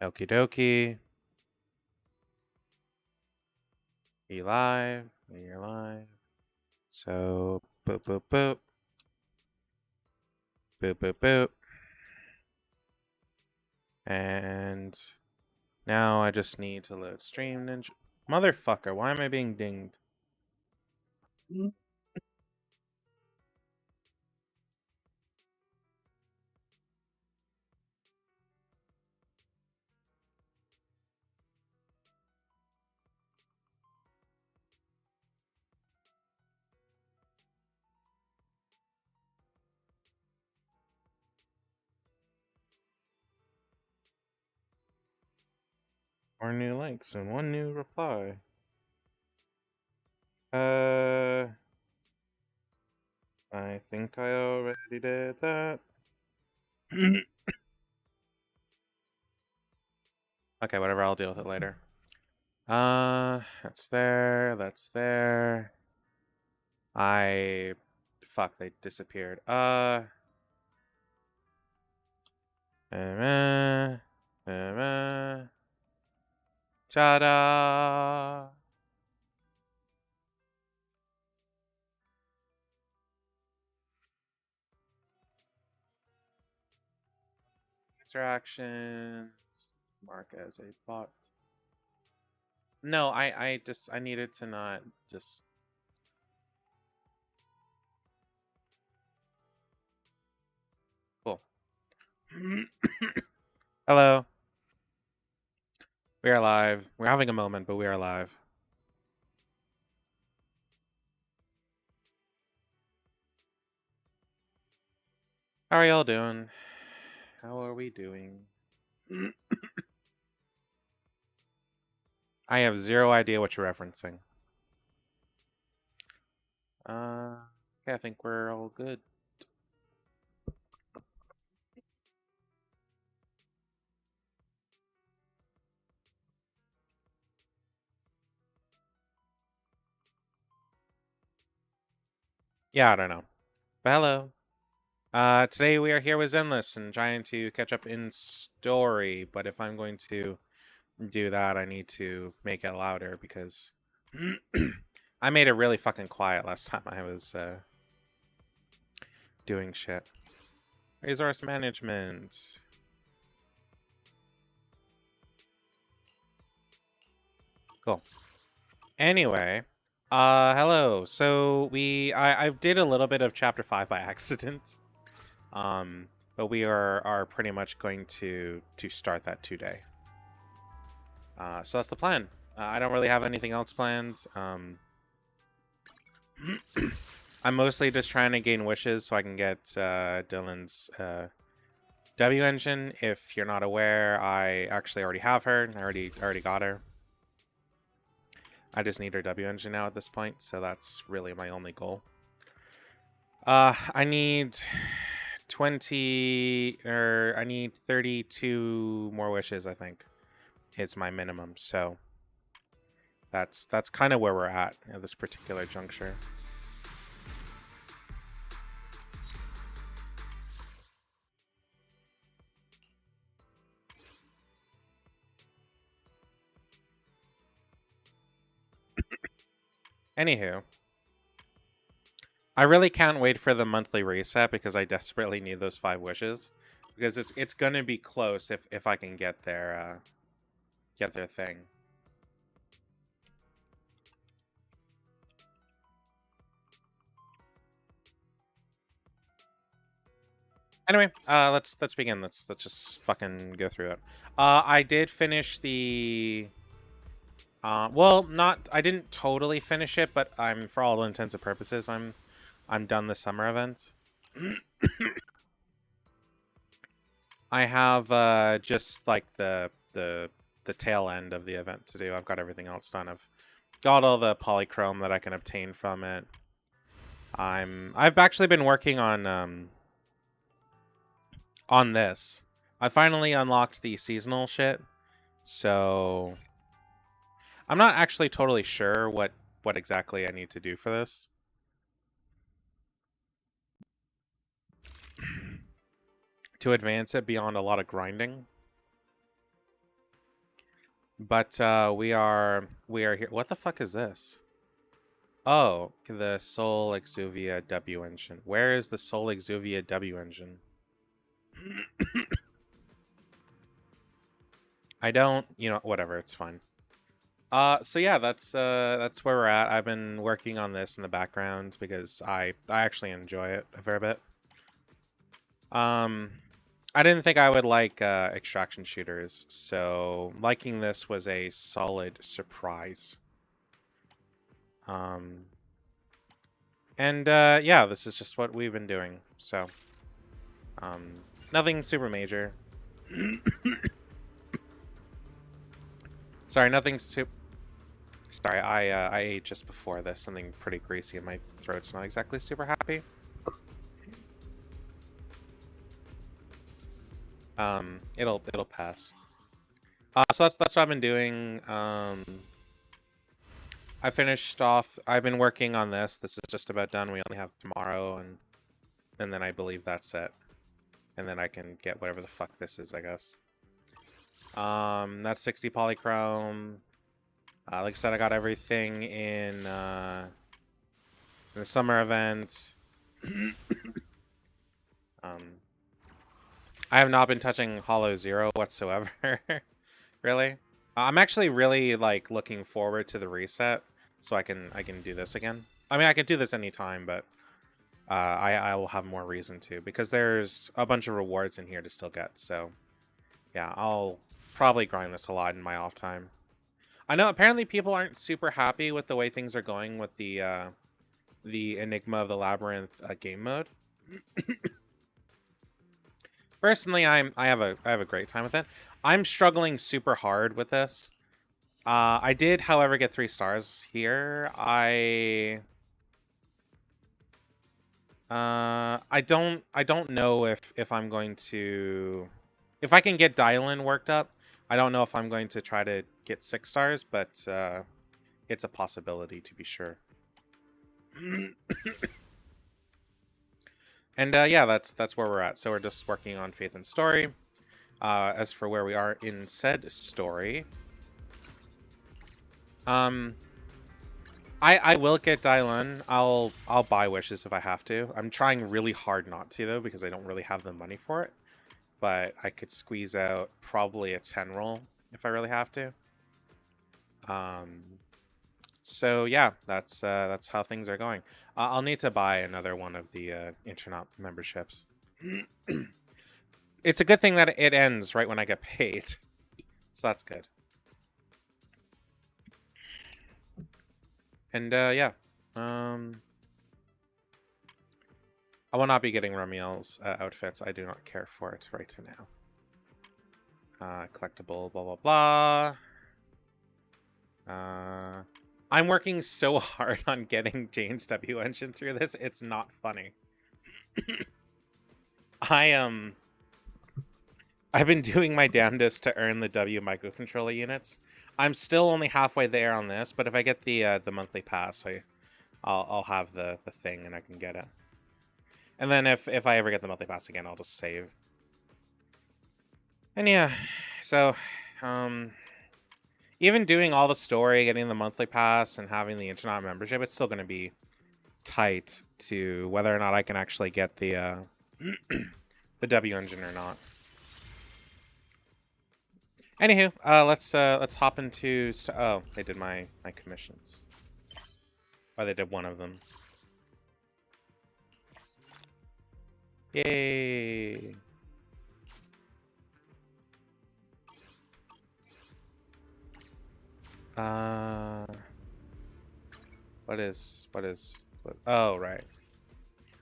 Okie dokie. Be live. You're live. So, boop, boop, boop. Boop, boop, boop. And now I just need to load Stream Ninja. Motherfucker, why am I being dinged? Four new likes and one new reply. I think I already did that. Okay, whatever, I'll deal with it later. That's there, that's there. Fuck, they disappeared. Ta-da! Interactions. Mark as a bot. No, I needed to not just... Cool. Hello. We are live. We're having a moment, but we are live. How are y'all doing? How are we doing? I have zero idea what you're referencing. Okay, I think we're all good. Yeah, I don't know. But hello. Today we are here with Zenless and trying to catch up in story, but if I'm going to do that, I need to make it louder because I made it really fucking quiet last time I was doing shit. Resource management. Cool. Anyway, hello. So I did a little bit of chapter 5 by accident. But we are pretty much going to start that today. So that's the plan. I don't really have anything else planned. I'm mostly just trying to gain wishes so I can get Dylan's W engine. If you're not aware, I actually already have her. I already got her. I just need her W engine now at this point, so that's really my only goal. I need 20 or I need 32 more wishes, I think. Is my minimum. So that's kind of where we're at this particular juncture. Anywho, I really can't wait for the monthly reset because I desperately need those 5 wishes because it's gonna be close if I can get their thing. Anyway, let's begin. Let's just fucking go through it. I did finish the well, not I didn't totally finish it, but I'm for all intents and purposes I'm done the summer event. I have just like the tail end of the event to do. I've got everything else done. I've got all the polychrome that I can obtain from it. I've actually been working on this. I finally unlocked the seasonal shit. So I'm not actually totally sure what exactly I need to do for this. to advance it beyond a lot of grinding. But we are here. What the fuck is this? Oh, the Sol Exuvia W engine. Where is the Sol Exuvia W engine? I don't, whatever, it's fine. So yeah, that's where we're at. I've been working on this in the background because I actually enjoy it a fair bit. I didn't think I would like extraction shooters, so liking this was a solid surprise. And yeah, this is just what we've been doing. So, nothing super major. Sorry, nothing super. Sorry, I ate just before this. Something pretty greasy in my throat's not exactly super happy. It'll pass. So that's what I've been doing. I finished off. I've been working on this. This is just about done. We only have tomorrow, and then I believe that's it. And then I can get whatever the fuck this is, I guess. That's 60 polychrome. Like I said, I got everything in the summer event. I have not been touching Hollow Zero whatsoever. Really. I'm actually really like looking forward to the reset, so I can do this again. I mean, I can do this anytime, but I will have more reason to because there's a bunch of rewards in here to still get. So yeah, I'll probably grind this a lot in my off time. I know apparently people aren't super happy with the way things are going with the Enigma of the Labyrinth game mode. Personally, I have a great time with it. I'm struggling super hard with this. I did, however, get 3 stars here. I don't know if I'm going to, if I can get Dylan worked up. I don't know if I'm going to try to get 6 stars, but it's a possibility to be sure. And yeah, that's where we're at. So we're just working on Faith and Story. As for where we are in said story, I will get Dylan. I'll buy wishes if I have to. I'm trying really hard not to though because I don't really have the money for it. But I could squeeze out probably a 10 roll if I really have to. So yeah, that's how things are going. I'll need to buy another one of the internet memberships. It's a good thing that it ends right when I get paid, so that's good. And yeah, I will not be getting Ramiel's outfits. I do not care for it right now. Collectible, blah blah blah. I'm working so hard on getting Jane's W engine through this. It's not funny. I've been doing my damnedest to earn the W microcontroller units. I'm still only halfway there on this, but if I get the monthly pass, I'll have the thing and I can get it. And then if I ever get the monthly pass again, I'll just save. And yeah, so even doing all the story, getting the monthly pass, and having the internet membership, it's still going to be tight to whether or not I can actually get the the W engine or not. Anywho, let's hop into. Oh, they did my commissions. Or they did one of them. Yay! What? Oh, right.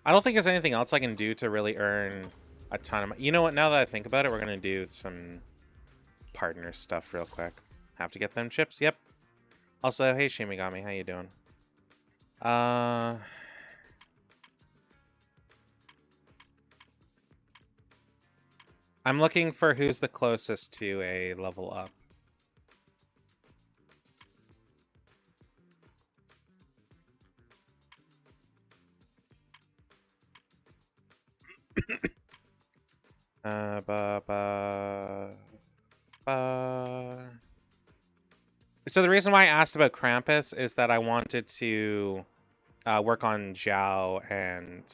I don't think there's anything else I can do to really earn a ton of money. You know what? Now that I think about it, we're gonna do some partner stuff real quick. Have to get them chips. Yep. Also, hey Shimigami, how you doing? I'm looking for who's the closest to a level up. So the reason why I asked about Krampus is that I wanted to work on Zhao and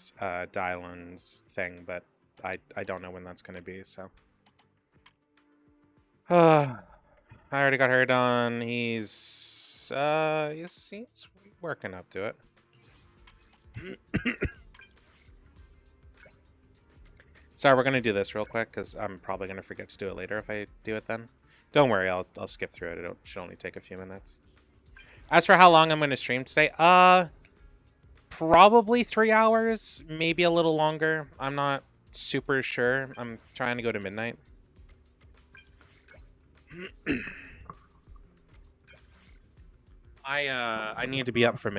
Dylan's thing, but I don't know when that's going to be, so. I already got her done. He's working up to it. Sorry, we're gonna do this real quick because I'm probably gonna forget to do it later if I do it then. Don't worry, I'll skip through it. It should only take a few minutes. As for how long I'm gonna stream today, probably 3 hours, maybe a little longer. I'm not super sure. I'm trying to go to midnight. I need to be up for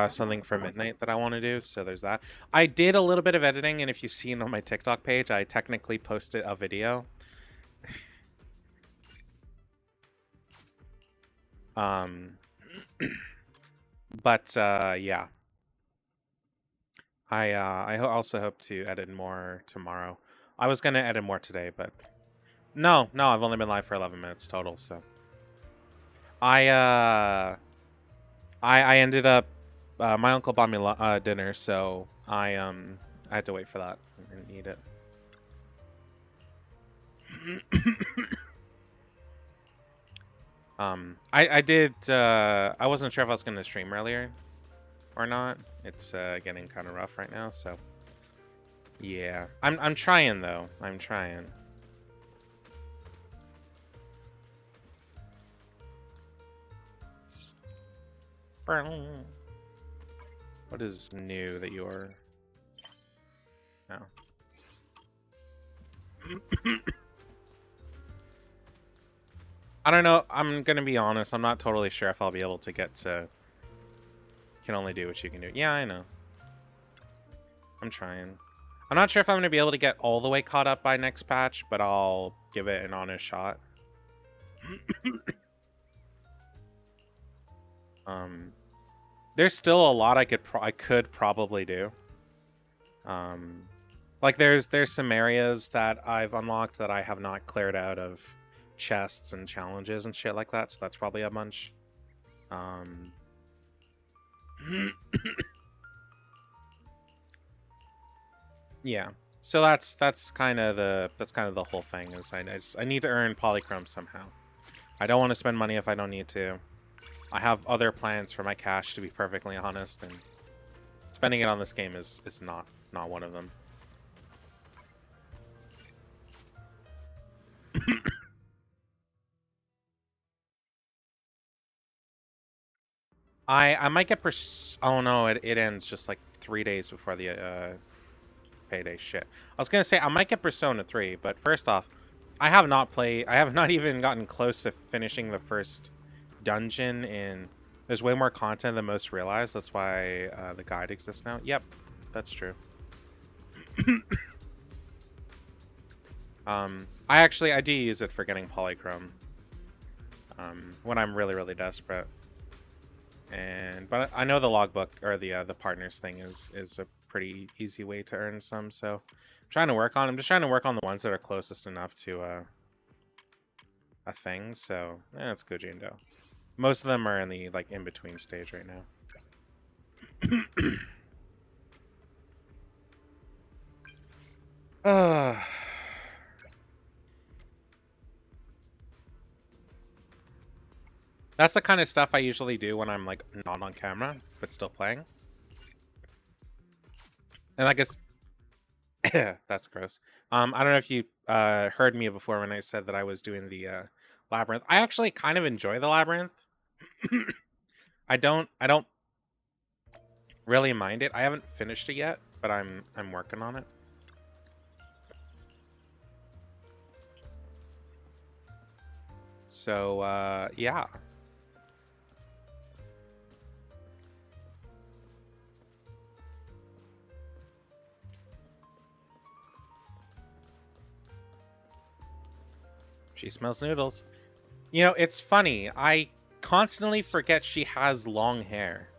something for midnight that I want to do, so there's that. I did a little bit of editing, and if you've seen on my TikTok page, I technically posted a video. But yeah. I also hope to edit more tomorrow. I was gonna edit more today, but no, I've only been live for 11 minutes total, so I ended up my uncle bought me dinner, so I had to wait for that and eat it. I did I wasn't sure if I was gonna stream earlier or not. It's getting kind of rough right now, so yeah. I'm trying though. I'm trying. What is new that you are? No. I don't know. I'm gonna be honest. I'm not totally sure if I'll be able to get to. You can only do what you can do. Yeah, I know. I'm trying. I'm not sure if I'm gonna be able to get all the way caught up by next patch, but I'll give it an honest shot. There's still a lot I could probably do. Like there's some areas that I've unlocked that I have not cleared out of chests and challenges and shit like that, so that's probably a bunch. Yeah. So that's kind of the whole thing is I need to earn polychrome somehow. I don't want to spend money if I don't need to. I have other plans for my cash, to be perfectly honest, and spending it on this game is not one of them. I might get oh no, it ends just like 3 days before the payday. Shit. I was gonna say I might get Persona 3, but first off, I have not even gotten close to finishing the first dungeon. In there's way more content than most realize. That's why the guide exists now. Yep, that's true. I do use it for getting polychrome when I'm really desperate. But I know the logbook or the partners thing is a pretty easy way to earn some, so I'm just trying to work on the ones that are closest enough to a thing. So that's good, Jando. Most of them are in the like in between stage right now. That's the kind of stuff I usually do when I'm like not on camera but still playing. And I guess that's gross. I don't know if you heard me before when I said that I was doing the labyrinth. I actually kind of enjoy the labyrinth. I don't really mind it. I haven't finished it yet, but I'm working on it. So yeah. She smells noodles. You know, it's funny. I constantly forget she has long hair.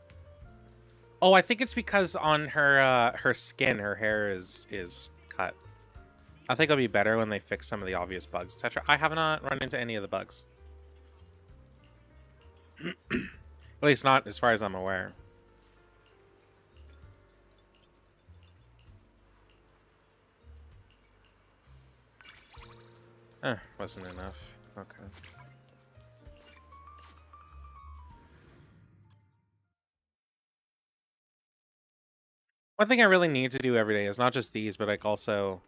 Oh, I think it's because on her her skin, her hair is cut. I think it'll be better when they fix some of the obvious bugs, etc. I have not run into any of the bugs. At least not as far as I'm aware. Wasn't enough. Okay. One thing I really need to do every day is not just these, but like also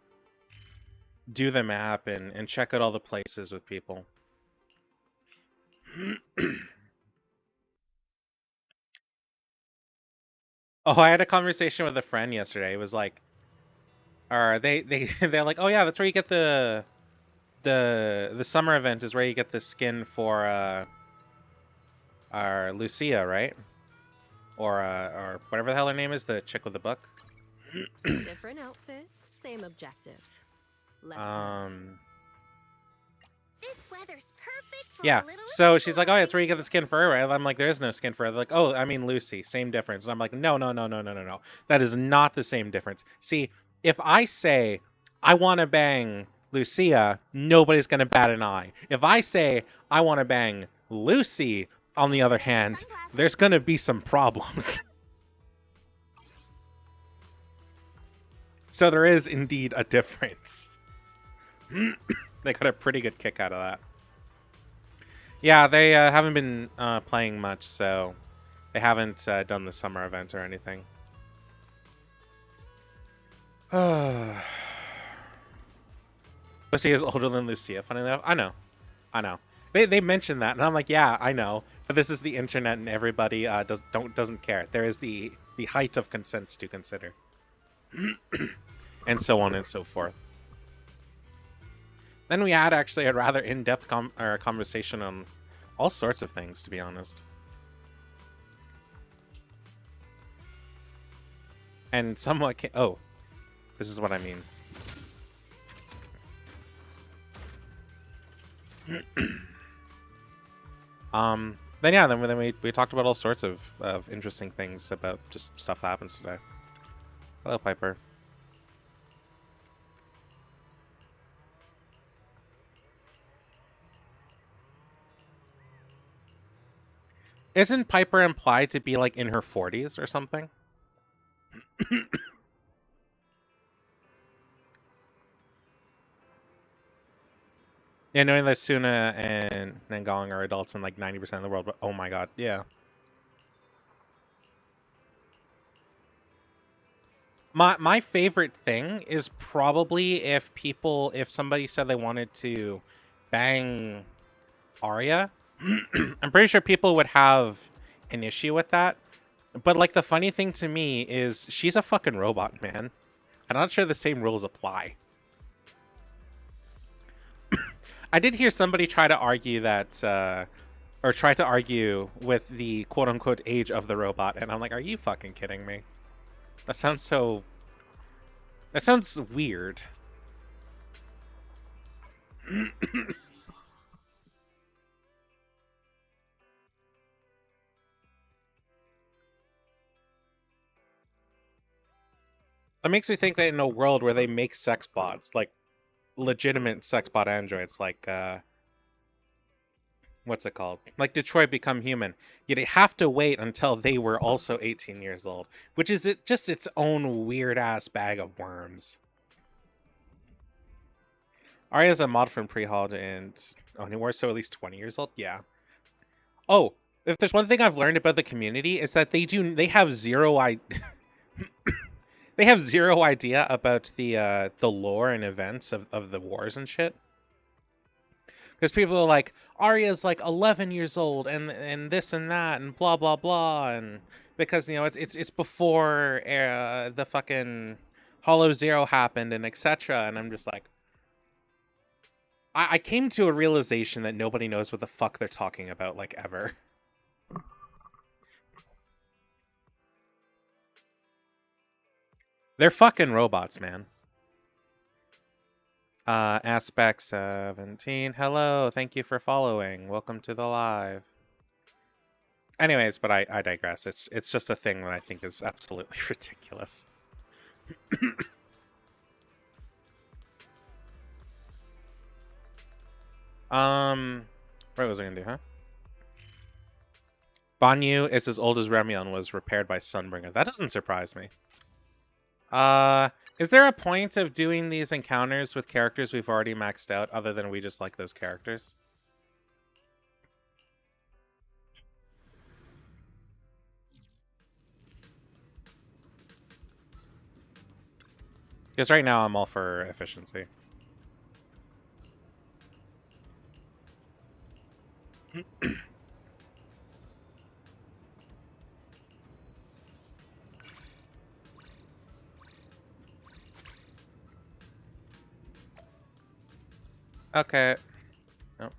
do the map and check out all the places with people. Oh, I had a conversation with a friend yesterday. It was like, they're like, oh yeah, that's where you get the summer event is where you get the skin for our Lucia, right? Or whatever the hell her name is, the chick with the book. Different outfit, same objective. Let's This weather's perfect for yeah. a little So she's like, oh, exploring. it's where you get the skin for her, right? I'm like, there is no skin for her. They're like, oh, I mean Lucy, same difference. And I'm like, no. That is not the same difference. See, if I say I want to bang Lucia, nobody's gonna bat an eye. If I say I want to bang Lucy, on the other hand, there's gonna be some problems. So there is indeed a difference. They got a pretty good kick out of that. Yeah, they haven't been playing much, so they haven't done the summer event or anything. Lucia is older than Lucia, funny enough. I know. They mentioned that, and I'm like, yeah, I know. But this is the internet, and everybody doesn't care. There is the height of consent to consider. And so on and so forth. Then we had actually a rather in-depth conversation on all sorts of things, to be honest. And somewhat oh, this is what I mean. Then yeah, then we talked about all sorts of interesting things about just stuff that happens today. Hello, Piper. Isn't Piper implied to be like in her 40s or something? Yeah, knowing that Suna and Nangong are adults in like 90% of the world, but oh my god, yeah. My favorite thing is probably if somebody said they wanted to bang Arya. I'm pretty sure people would have an issue with that. But like the funny thing to me is she's a fucking robot, man. I'm not sure the same rules apply. I did hear somebody try to argue that, or try to argue with the quote-unquote age of the robot, and I'm like, are you fucking kidding me? That sounds so... That sounds weird. That makes me think that in a world where they make sex bots, like legitimate sex bot androids, like what's it called? Like Detroit Become Human. You'd have to wait until they were also 18 years old, which is just its own weird ass bag of worms. Arya's a mod from Pre-Hald and anywhere so at least 20 years old. Yeah. Oh, if there's one thing I've learned about the community is that they have zero they have zero idea about the lore and events of the wars and shit. Because people are like, Arya's like 11 years old and this and that and blah blah blah, and because it's before the fucking Hollow Zero happened and etc. And I'm just like, I came to a realization that nobody knows what the fuck they're talking about, like, ever. They're fucking robots, man. Aspect 17. Hello, thank you for following. Welcome to the live. Anyways, but I digress. It's just a thing that I think is absolutely ridiculous. What was I gonna do, huh? Banyu is as old as Remy and was repaired by Sunbringer. That doesn't surprise me. Is there a point of doing these encounters with characters we've already maxed out other than we just like those characters? Because right now I'm all for efficiency. Okay. Nope.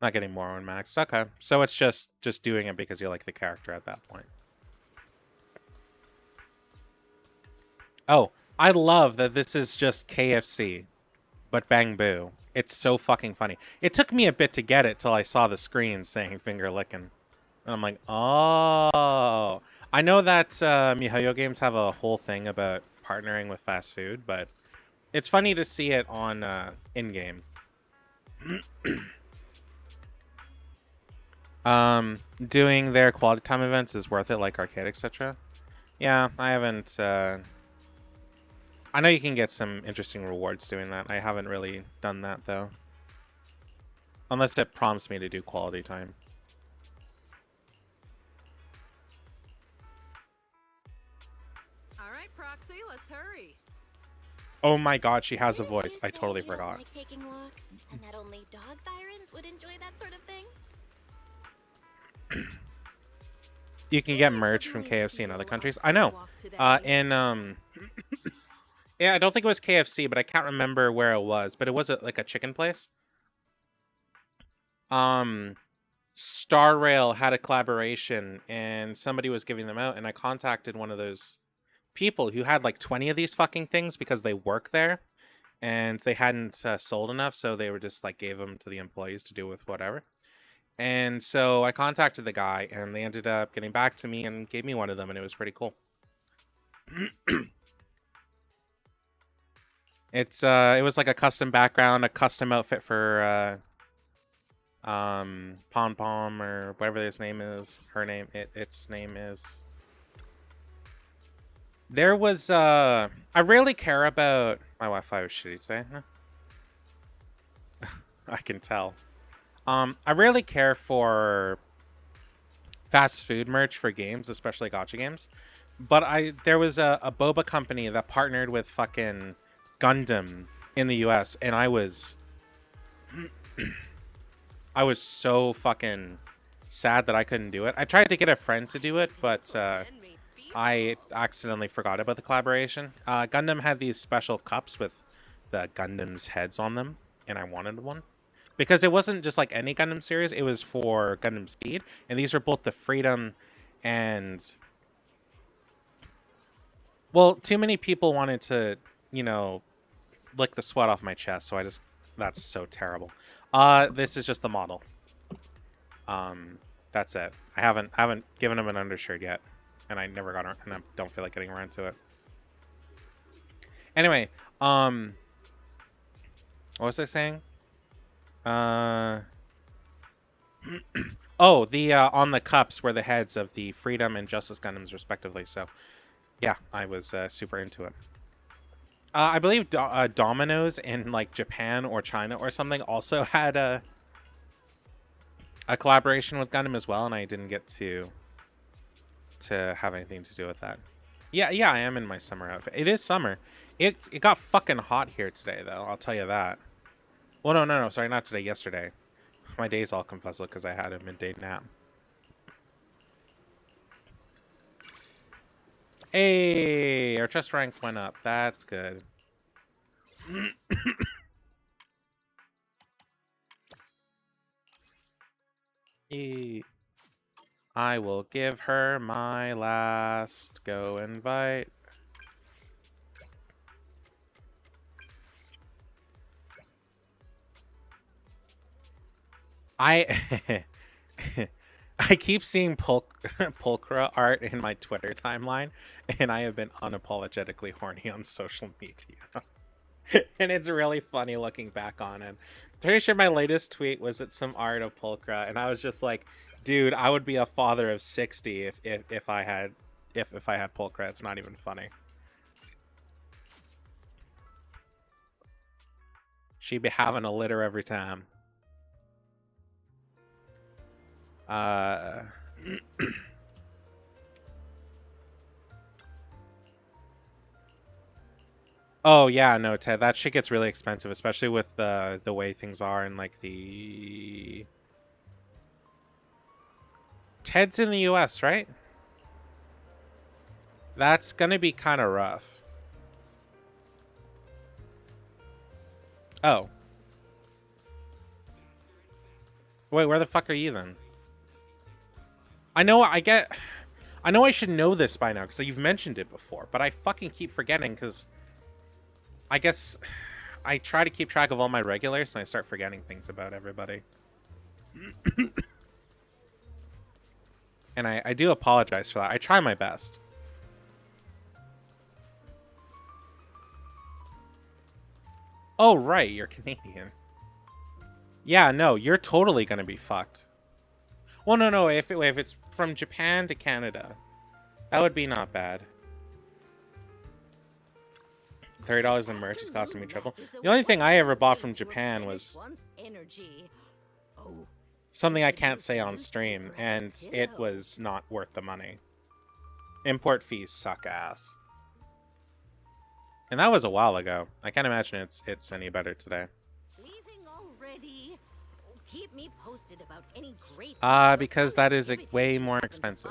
Not getting more on max. Okay. So it's just doing it because you like the character at that point. Oh, I love that this is just KFC, but Bang Boo. It's so fucking funny. It took me a bit to get it till I saw the screen saying finger licking. And I'm like, oh. I know that MiHoYo games have a whole thing about partnering with fast food, but it's funny to see it on in-game. Doing their quality time events is worth it, like arcade, etc. Yeah, I haven't... I know you can get some interesting rewards doing that. I haven't really done that, though. Unless it prompts me to do quality time. All right, Proxy, let's hurry. Oh my god, she has a Didn't voice. you I say totally you don't forgot. like taking walks, and that only dog tyrants would enjoy that sort of thing? You can get merch from KFC in other countries. I know. Yeah, I don't think it was KFC, but I can't remember where it was. But it was like a chicken place. Star Rail had a collaboration, and somebody was giving them out, and I contacted one of those people who had like 20 of these fucking things because they work there, and they hadn't sold enough, so they were just like gave them to the employees to do with whatever. And so I contacted the guy, and they ended up getting back to me and gave me one of them, and it was pretty cool. It was like a custom background, a custom outfit for Pom Pom or whatever his name is. Its name is. There was I really care about my Wi-Fi was shitty today. I can tell. I really care for fast food merch for games, especially gacha games. But there was a boba company that partnered with fucking Gundam in the US, and I was so fucking sad that I couldn't do it. I tried to get a friend to do it, but I accidentally forgot about the collaboration. Gundam had these special cups with the Gundam's heads on them, and I wanted one. Because it wasn't just like any Gundam series, it was for Gundam Seed, and these were both the Freedom and... Well, too many people wanted to, you know, lick the sweat off my chest, so I just... That's so terrible. This is just the model. That's it. I haven't given him an undershirt yet, and I never got around, and I don't feel like getting around to it. Anyway, what was I saying? Oh, the on the cups were the heads of the Freedom and Justice Gundams respectively. So, yeah, I was super into it. I believe Domino's in like Japan or China or something also had a collaboration with Gundam as well, and I didn't get to have anything to do with that. Yeah, I am in my summer outfit. It is summer. It got fucking hot here today, though. I'll tell you that. Well, no, sorry, not today. Yesterday. My day's all confuzzled because I had a midday nap. Hey, our trust rank went up. That's good. I will give her my last go invite. I keep seeing Pulchra art in my Twitter timeline, and I have been unapologetically horny on social media. And it's really funny looking back on it. Pretty sure my latest tweet was at some art of Pulchra, and I was just like, dude, I would be a father of 60 if I had Pulchra. It's not even funny. She'd be having a litter every time. Oh yeah, no, Ted, that shit gets really expensive, especially with the way things are and like the Ted's in the US, right? That's gonna be kind of rough. Oh. Wait, where the fuck are you then? I know I should know this by now because you've mentioned it before, but I fucking keep forgetting because I guess I try to keep track of all my regulars and I start forgetting things about everybody. And I do apologize for that. I try my best. Oh, right, you're Canadian. Yeah, no, you're totally gonna be fucked. Well, no, if it's from Japan to Canada, that would be not bad. $30 in merch is costing me trouble. The only thing I ever bought from Japan was something I can't say on stream, and it was not worth the money. Import fees suck ass. And that was a while ago. I can't imagine it's any better today. Keep me posted about any great because that is way more expensive.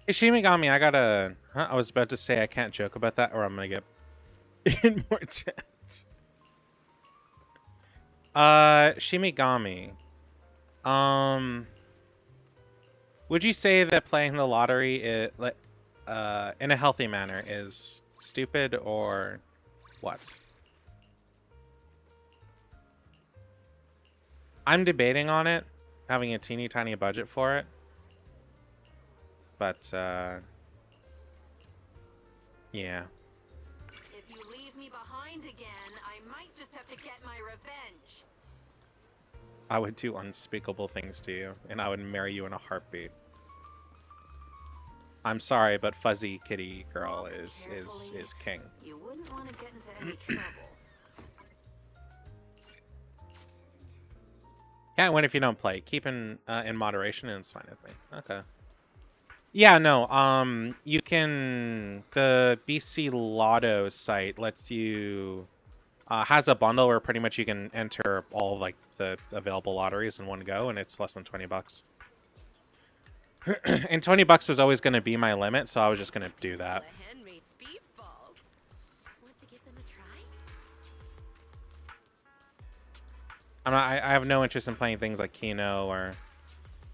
Hey, Shimigami, I gotta... Huh? I was about to say I can't joke about that, or I'm gonna get in more debt. Shimigami. Would you say that playing the lottery in a healthy manner is stupid or what? I'm debating on it, having a teeny tiny budget for it. But, yeah. If you leave me behind again, I might just have to get my revenge. I would do unspeakable things to you, and I would marry you in a heartbeat. I'm sorry, but Fuzzy Kitty Girl is king. You wouldn't want to get into any trouble. Can't win if you don't play. Keep in moderation, and it's fine with me. Okay. Yeah, no, you can... The BC Lotto site lets you... has a bundle where pretty much you can enter all, like, the available lotteries in one go, and it's less than 20 bucks. And 20 bucks was always going to be my limit, so I was just going to do that. I have no interest in playing things like Keno or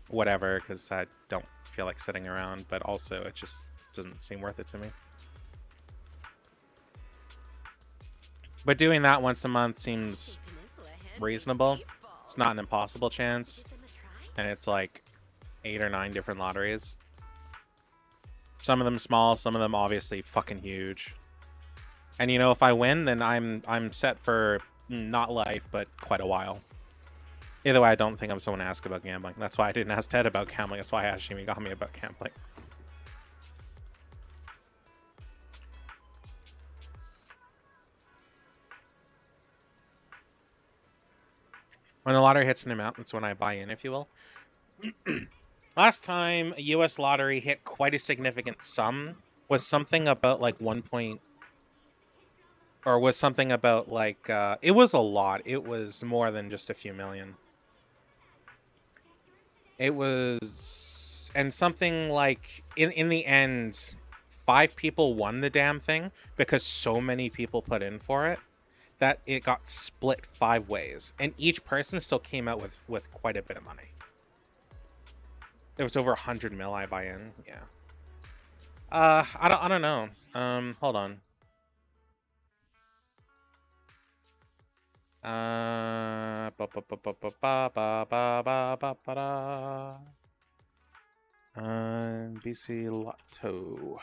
whatever, because I don't feel like sitting around, but also it just doesn't seem worth it to me. But doing that once a month seems reasonable. It's not an impossible chance, and it's like 8 or 9 different lotteries. Some of them small, some of them obviously fucking huge. And you know, if I win, then I'm set for not life, but quite a while. Either way, I don't think I'm someone to ask about gambling. That's why I didn't ask Ted about gambling. That's why I asked Shimigami about gambling. When the lottery hits an amount, that's when I buy in, if you will. Last time a U.S. lottery hit quite a significant sum was something about like was something about like, it was a lot. It was more than just a few million. It was, and something like, in the end, 5 people won the damn thing because so many people put in for it. that it got split 5 ways, and each person still came out with quite a bit of money. It was over 100 mil I buy in. Yeah. I don't know. Hold on. BC Lotto.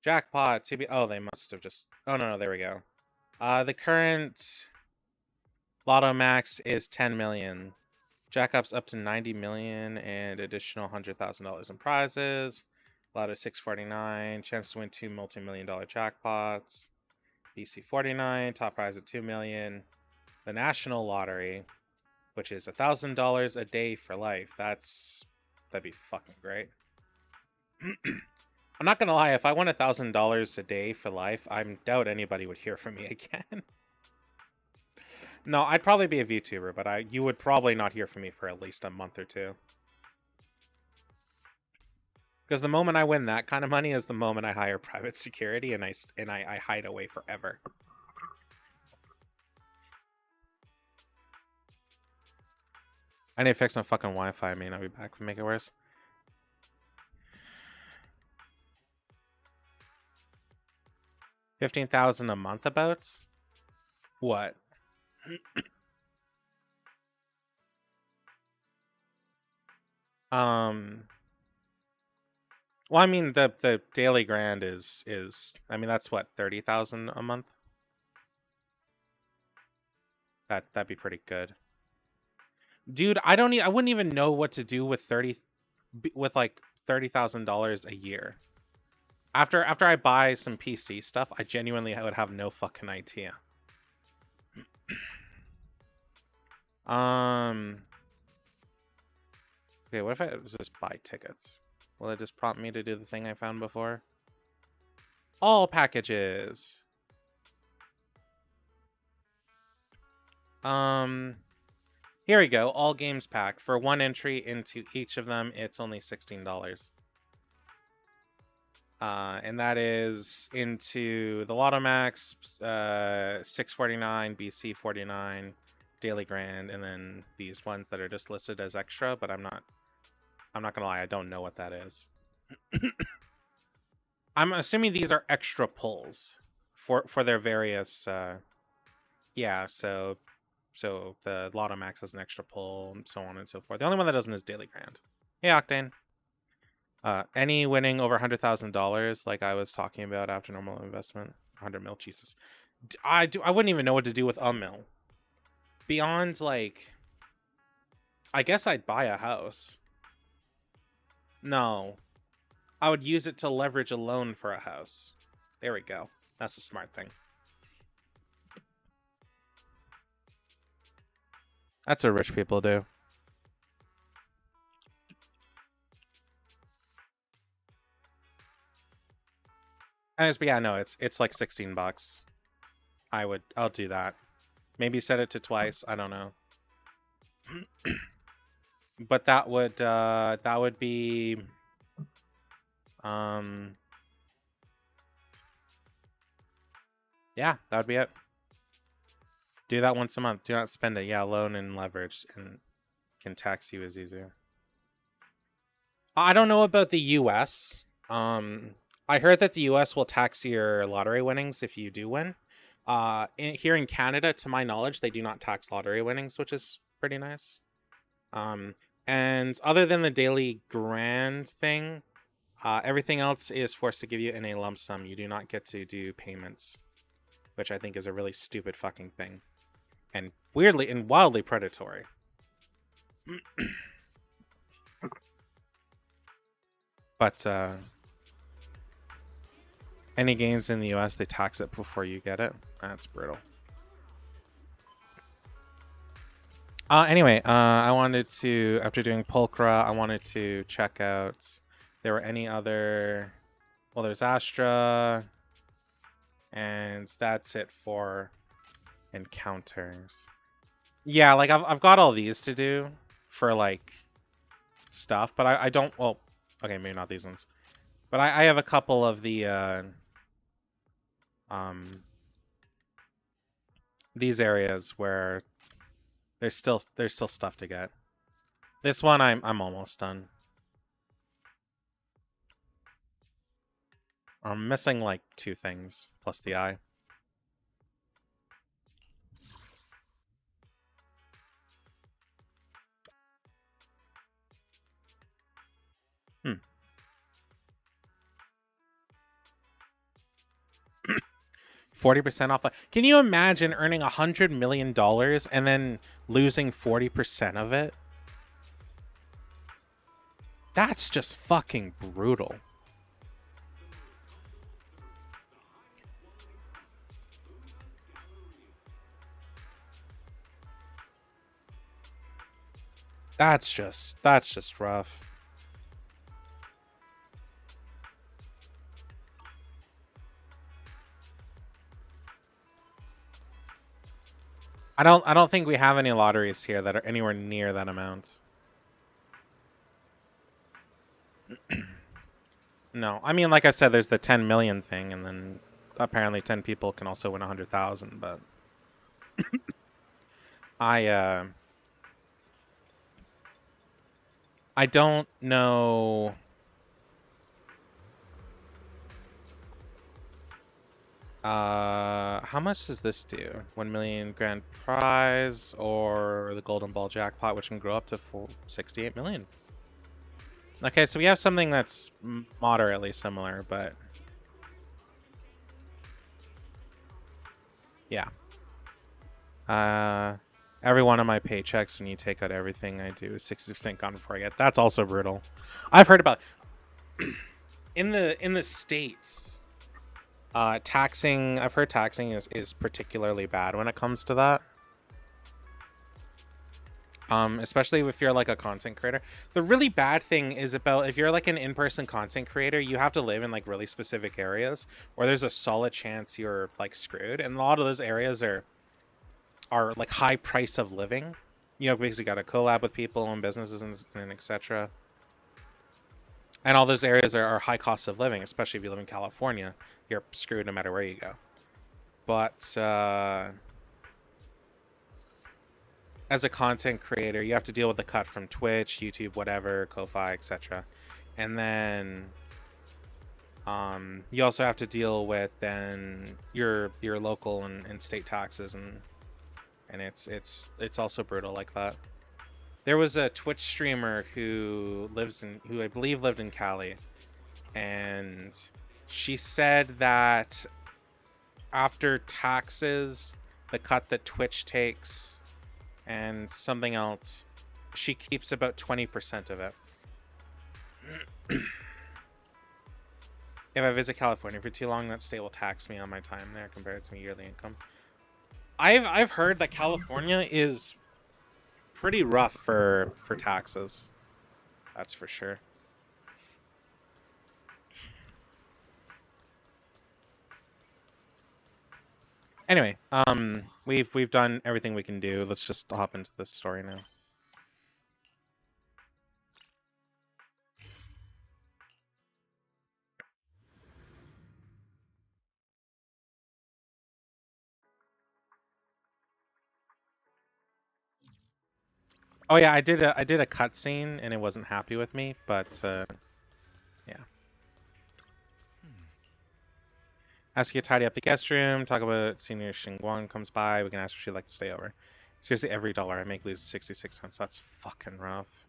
Jackpot to be. Oh, they must have just. Oh no, there we go. The current Lotto max is 10 million. Jackup's up to 90 million and additional $100,000 in prizes. Lotto 649. Chance to win 2 multi-million-dollar jackpots. BC 49. Top prize at 2 million. The National Lottery, which is $1,000 a day for life. That'd be fucking great. I'm not gonna lie, if I won $1,000 a day for life, I doubt anybody would hear from me again. No, I'd probably be a VTuber, but you would probably not hear from me for at least a month or two. Because the moment I win that kind of money is the moment I hire private security and I hide away forever. I need to fix my fucking Wi-Fi. I mean, I'll be back to make it worse. $15,000 a month about? What? Well, I mean, the daily grand is I mean, that's what, 30,000 a month? That'd be pretty good. Dude, I wouldn't even know what to do with like $30,000 a year. After I buy some PC stuff, I genuinely would have no fucking idea. Okay, what if I just buy tickets? Will it just prompt me to do the thing I found before? All packages. Here we go. All games pack. For one entry into each of them, it's only $16. And that is into the Lotto Max, 649, BC 49, Daily Grand, and then these ones that are just listed as extra, but I'm not gonna lie, I don't know what that is. I'm assuming these are extra pulls for their various yeah, so the Lotto Max has an extra pull, and so on and so forth. The only one that doesn't is Daily Grand. Hey, Octane. Any winning over $100,000, like I was talking about after normal investment, 100 mil, Jesus. I wouldn't even know what to do with a mil. Beyond, like, I guess I'd buy a house. No. I would use it to leverage a loan for a house. There we go. That's a smart thing. That's what rich people do. But yeah, no, it's like $16. I'll do that. Maybe set it to twice. I don't know. But that would be yeah, that would be it. Do that once a month. Do not spend it. Yeah, loan and leverage and can tax you as easier. I don't know about the US. I heard that the US will tax your lottery winnings if you do win. Here in Canada, to my knowledge, they do not tax lottery winnings, which is pretty nice. And other than the daily grand thing, everything else is forced to give you in a lump sum. You do not get to do payments, which I think is a really stupid fucking thing. And weirdly and wildly predatory. But, any gains in the US, they tax it before you get it. That's brutal. Anyway, I wanted to, after doing Pulchra, I wanted to check out there were any other, well, there's Astra, and that's it for Encounters. Yeah, like I've got all these to do for like stuff, but I don't. Well, okay, maybe not these ones, but I have a couple of the these areas where there's still stuff to get. This one I'm almost done. I'm missing like 2 things plus the eye. Hmm. 40% off. Can you imagine earning $100 million and then losing 40% of it? That's just fucking brutal. That's just rough. I don't think we have any lotteries here that are anywhere near that amount. No, I mean, like I said, there's the 10 million thing, and then apparently 10 people can also win 100,000. But I don't know. How much does this do? 1 million grand prize or the golden ball jackpot, which can grow up to 68 million. Okay, so we have something that's moderately similar, but yeah. Every one of my paychecks, when you take out everything I do, is 60% gone before I get. That's also brutal. I've heard about in the States. Taxing. I've heard taxing is particularly bad when it comes to that. Especially if you're like a content creator. The really bad thing is about if you're like an in-person content creator, you have to live in like really specific areas where there's a solid chance you're like screwed, and a lot of those areas are like high price of living. You know, basically got to collab with people and businesses and etc. And all those areas are high costs of living, especially if you live in California. You're screwed no matter where you go. But as a content creator, you have to deal with the cut from Twitch, YouTube, whatever, Ko-Fi, etc. And then you also have to deal with then your local and state taxes, and it's also brutal like that. There was a Twitch streamer who I believe lived in Cali, and she said that after taxes, the cut that Twitch takes, and something else, she keeps about 20% of it. If I visit California for too long, that state will tax me on my time there compared to my yearly income. I've heard that California is pretty rough for taxes. That's for sure. Anyway, we've done everything we can do. Let's just hop into this story now. Oh yeah, I did a cutscene and it wasn't happy with me, but yeah. Ask you to tidy up the guest room. Talk about Senior Xinguang comes by. We can ask if she'd like to stay over. Seriously, every dollar I make loses 66 cents. That's fucking rough.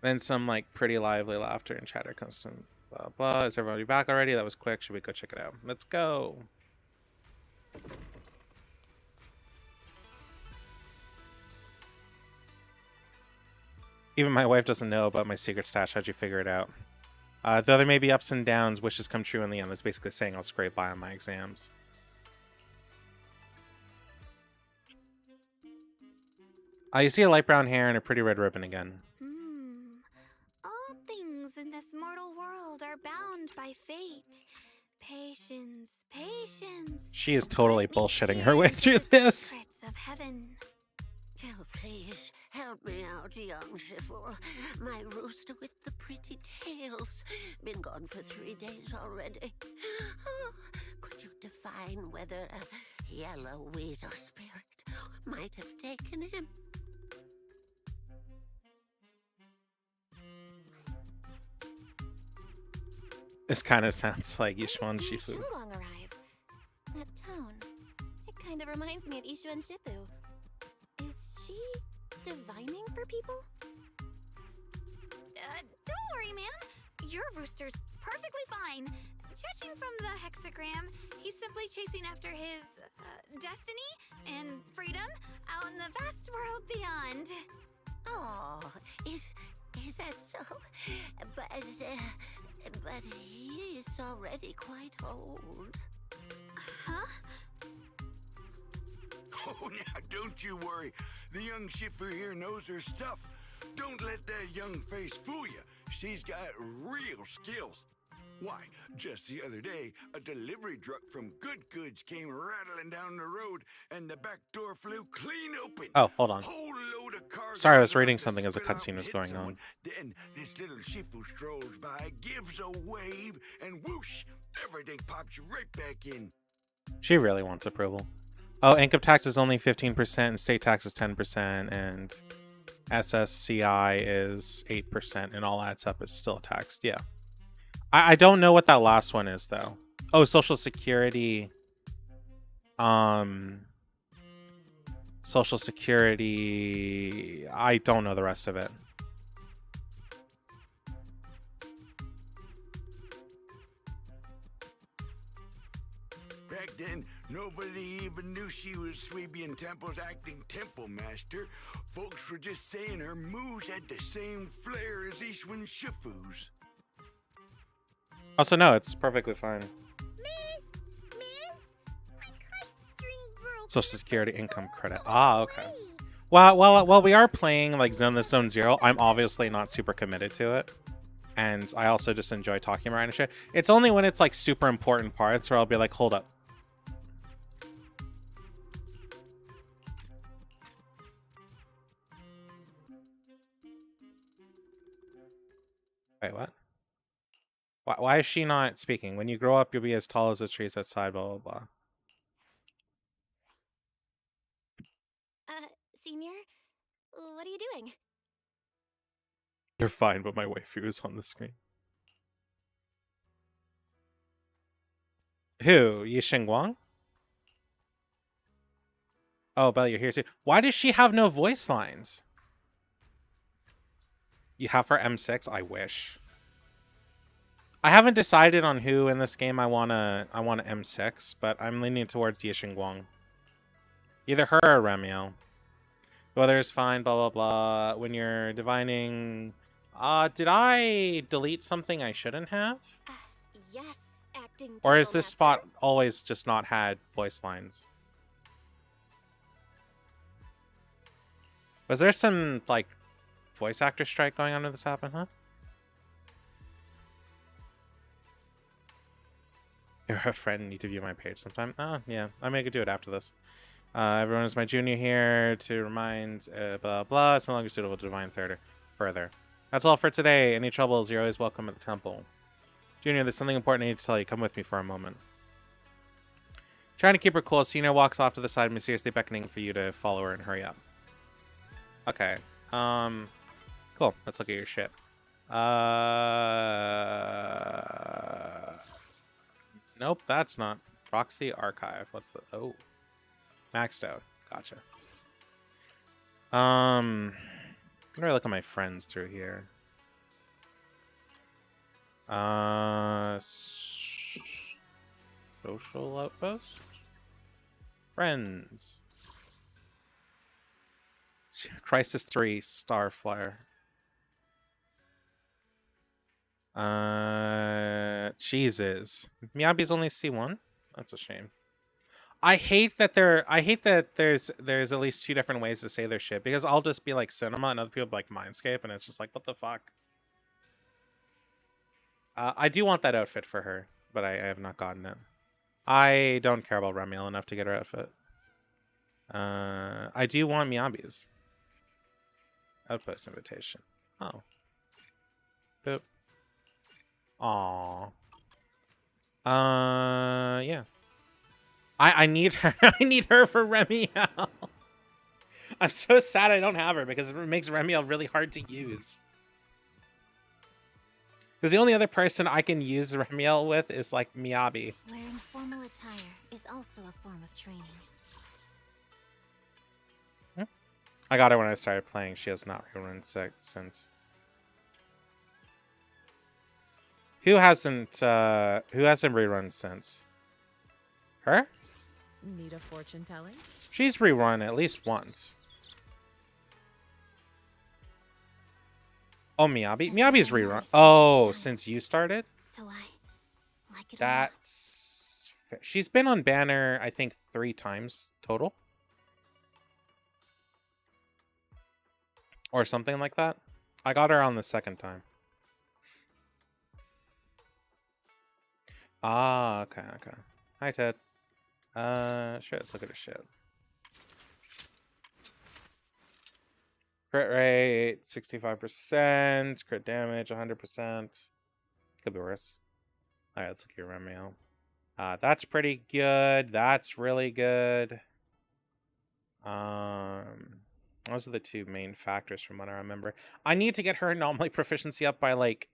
Then some like pretty lively laughter and chatter comes from blah blah. Is everybody back already? That was quick. Should we go check it out? Let's go. Even my wife doesn't know about my secret stash. How'd you figure it out? Though there may be ups and downs, wishes come true in the end. That's basically saying I'll scrape by on my exams. You see a light brown hair and a pretty red ribbon again. All things in this mortal world are bound by fate. Patience, patience. She is totally Let me bullshitting peer her way into through the this. secrets of heaven. Oh, please, help me out, young Shifu. My rooster with the pretty tails. Been gone for 3 days already. Oh, could you define whether a yellow weasel spirit might have taken him? This kind of sounds like When Yishuan did Shifu. Shunglong arrive? That tone. It kind of reminds me of Ishu and Shifu. Is she divining for people? Don't worry, ma'am. Your rooster's perfectly fine. Judging from the hexagram, he's simply chasing after his destiny and freedom out in the vast world beyond. Oh, is that so? But he is already quite old. Huh? Oh, now don't you worry. The young Shifu here knows her stuff. Don't let that young face fool you. She's got real skills. Why, just the other day, a delivery truck from Good Goods came rattling down the road, and the back door flew clean open. Oh, hold on. Whole load of cars. Sorry, I was about reading to something as a spill out cutscene and was hit going someone. on. Then this little Shifu strolls by, gives a wave, and whoosh, everything pops right back in. She really wants approval. Oh, income tax is only 15%, and state tax is 10%, and SSCI is 8%, and all adds up is still taxed. Yeah. I don't know what that last one is, though. Oh, Social Security. Social Security. I don't know the rest of it. Back then, nobody even knew she was Sweebian Temple's acting temple master. Folks were just saying her moves had the same flair as Ishwin Shifu's. Also, no, it's perfectly fine. Miss, my kite string broke. Social Security income credit. Ah, okay. Well, we are playing like Zone Zero. I'm obviously not super committed to it. And I also just enjoy talking about it and shit. It's only when it's like super important parts where I'll be like, hold up. Wait, what? Why is she not speaking? When you grow up, you'll be as tall as the trees outside, blah, blah, blah. Senior, what are you doing? You're fine, but my waifu is on the screen. Who? Yixing Wang? Oh, Belle, you're here too. Why does she have no voice lines? You have her M6? I wish. I haven't decided on who in this game I wanna M6, but I'm leaning towards Yixing Wang. Either her or Remiel. The weather is fine, blah blah blah. When you're divining, did I delete something I shouldn't have? Yes, acting. Or is temple this master. spot always just not had voice lines? Was there some like voice actor strike going on when this happened, huh? You're a friend, need to view my page sometime. Oh, yeah, I may do it after this. Everyone is my junior here to remind blah blah. It's no longer suitable to divine further. That's all for today. Any troubles, you're always welcome at the temple. Junior, there's something important I need to tell you. Come with me for a moment. Trying to keep her cool, Senior walks off to the side, mysteriously beckoning for you to follow her and hurry up. Okay. Cool. Let's look at your shit. Nope, that's not. Proxy Archive. What's the... Oh. Maxed out. Gotcha. I'm gonna look at my friends through here. Social outpost? Friends. Crisis 3 Starflyer. Jesus. Miyabi's only C1? That's a shame. I hate that there's at least 2 different ways to say their shit, because I'll just be like Cinema and other people be like Mindscape, and it's just like, what the fuck? I do want that outfit for her, but I have not gotten it. I don't care about Remiel enough to get her outfit. I do want Miyabi's. Outpost invitation. Oh. Boop. Aww. Yeah. I need her. I need her for Remiel. I'm so sad I don't have her because it makes Remiel really hard to use. Because the only other person I can use Remiel with is like Miyabi. Wearing formal attire is also a form of training. I got her when I started playing. She has not rerun since. Who hasn't rerun since? Her? Need a fortune telling? She's rerun at least once. Oh, Miyabi? Miyabi's rerun. Oh, since you started? So I like it. That's fair. She's been on banner, I think, 3 times total. Or something like that. I got her on the 2nd time. Ah, okay. Hi, Ted. Sure, let's look at her shit. Crit rate, 65%. Crit damage, 100%. Could be worse. Alright, let's look at your Remiel. That's pretty good. That's really good. Those are the 2 main factors from what I remember. I need to get her anomaly proficiency up by, like...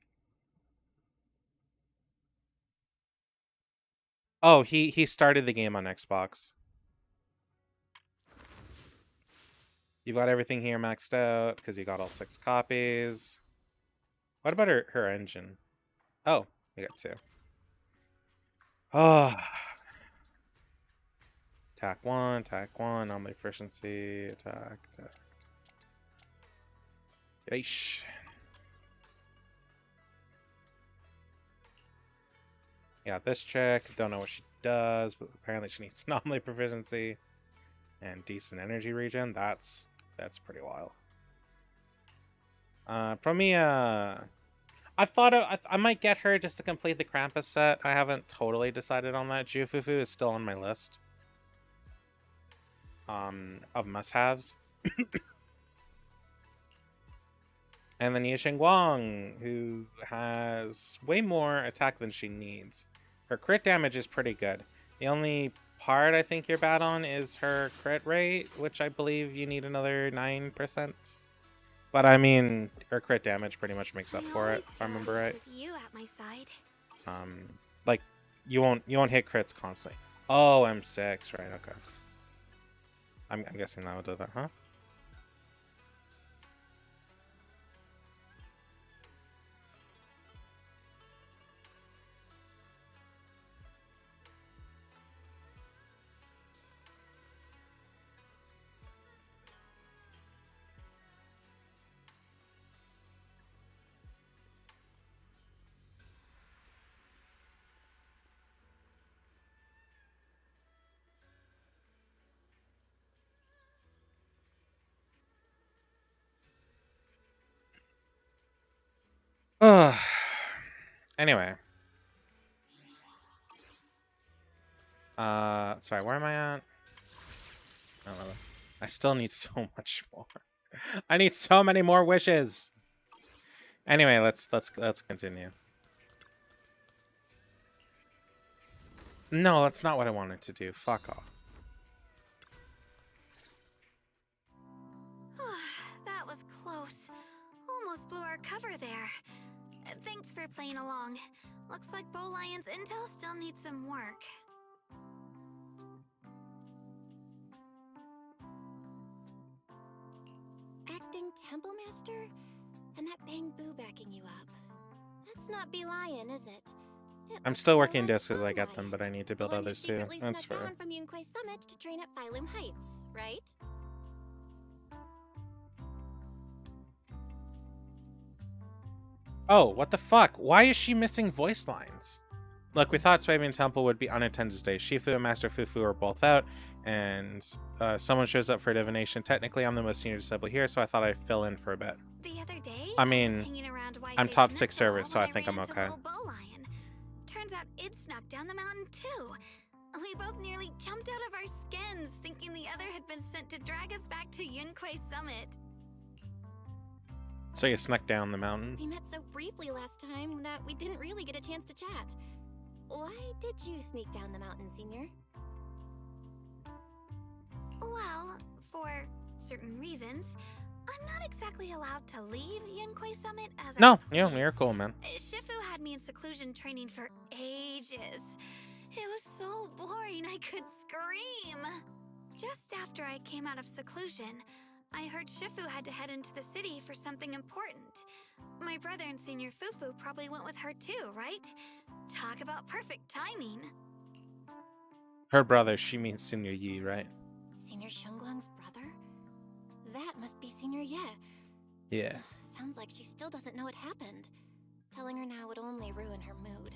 Oh, he started the game on Xbox. You got everything here maxed out because you got all 6 copies. What about her engine? Oh, we got 2. Oh. Attack 1, anomaly proficiency, attack. Yeesh. Yeah, this chick, don't know what she does, but apparently she needs anomaly proficiency and decent energy regen. That's pretty wild. Promia, I've thought I might get her just to complete the Krampus set. I haven't totally decided on that. Jufufu is still on my list of must-haves. And then Yixing Guang, who has way more attack than she needs. Her crit damage is pretty good. The only part I think you're bad on is her crit rate, which I believe you need another 9%. But I mean, her crit damage pretty much makes up for it, if I remember right. With you at my side. Like you won't hit crits constantly. Oh, M6, right? Okay. I'm guessing that would do that, huh? Anyway. Sorry, where am I at? Oh, I still need so much more. I need so many more wishes. Anyway, let's continue. No, that's not what I wanted to do. Fuck off. That was close. Almost blew our cover there. Thanks for playing along. Looks like Bow Lion's intel still needs some work. Acting Temple Master? And that Bang Boo backing you up. That's not Bee Lion, is it? I'm still working discs as I get them, but I need to build others too. That's fair. From Yunquay Summit to train at Phylum Heights, right? Oh, what the fuck? Why is she missing voice lines? Look, we thought Swabian Temple would be unattended today. Shifu and Master Fufu are both out, and someone shows up for divination. Technically, I'm the most senior disciple here, so I thought I'd fill in for a bit. The other day, I mean, I'm top 6 server, so I think I'm okay. Turns out it snuck down the mountain too. We both nearly jumped out of our skins, thinking the other had been sent to drag us back to Yunquei Summit. So you snuck down the mountain? We met so briefly last time that we didn't really get a chance to chat. Why did you sneak down the mountain, Senior? Well, for certain reasons, I'm not exactly allowed to leave Yunquei Summit as No, a yeah, police. you're cool, man. Shifu had me in seclusion training for ages. It was so boring I could scream. Just after I came out of seclusion, I heard Shifu had to head into the city for something important. My brother and Senior Fufu probably went with her too, right? Talk about perfect timing. Her brother, she means Senior Yi, right? Senior Shunguang's brother? That must be Senior Ye. Yeah. Sounds like she still doesn't know what happened. Telling her now would only ruin her mood.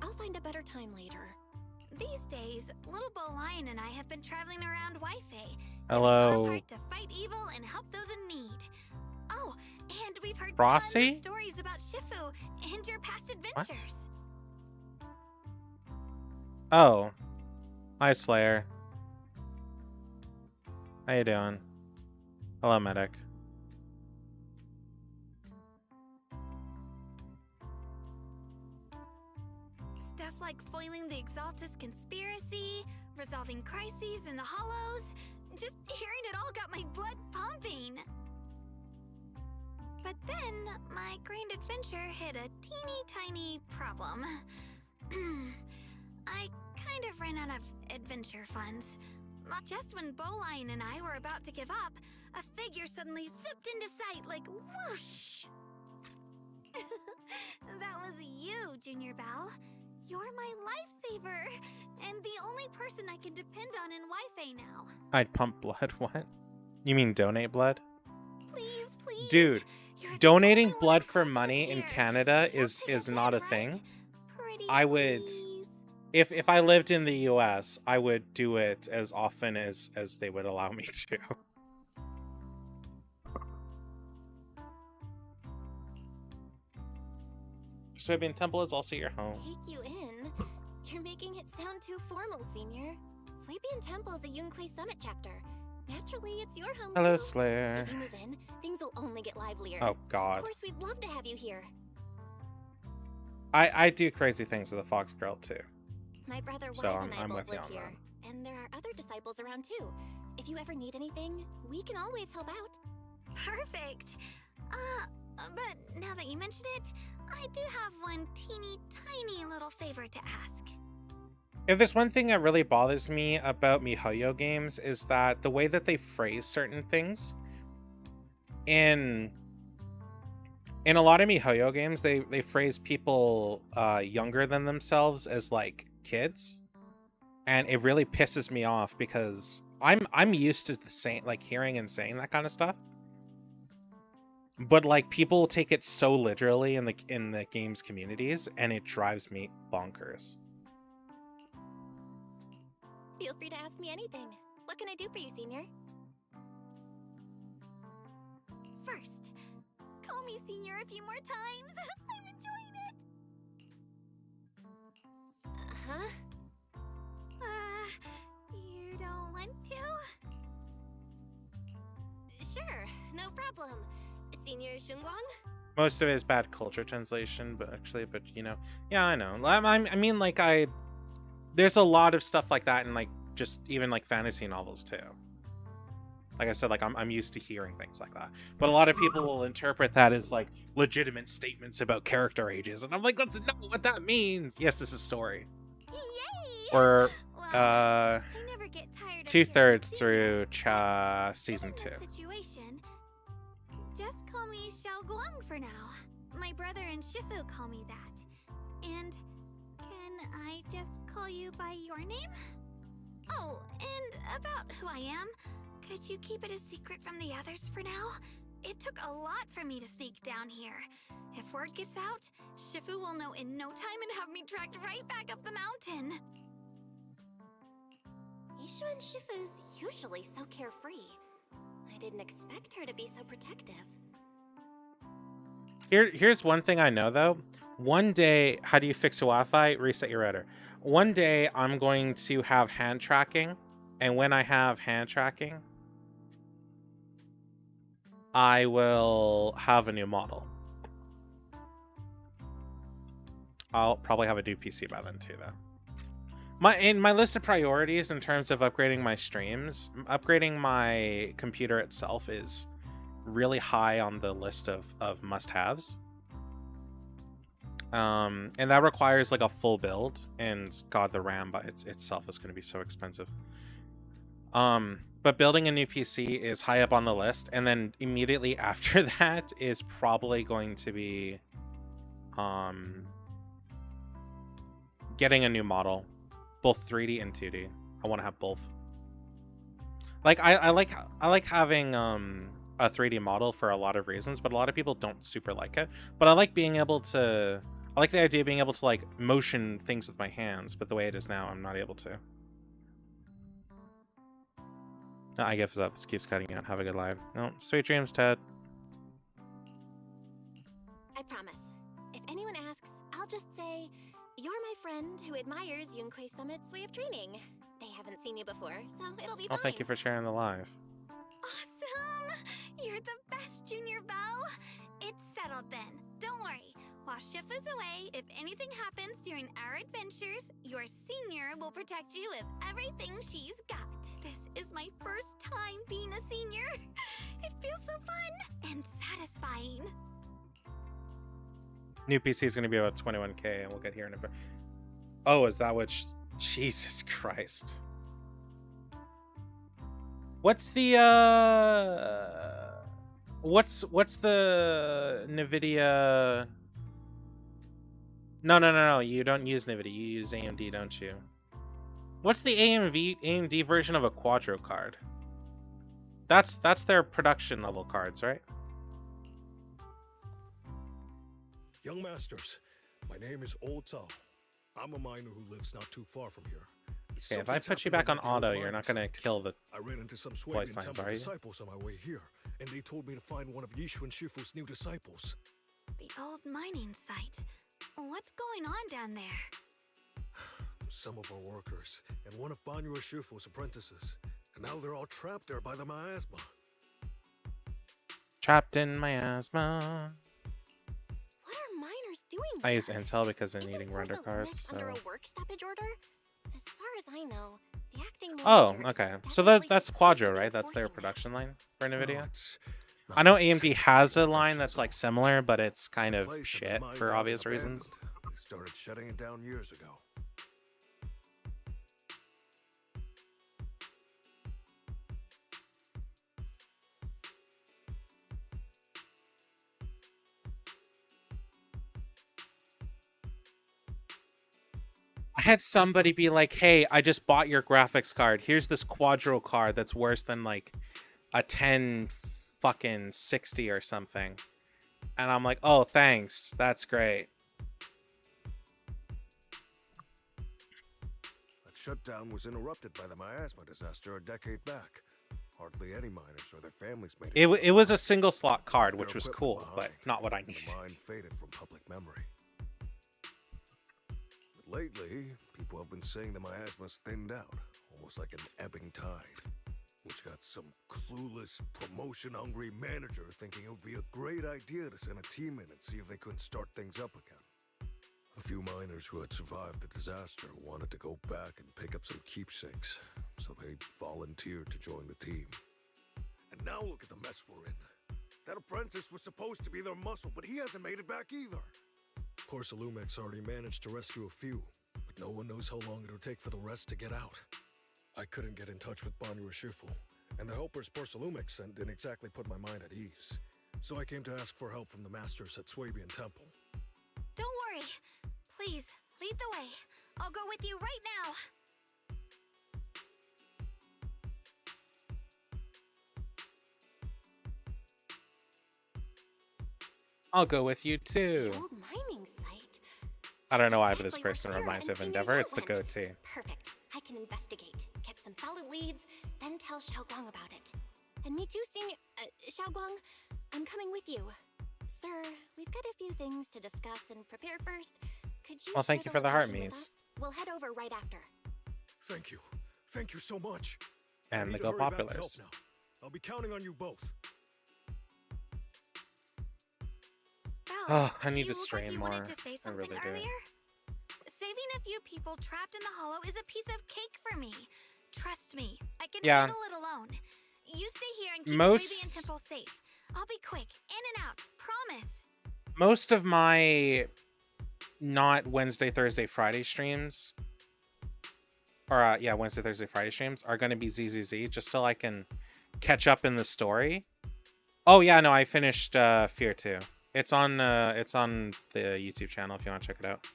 I'll find a better time later. These days, Little Bo Lion and I have been traveling around Weifei. Hello. Doing our part to fight evil and help those in need. Oh, and we've heard tons Frosty? of stories about Shifu and your past adventures. Oh. Hi, Slayer. How you doing? Hello, Medic. Stuff like foiling the Exaltus conspiracy, resolving crises in the Hollows. Just hearing it all got my blood pumping. But then, my grand adventure hit a teeny tiny problem. I kind of ran out of adventure funds. Just when Bowline and I were about to give up, a figure suddenly zipped into sight like whoosh! That was you, Junior Bell. You're my lifesaver, and the only person I can depend on in Weifei now. I'd pump blood. What? You mean donate blood? Please, please. Dude, You're the donating only one blood I for trust money in here. Canada You'll is take us not a in, right? thing. Pretty I would- please. If I lived in the US, I would do it as often as they would allow me to. Swibbing Temple is also your home. Take you in? You're making it sound too formal, Senior. Swabian Temple is a Yunquei Summit chapter. Naturally, it's your home Hello, too. Slayer. If you move in, things will only get livelier. Oh Of God. course, we'd love to have you here. I do crazy things with the Fox Girl too. My brother Wise So and I I'm both with you live on here, and there are other disciples around too. If you ever need anything, we can always help out. Perfect. But now that you mention it, I do have one teeny tiny little favor to ask. If there's one thing that really bothers me about MiHoYo games is that the way that they phrase certain things. In a lot of MiHoYo games, they phrase people younger than themselves as like kids, and it really pisses me off because I'm used to the same, like hearing and saying that kind of stuff. But like people take it so literally in the games communities, and it drives me bonkers. Feel free to ask me anything. What can I do for you, Senior? First, call me Senior a few more times. I'm enjoying it. Huh? You don't want to? Sure, no problem. Senior Shunguang? Most of it is bad culture translation, but you know, yeah, I know. I mean, like there's a lot of stuff like that in like just even like fantasy novels too. Like I said, like I'm used to hearing things like that, but a lot of people will interpret that as like legitimate statements about character ages, and I'm like, that's not what that means. Yes, this is story. Yay! We're Well, I never get tired of hearing 2/3 Senior. through season Given 2. the situation, just call me Xiao Guang for now. My brother and Shifu call me that. And can I just call you by your name? Oh, and about who I am, could you keep it a secret from the others for now? It took a lot for me to sneak down here. If word gets out, Shifu will know in no time and have me dragged right back up the mountain. Ishu and Shifu's usually so carefree. I didn't expect her to be so protective. Here's one thing I know though. One day, how do you fix your Wi-Fi? Reset your router. One day, I'm going to have hand tracking, and when I have hand tracking, I will have a new model. I'll probably have a new PC by then too, though. In my list of priorities in terms of upgrading my streams, upgrading my computer itself is really high on the list of must-haves. And that requires like a full build, and God, the RAM by itself is going to be so expensive. But building a new PC is high up on the list, and then immediately after that is probably going to be getting a new model, both 3D and 2D. I want to have both. Like I like having a 3D model for a lot of reasons, but a lot of people don't super like it. But I like being able to. I like the idea of being able to like motion things with my hands, but the way it is now, I'm not able to. No, I guess up. This keeps cutting out. Have a good live. No, sweet dreams, Ted. I promise. If anyone asks, I'll just say, you're my friend who admires Yunquei Summit's way of training. They haven't seen you before, so it'll be fine. Oh, thank you for sharing the live. Awesome! You're the best, Junior Belle. It's settled then. Don't worry. While Shiff is away, if anything happens during our adventures, your senior will protect you with everything she's got. This is my first time being a senior. It feels so fun and satisfying. New PC is going to be about 21K, and we'll get here in a bit. Oh, is that what? Jesus Christ. What's the what's the NVIDIA? No. You don't use NVIDIA. You use AMD, don't you? What's the AMD version of a Quadro card? That's their production level cards, right? Young masters, my name is Old Zhao. I'm a miner who lives not too far from here. Okay, if I put you back on auto, you're not gonna kill the I ran into some voice Swabian lines, temple are you? disciples on my way here, and they told me to find one of Yishuan Shifu's new disciples. The old mining site. What's going on down there? Some of our workers, and one of Banyu Shifu's apprentices. And now they're all trapped there by the miasma. Trapped in miasma. What are miners doing I here? use Intel because I'm Isn't needing render Porcelain cards. under a So. work stoppage order? As far as I know, the acting Oh, manager is okay. So definitely that's supposed to Quadro, be right? That's their enforcing production that. line for No, NVIDIA. it's I not know like AMD technical has a line production that's like zone. similar, but it's kind of Place had shit been mined for out and obvious reasons. abandoned. They started shutting it down years ago. I had somebody be like, "Hey, I just bought your graphics card. Here's this Quadro card that's worse than like a 10 fucking 60 or something." And I'm like, "Oh, thanks. That's great." That shutdown was interrupted by the miasma disaster a decade back. Hardly any miners or their families made It to the was a mine. single slot card, Their which was equipment cool, but behind, not what I and needed. The mine faded from public memory. But lately, people have been saying the miasma's thinned out, almost like an ebbing tide, which got some clueless, promotion-hungry manager thinking it would be a great idea to send a team in and see if they couldn't start things up again. A few miners who had survived the disaster wanted to go back and pick up some keepsakes, so they volunteered to join the team. And now look at the mess we're in. That apprentice was supposed to be their muscle, but he hasn't made it back either. Porcelumix already managed to rescue a few, but no one knows how long it'll take for the rest to get out. I couldn't get in touch with Banyu Shifu, and the helpers Porcelumix sent didn't exactly put my mind at ease. So I came to ask for help from the masters at Swabian Temple. Don't worry. Please, lead the way. I'll go with you right now. I'll go with you The too. old mining site. I don't know why, That's but this exactly where person Sarah reminds me and of Senior Endeavor. Yao It's the went. goatee. Perfect. I can investigate, get some solid leads, then tell Xiaoguang about it. And me too, Senior... Xiaoguang, I'm coming with you. Sir, we've got a few things to discuss and prepare first, could you Well, share thank you for the heart location with me's. us? We'll head over right after. Thank you. Thank you so much. I And need the to Go hurry back to help Populars. now. I'll be counting on you both. Belle, Oh, I need you to look strain like you more. wanted to say I something really do. earlier. Saving a few people trapped in the hollow is a piece of cake for me. Trust me, I can Yeah. handle it alone. You stay here and keep Most- Slavy and Temple safe. I'll be quick, in and out, promise. Most of my not Wednesday, Thursday, Friday streams, or yeah, Wednesday, Thursday, Friday streams are going to be ZZZ just till I can catch up in the story. Oh yeah, no, I finished Fear 2. It's on the YouTube channel if you want to check it out.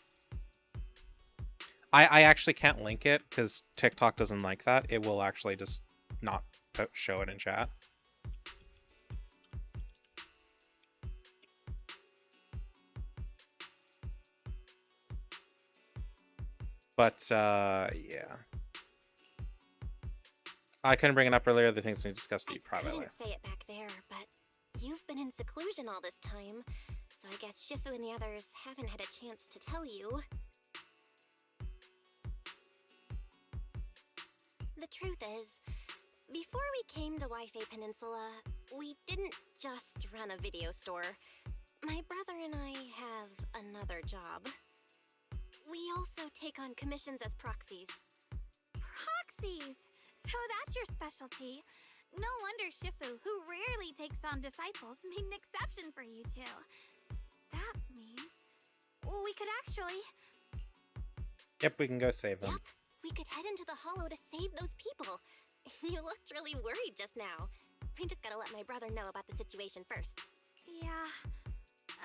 I actually can't link it because TikTok doesn't like that. It will actually just not show it in chat. But yeah, I couldn't bring it up earlier. The things we discussed with you I privately. couldn't say it back there, but you've been in seclusion all this time, so I guess Shifu and the others haven't had a chance to tell you. The truth is, before we came to Wi-Fi Peninsula, we didn't just run a video store. My brother and I have another job. We also take on commissions as proxies. Proxies! So that's your specialty. No wonder Shifu, who rarely takes on disciples, made an exception for you two. That means... well, we could actually... Yep, we can go save them. Yep, we could head into the hollow to save those people. You looked really worried just now. We just gotta let my brother know about the situation first. Yeah...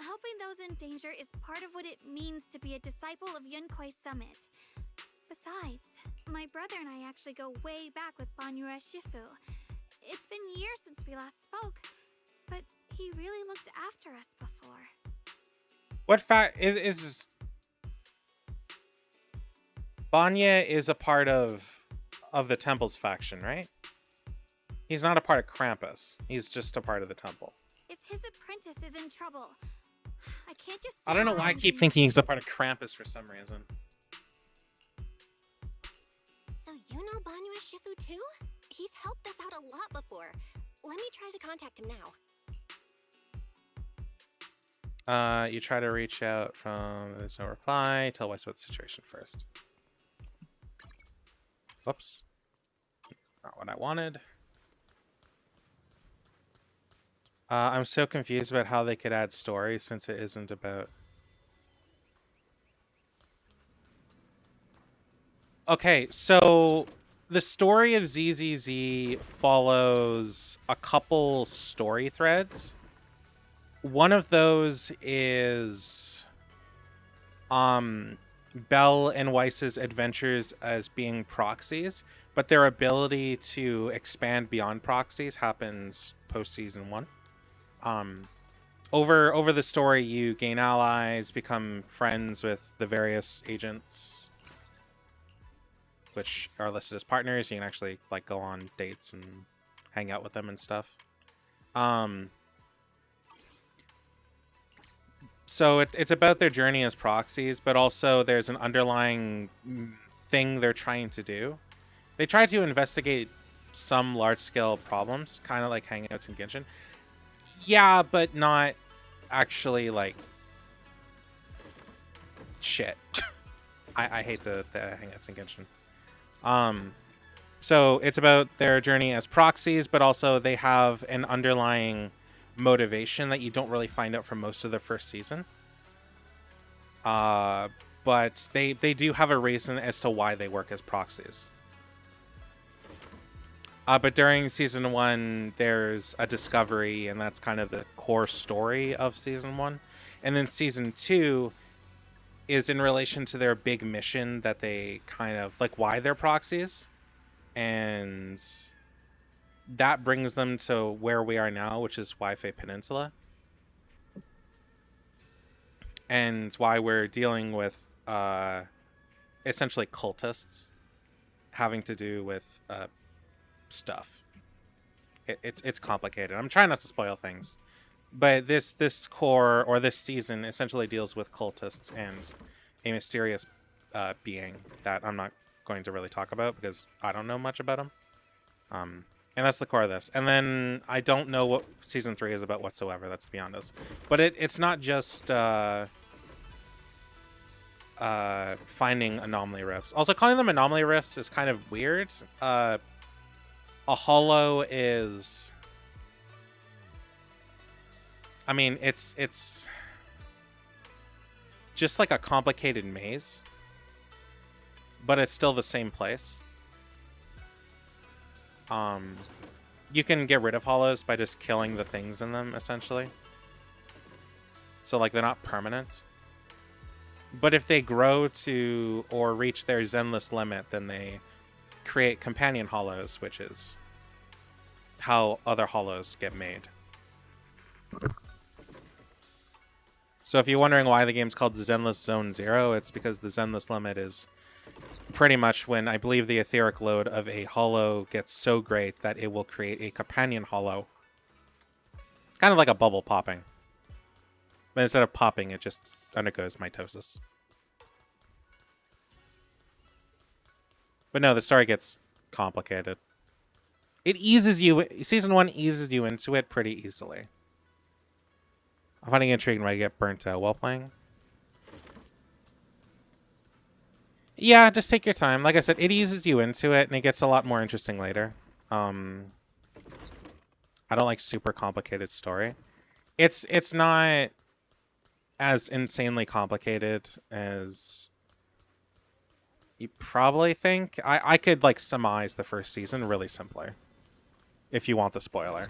helping those in danger is part of what it means to be a disciple of Yunkwei Summit. Besides, my brother and I actually go way back with Banyue Shifu. It's been years since we last spoke, but he really looked after us before. What fact is Banya is a part of the temple's faction, right? He's not a part of Krampus. He's just a part of the temple. If his apprentice is in trouble, I can't just... I don't know why I keep thinking he's a part of Krampus for some reason. So you know Banyue Shifu too? He's helped us out a lot before. Let me try to contact him now. You try to reach out from... There's no reply. Tell Weiss about the situation first. Whoops. Not what I wanted. I'm so confused about how they could add story since it isn't about... Okay, so the story of ZZZ follows a couple story threads. One of those is Belle and Weiss's adventures as being proxies, but their ability to expand beyond proxies happens post season 1. Over the story, you gain allies, become friends with the various agents, which are listed as partners. You can actually like go on dates and hang out with them and stuff. So it's about their journey as proxies, but also there's an underlying thing they're trying to do. They try to investigate some large-scale problems, kind of like Hangouts in Genshin. Yeah, but not actually like shit. I hate the Hangouts in Genshin. So it's about their journey as proxies, but also they have an underlying motivation that you don't really find out for most of the first season. But they do have a reason as to why they work as proxies. But during season 1, there's a discovery, and that's kind of the core story of season 1. And then season 2 is in relation to their big mission that they kind of like why they're proxies. And that brings them to where we are now, which is Wi-Fi Peninsula. And why we're dealing with essentially cultists having to do with stuff. It's complicated. I'm trying not to spoil things, But this core, or this season, essentially deals with cultists and a mysterious being that I'm not going to really talk about because I don't know much about him. And that's the core of this. And then I don't know what season 3 is about whatsoever. That's beyond us. But it's not just finding anomaly rifts. Also, calling them anomaly rifts is kind of weird. A hollow is... I mean, it's just like a complicated maze, but it's still the same place. You can get rid of hollows by just killing the things in them, essentially. So, like, they're not permanent. But if they grow to or reach their zenless limit, then they create companion hollows, which is how other hollows get made. So if you're wondering why the game's called Zenless Zone 0, it's because the zenless limit is pretty much when I believe the etheric load of a hollow gets so great that it will create a companion hollow. Kind of like a bubble popping. But instead of popping, it just undergoes mitosis. But no, the story gets complicated. It eases you... Season 1 eases you into it pretty easily. I'm finding it intriguing when I get burnt out while playing. Yeah, just take your time. Like I said, it eases you into it, and it gets a lot more interesting later. I don't like super complicated story. It's not as insanely complicated as you probably think. I could, like, surmise the first season really simply, if you want the spoiler.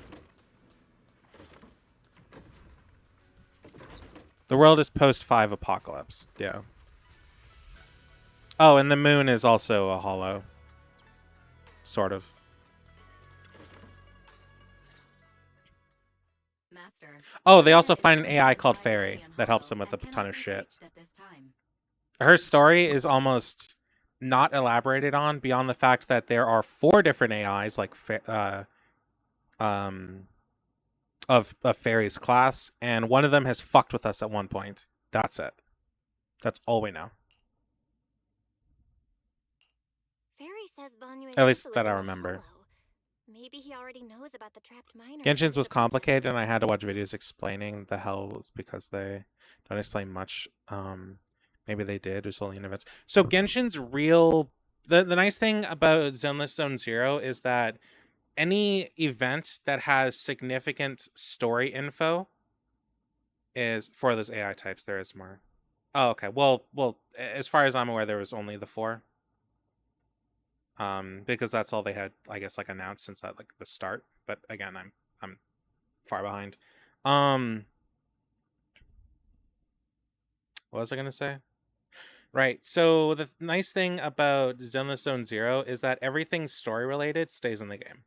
The world is post-5 apocalypse. Yeah. Oh, and the moon is also a hollow. Sort of. Master. Oh, they also find an AI called Fairy that helps them with a ton of shit. Her story is almost not elaborated on beyond the fact that there are 4 different AIs, like of Fairy's class, and one of them has fucked with us at one point. That's it. That's all we know. Fairy says Banyue At least Shifu that is I in the remember. hollow. Maybe he already knows about the trapped miners. Genshin's was complicated, and I had to watch videos explaining the hell was because they don't explain much. Maybe they did. There's only in events. So Genshin's real... The nice thing about Zenless Zone 0 is that any event that has significant story info is... For those AI types, there is more. Oh, okay. Well, as far as I'm aware, there was only the 4. Because that's all they had, I guess, like, announced since like the start. But again, I'm far behind. What was I gonna say? Right. So the nice thing about Zenless Zone 0 is that everything story related stays in the game.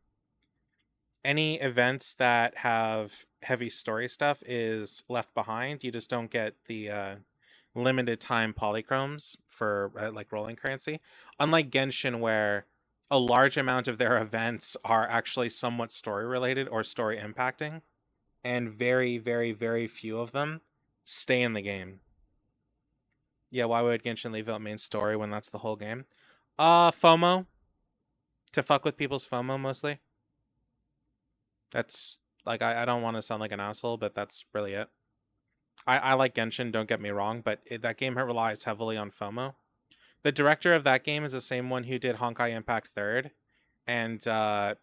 Any events that have heavy story stuff is left behind. You just don't get the limited time polychromes for like rolling currency. Unlike Genshin, where a large amount of their events are actually somewhat story related or story impacting, and very, very, very few of them stay in the game. Yeah, why would Genshin leave out main story when that's the whole game? FOMO. To fuck with people's FOMO, mostly. That's, like, I don't want to sound like an asshole, but that's really it. I like Genshin, don't get me wrong, but that game relies heavily on FOMO. The director of that game is the same one who did Honkai Impact 3rd, and the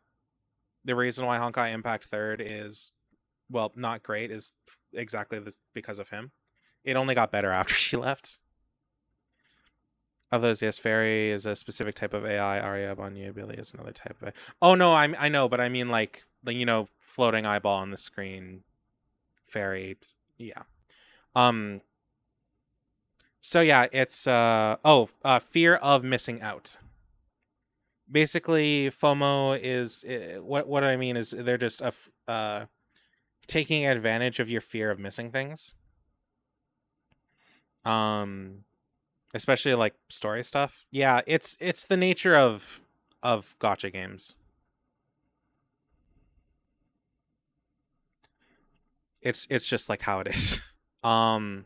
reason why Honkai Impact 3rd is, well, not great is exactly because of him. It only got better after she left. Of those, yes, Fairy is a specific type of AI. Arya Banyue Billy is another type of AI. Oh, no, I know, but I mean, like, you know, floating eyeball on the screen. Fairy, yeah. So yeah, it's fear of missing out. Basically, FOMO is what I mean is they're just taking advantage of your fear of missing things. Especially like story stuff. Yeah, it's the nature of gacha games. It's just like how it is. But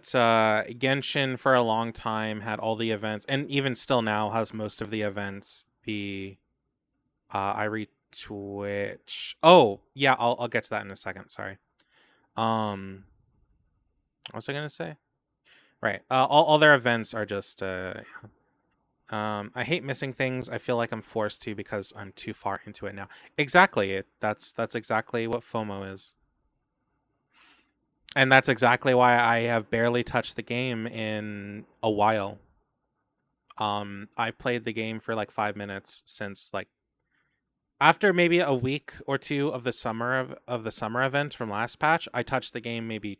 Genshin for a long time had all the events, and even still now has most of the events be Twitch. Oh, yeah, I'll get to that in a second, sorry. What was I gonna say? Right. All their events are just I hate missing things. I feel like I'm forced to because I'm too far into it now. Exactly. That's exactly what FOMO is. And that's exactly why I have barely touched the game in a while. I've played the game for like 5 minutes since like after maybe a week or two of the summer event from last patch. I touched the game maybe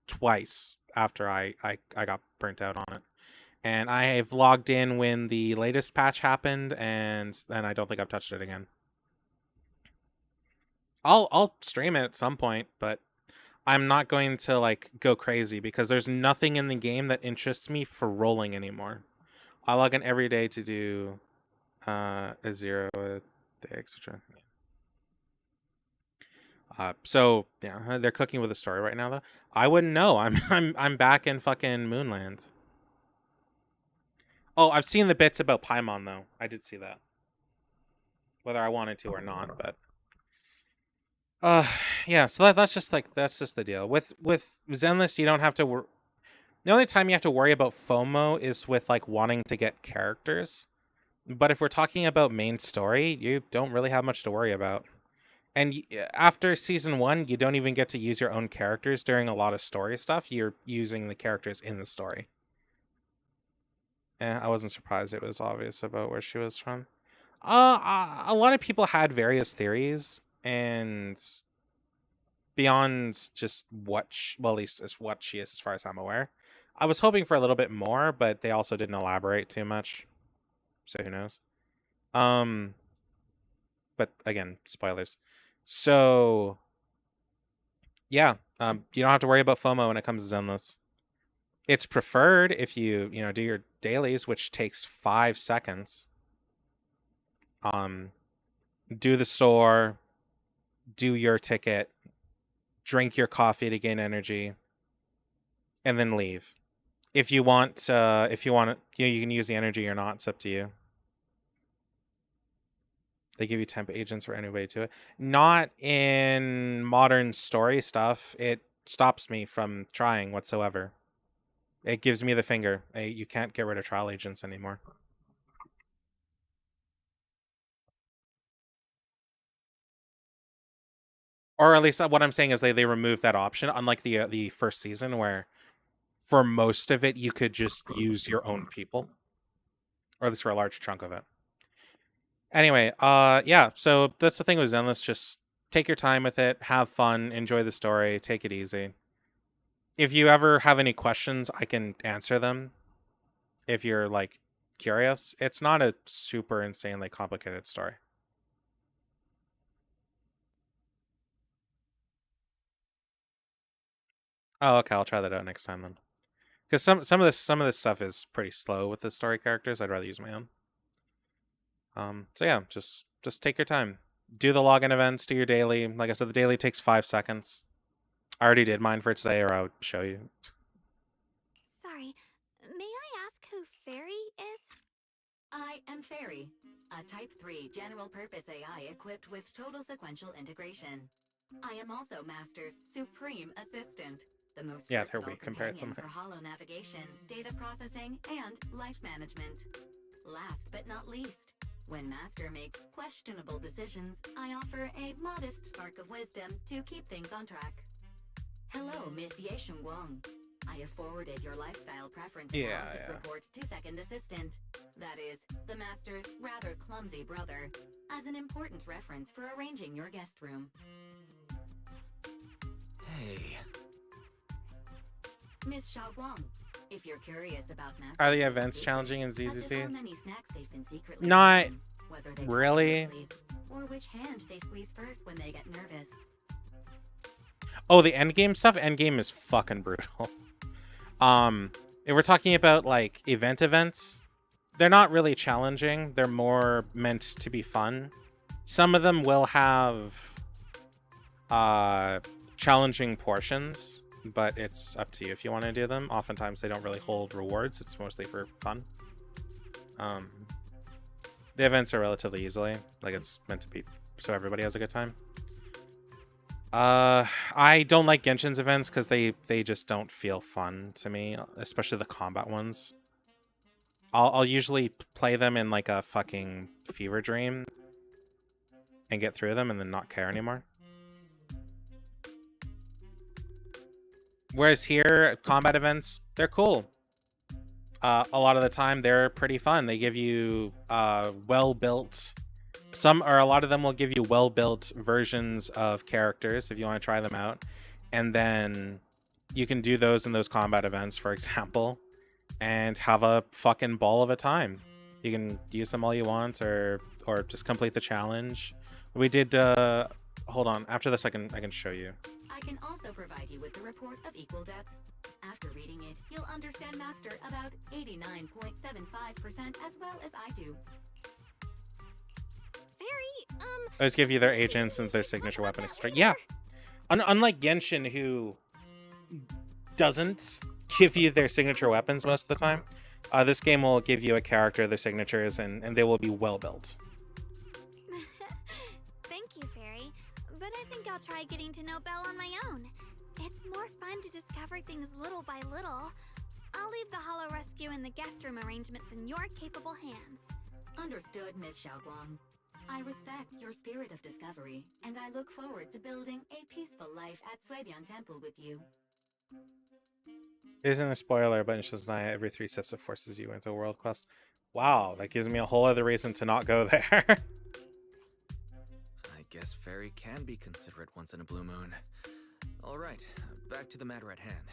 twice after I got burnt out on it. And I have logged in when the latest patch happened, and then I don't think I've touched it again. I'll stream it at some point, but I'm not going to like go crazy because there's nothing in the game that interests me for rolling anymore. I log in every day to do a 0 a day, etc. So yeah, they're cooking with a story right now though. I wouldn't know. I'm back in fucking Moonland. Oh, I've seen the bits about Paimon though. I did see that. Whether I wanted to or not, but yeah, so that's just the deal. With Zenless, you don't have to the only time you have to worry about FOMO is with like wanting to get characters. But if we're talking about main story, you don't really have much to worry about. And after season 1, you don't even get to use your own characters during a lot of story stuff. You're using the characters in the story. I wasn't surprised it was obvious about where she was from. A lot of people had various theories, and beyond just what, at least is what she is as far as I'm aware. I was hoping for a little bit more, but they also didn't elaborate too much. So who knows? But again, spoilers. So yeah, you don't have to worry about FOMO when it comes to Zenless. It's preferred if you do your dailies, which takes 5 seconds. Do the store, do your ticket, drink your coffee to gain energy, and then leave. If you want, you can use the energy or not. It's up to you. They give you temp agents for anybody to it. Not in modern story stuff. It stops me from trying whatsoever. It gives me the finger. You can't get rid of trial agents anymore. Or at least what I'm saying is they removed that option, unlike the first season where for most of it you could just use your own people. Or at least for a large chunk of it. Anyway, yeah, so that's the thing with Zenless. Just take your time with it, have fun, enjoy the story, take it easy. If you ever have any questions, I can answer them. If you're like curious, it's not a super insanely complicated story. Oh, okay, I'll try that out next time then. Because some of this stuff is pretty slow with the story characters. I'd rather use my own. So yeah, just take your time. Do the login events, do your daily. Like I said, the daily takes 5 seconds. I already did mine for today, or I would show you. Sorry, may I ask who Fairy is? I am Fairy, a Type 3 general-purpose AI equipped with total sequential integration. I am also Master's supreme assistant, the most versatile companion for holo navigation, data processing, and life management. Last but not least, when Master makes questionable decisions, I offer a modest spark of wisdom to keep things on track. Hello, Miss Ye Shengguang. I have forwarded your lifestyle preference analysis report to Second Assistant, that is, the Master's rather clumsy brother, as an important reference for arranging your guest room. Hey. Miss Xiaoguang, if you're curious about Master, are the events challenging in ZZZ? Not really. Or which hand they squeeze first when they get nervous. Oh, the endgame stuff? Endgame is fucking brutal. If we're talking about like events, they're not really challenging. They're more meant to be fun. Some of them will have challenging portions, but it's up to you if you want to do them. Oftentimes they don't really hold rewards. It's mostly for fun. The events are relatively easily, like it's meant to be so everybody has a good time. I don't like Genshin's events because they just don't feel fun to me, especially the combat ones. I'll usually play them in like a fucking fever dream and get through them and then not care anymore. Whereas here, combat events, they're cool. A lot of the time, they're pretty fun. They give you well-built... a lot of them will give you well-built versions of characters if you want to try them out. And then you can do those in those combat events, for example, and have a fucking ball of a time. You can use them all you want or just complete the challenge. We did... hold on. After this, I can show you. I can also provide you with the report of equal depth. After reading it, you'll understand Master about 89.75% as well as I do. I just give you their agents and their signature weapon, etc. Yeah. Unlike Genshin, who doesn't give you their signature weapons most of the time, this game will give you a character, their signatures, and they will be well built. Thank you, Fairy. But I think I'll try getting to know Belle on my own. It's more fun to discover things little by little. I'll leave the Hollow Rescue and the guest room arrangements in your capable hands. Understood, Miss Xiaoguang. I respect your spirit of discovery, and I look forward to building a peaceful life at Suibian Temple with you. It isn't a spoiler, but it's just Naya every 3 steps it forces you into a world quest. Wow, that gives me a whole other reason to not go there. I guess Fairy can be considerate once in a blue moon. Alright, back to the matter at hand.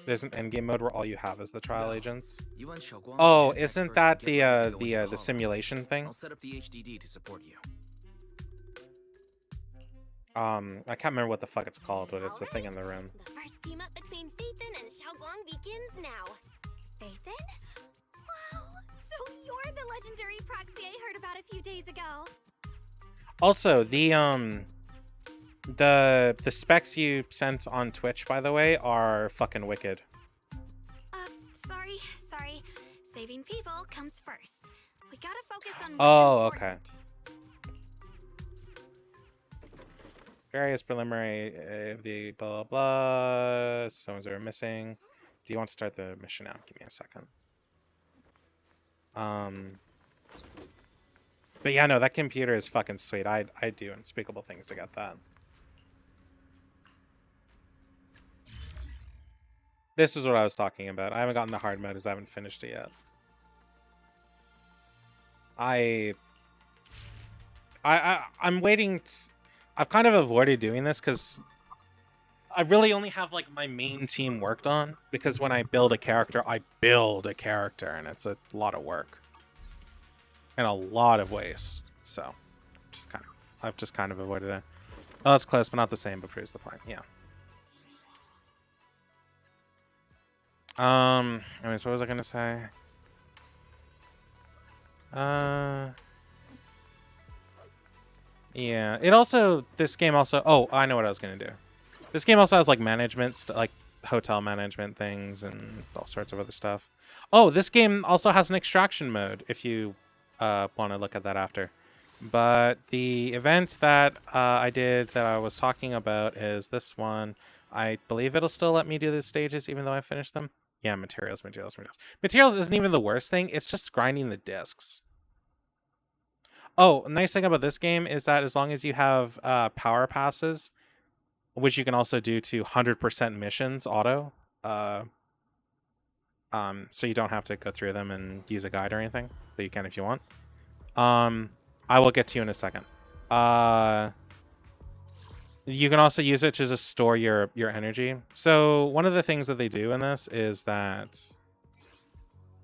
There's an endgame mode where all you have is the trial agents. Xiaoguang Oh, isn't that the simulation thing? I'll set up the HDD to support you. I can't remember what the fuck it's called, but it's a thing in the room. The first team up between Phaethon and Xiaoguang begins now. Phaethon? Wow, so you're the legendary proxy I heard about a few days ago. Also, the specs you sent on Twitch, by the way, are fucking wicked. Sorry. Saving people comes first. We gotta focus on what's okay. important. Various preliminary the blah blah blah. Someone's are missing. Do you want to start the mission now? Give me a second. But yeah, no, that computer is fucking sweet. I do unspeakable things to get that. This is what I was talking about. I haven't gotten the hard mode because I haven't finished it yet. I'm waiting. I've kind of avoided doing this because I really only have like my main team worked on, because when I build a character, and it's a lot of work and a lot of waste. So I've just kind of avoided it. Oh, it's close, but not the same, but proves the point. Yeah. Anyways, what was I gonna say? Yeah, this game also, oh, I know what I was gonna do. This game also has like management, like hotel management things and all sorts of other stuff. Oh, this game also has an extraction mode if you want to look at that after. But the event that I did that I was talking about is this one. I believe it'll still let me do the stages even though I finished them. Yeah, materials. Materials isn't even the worst thing. It's just grinding the discs. Oh, a nice thing about this game is that as long as you have power passes, which you can also do to 100% missions auto, so you don't have to go through them and use a guide or anything, but you can if you want. I will get to you in a second. You can also use it to just store your energy. So one of the things that they do in this is that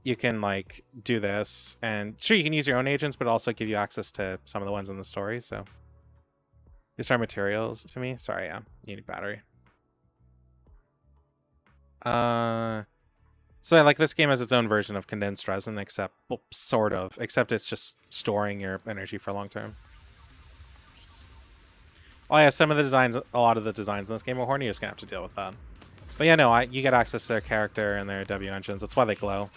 you can like do this, and sure, you can use your own agents, but also give you access to some of the ones in the story. So these are materials to me. Sorry, yeah, you need a battery. So like this game has its own version of condensed resin, except except it's just storing your energy for long term. Oh yeah, some of the designs, a lot of the designs in this game are horny. You're just gonna have to deal with that. But yeah, no, you get access to their character and their W engines. That's why they glow.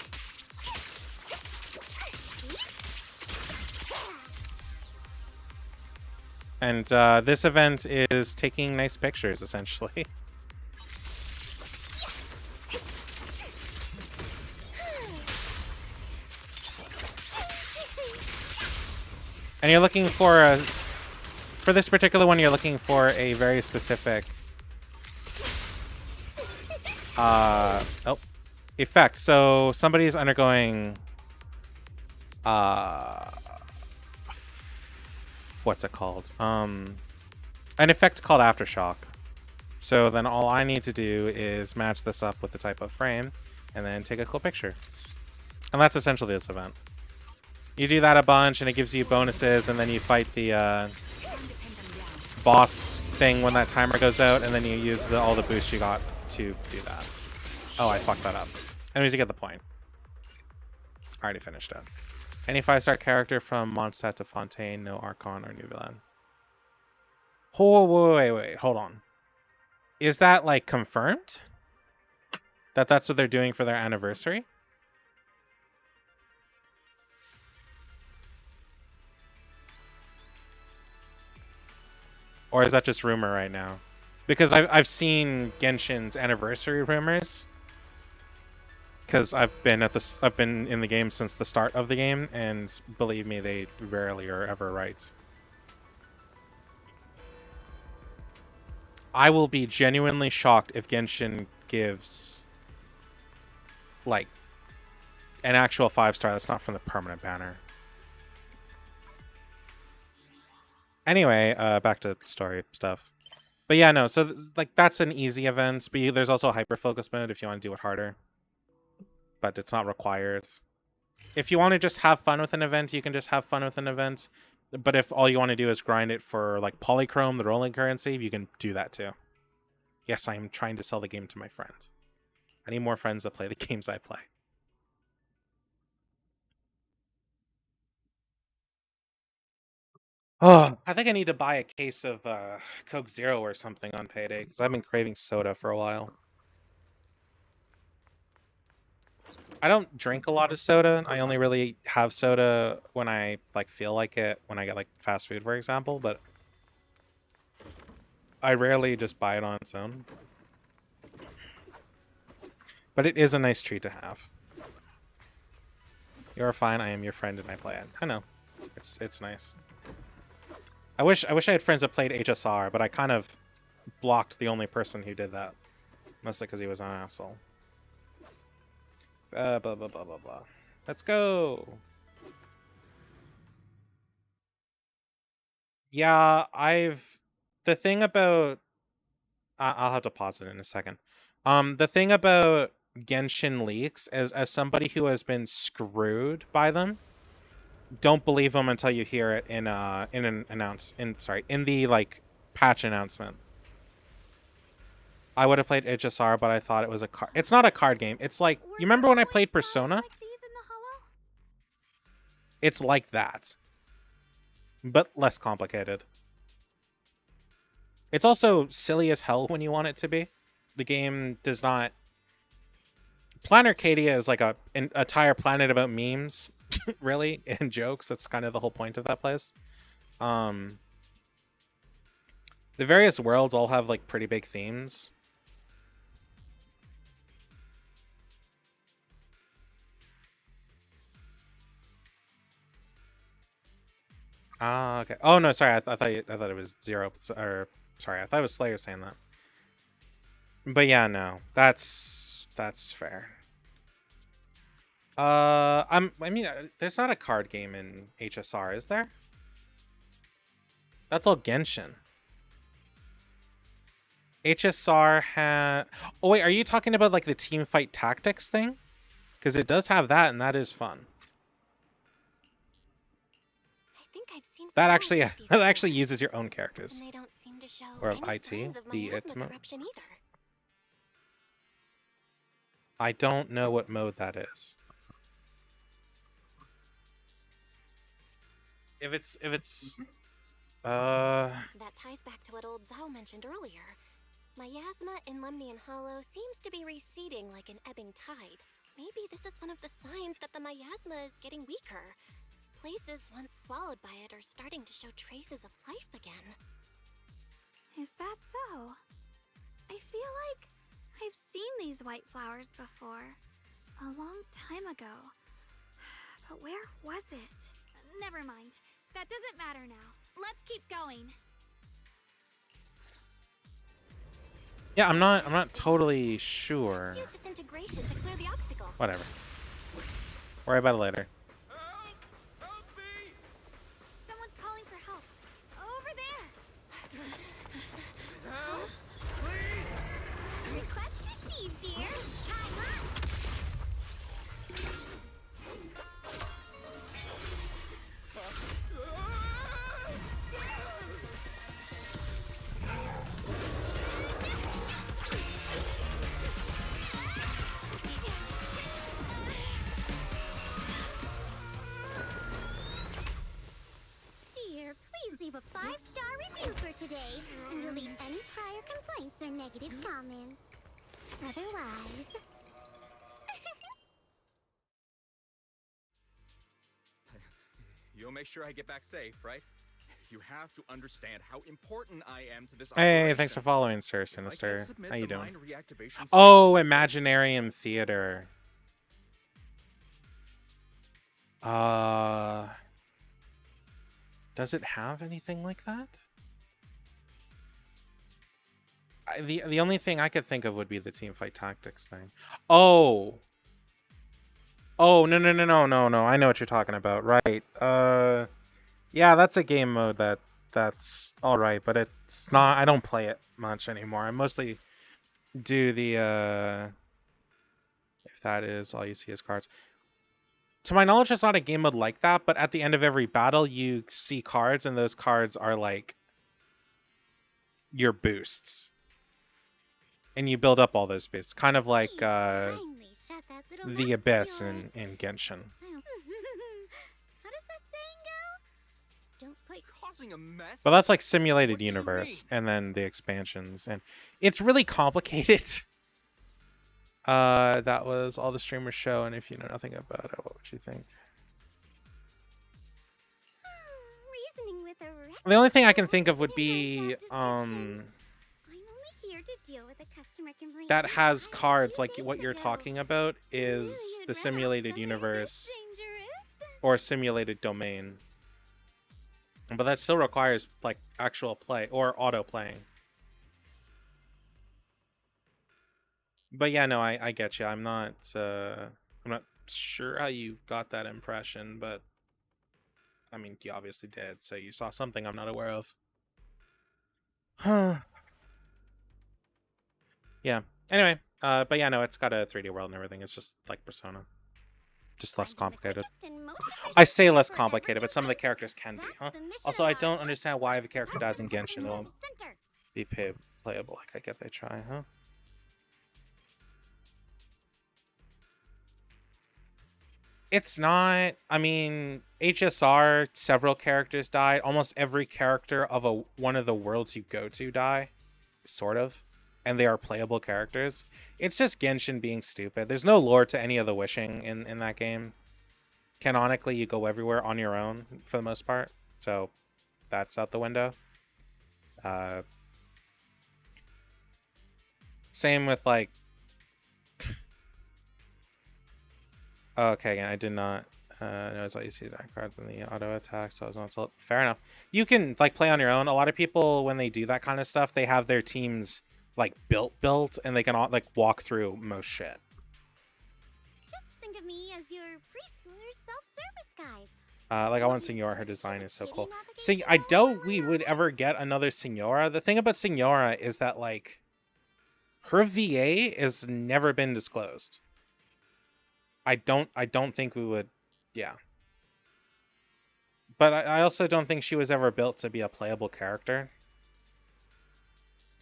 And this event is taking nice pictures, essentially. And you're looking for a... For this particular one, you're looking for a very specific... effect. So somebody's undergoing... what's it called? An effect called Aftershock. So then all I need to do is match this up with the type of frame and then take a cool picture. And that's essentially this event. You do that a bunch and it gives you bonuses, and then you fight the boss thing when that timer goes out, and then you use all the boosts you got to do that. Oh, I fucked that up. Anyways, you get the point. I already finished it. Any 5-star character from Mondstadt to Fontaine, no Archon or New Villain. Oh, wait, hold on. Is that, like, confirmed? That's what they're doing for their anniversary? Or is that just rumor right now? Because I've seen Genshin's anniversary rumors. Because I've been in the game since the start of the game, and believe me, they rarely are ever right. I will be genuinely shocked if Genshin gives like an actual 5-star that's not from the permanent banner. Anyway, back to story stuff. But yeah, no, so like that's an easy event, but there's also a hyper focus mode if you want to do it harder. But it's not required. If you want to just have fun with an event, you can just have fun with an event. But if all you want to do is grind it for like Polychrome, the rolling currency, you can do that too. Yes, I am trying to sell the game to my friend. I need more friends that play the games I play. Oh, I think I need to buy a case of Coke Zero or something on payday, because I've been craving soda for a while. I don't drink a lot of soda. I only really have soda when I like feel like it, when I get like fast food, for example, but I rarely just buy it on its own. But it is a nice treat to have. You're fine, I am your friend and I play it. I know. It's nice. I wish I had friends that played HSR, but I kind of blocked the only person who did that. Mostly because he was an asshole. Blah, blah, blah, blah, blah. Let's go. Yeah, the thing about... I'll have to pause it in a second. The thing about Genshin leaks is, as somebody who has been screwed by them, don't believe them until you hear it in the like patch announcement. I would have played HSR, but I thought it was a card. It's not a card game. It's like, you remember when I played Persona? Like these in the Hollow? It's like that, but less complicated. It's also silly as hell when you want it to be. The game does not... Planet Arcadia is like an entire planet about memes, really, and jokes. That's kind of the whole point of that place. The various worlds all have like pretty big themes. Ah, okay. Oh no, sorry. I thought it was Zero. Or sorry, I thought it was Slayer saying that. But yeah, no, that's fair. I mean, there's not a card game in HSR, is there? That's all Genshin. HSR had... Oh wait, are you talking about like the team fight tactics thing? Because it does have that, and that is fun. That actually uses your own characters. They don't seem to show Or any IT, signs of the miasma Itmo. corruption either. I don't know what mode that is. If it's That ties back to what old Zhao mentioned earlier. Miasma in Lemnian Hollow seems to be receding like an ebbing tide. Maybe this is one of the signs that the miasma is getting weaker. Places once swallowed by it are starting to show traces of life again. Is that so? I feel like I've seen these white flowers before. A long time ago. But where was it? Never mind. That doesn't matter now. Let's keep going. Yeah, I'm not totally sure. Use disintegration to clear the obstacle. Whatever. Worry about it later. Someone's calling for help. Over there. Help! Request received, dear. Time up. Dear, please leave a 5-star review for today and delete any prior complaints or negative comments. Otherwise... You'll make sure I get back safe, right? You have to understand how important I am to this Hey, operation. thanks for following, Sir Sinister. submit How you the doing? mind reactivation Oh, Imaginarium Theater. Does it have anything like that? The only thing I could think of would be the Teamfight Tactics thing. Oh. Oh, no. I know what you're talking about. Right. Yeah, that's a game mode that's all right, but it's not. I don't play it much anymore. I mostly do the if that is all you see is cards. To my knowledge, it's not a game mode like that, but at the end of every battle, you see cards, and those cards are like your boosts. And you build up all those boosts. Kind of like the Abyss in Genshin. How does that saying go? Don't put... Causing a mess? But that's like Simulated Universe, and then the expansions. And it's really complicated. That was all the streamers show, and if you know nothing about it, what would you think? Reasoning with a The only thing I can think of would be I'm only here to deal with a customer complaint that has cards like what you're talking about is the Simulated Universe or Simulated Domain. But that still requires like actual play or auto playing. But yeah, no, I get you. I'm not sure how you got that impression, but I mean, you obviously did, so you saw something I'm not aware of. Huh. Yeah. Anyway, but yeah, no, it's got a 3D world and everything. It's just like Persona. Just less complicated. I say less complicated, but some of the characters can be, huh? Also, I don't understand why if a character dies in Genshin, they'll be playable. Like, I get they try, huh? It's not. I mean, HSR, several characters died. Almost every character of one of the worlds you go to die, sort of. And they are playable characters. It's just Genshin being stupid. There's no lore to any of the wishing in that game. Canonically, you go everywhere on your own for the most part. So, that's out the window. Same with, like... Okay, again, I did not notice all you see are cards in the auto attack, so I was not told. Fair enough. You can, like, play on your own. A lot of people, when they do that kind of stuff, they have their teams... like built and they can all like walk through most shit. Just think of me as your preschooler self-service guide. Like I want Signora, her design is so cool. See, I doubt we would ever get another Signora. The thing about Signora is that like her VA has never been disclosed. I don't think we would, yeah. But I also don't think she was ever built to be a playable character.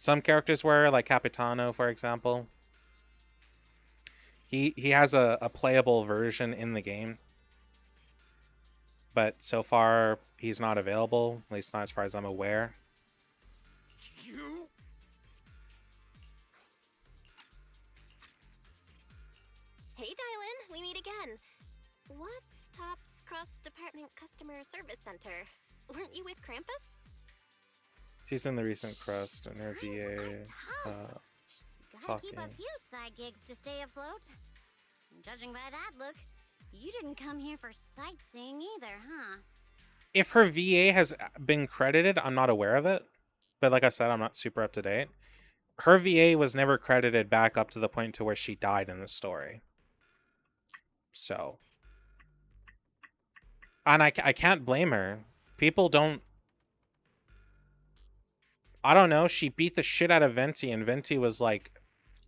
Some characters were, like Capitano, for example. He has a playable version in the game. but so far he's not available, at least not as far as I'm aware. You? Hey, Dylan, we meet again. What's Top's cross-department customer service center? Weren't you with Krampus? She's in the recent crust and her VA Gotta talking. keep a few side gigs to stay afloat. Judging by that look, you didn't come here for sightseeing either, huh? If her VA has been credited, I'm not aware of it. But like I said, I'm not super up to date. Her VA was never credited back up to the point to where she died in the story. So. And I can't blame her. People don't... I don't know, she beat the shit out of Venti, and Venti was like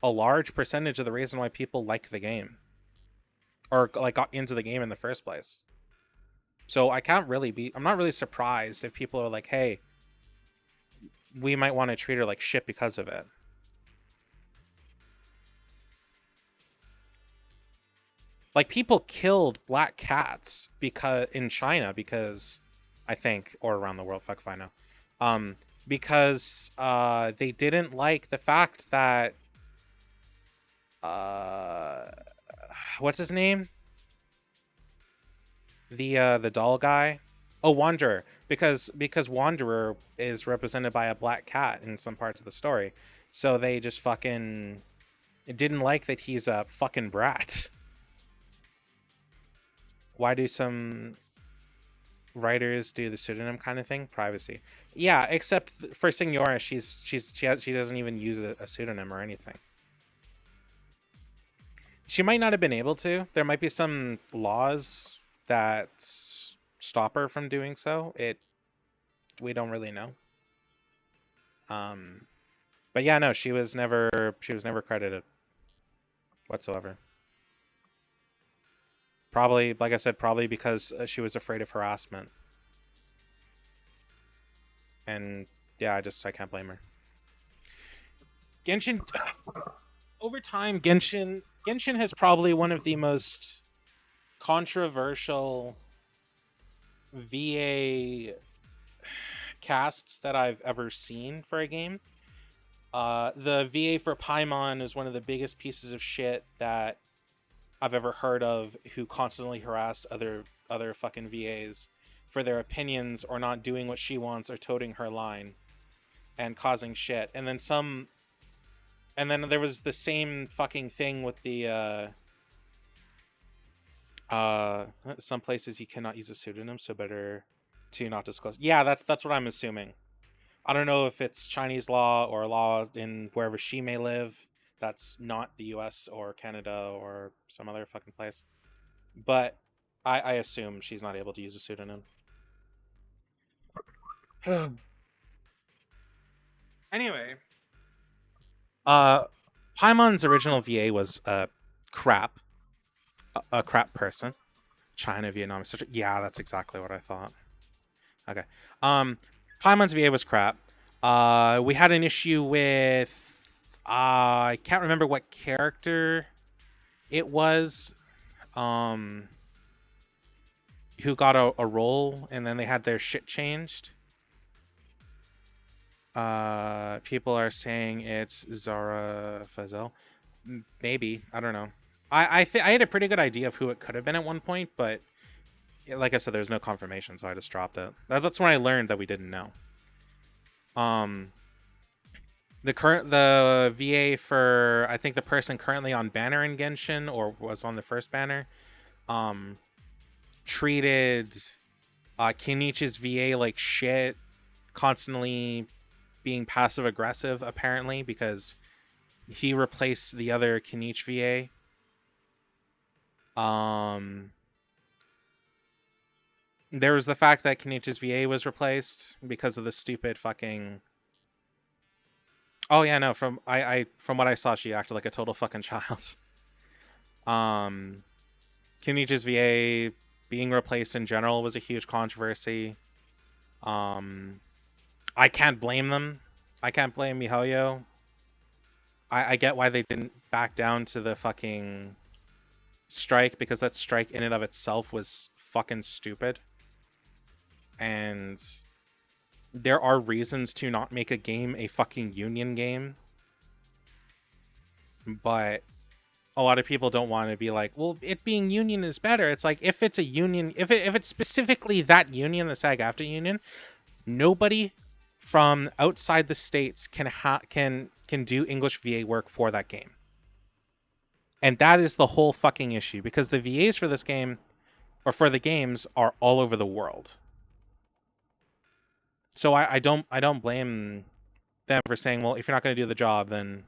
a large percentage of the reason why people like the game. Or like got into the game in the first place. So I can't really be... I'm not really surprised if people are like, hey, we might want to treat her like shit because of it. Like, people killed black cats because in China because, I think, or around the world, fuck if I know. Because they didn't like the fact that what's his name? The doll guy? Oh, Wanderer. Because Wanderer is represented by a black cat in some parts of the story. So they just fucking didn't like that he's a fucking brat. Why do some writers do the pseudonym kind of thing? Privacy. Yeah, except for Signora, she doesn't even use a pseudonym or anything. She might not have been able to. There might be some laws that stop her from doing so. We don't really know. But yeah, no, she was never credited whatsoever. Probably, like I said, probably because she was afraid of harassment. And yeah, I can't blame her. Genshin, over time, Genshin has probably one of the most controversial VA casts that I've ever seen for a game. The VA for Paimon is one of the biggest pieces of shit that I've ever heard of, who constantly harassed other fucking VAs for their opinions or not doing what she wants or toting her line and causing shit. And then there was the same fucking thing with the some places you cannot use a pseudonym, so better to not disclose. Yeah, that's what I'm assuming. I don't know if it's Chinese law or law in wherever she may live. That's not the US or Canada or some other fucking place. But I assume she's not able to use a pseudonym. Anyway. Paimon's original VA was crap. A crap person. China, Vietnam, etc. Yeah, that's exactly what I thought. Okay. Paimon's VA was crap. We had an issue with... I can't remember what character it was who got a role and then they had their shit changed. People are saying it's Zara Fazel. Maybe. I don't know. I had a pretty good idea of who it could have been at one point, but like I said, there's no confirmation, so I just dropped it. That's when I learned that we didn't know. The VA for, I think, the person currently on banner in Genshin, or was on the first banner, treated Kenichi's VA like shit, constantly being passive aggressive apparently because he replaced the other Kenichi VA. There was the fact that Kenichi's VA was replaced because of the stupid fucking... Oh yeah, no, from what I saw, she acted like a total fucking child. Kenichi's VA being replaced in general was a huge controversy. I can't blame them. I can't blame MiHoYo. I get why they didn't back down to the fucking strike, because that strike in and of itself was fucking stupid. and there are reasons to not make a game a fucking union game, but a lot of people don't want to be like, well, it being union is better. It's like, if it's a union, if it's specifically that union, the SAG-AFTRA union, nobody from outside the States can do English VA work for that game. And that is the whole fucking issue, because the VAs for this game, or for the games, are all over the world. So I don't blame them for saying, well, if you're not going to do the job, then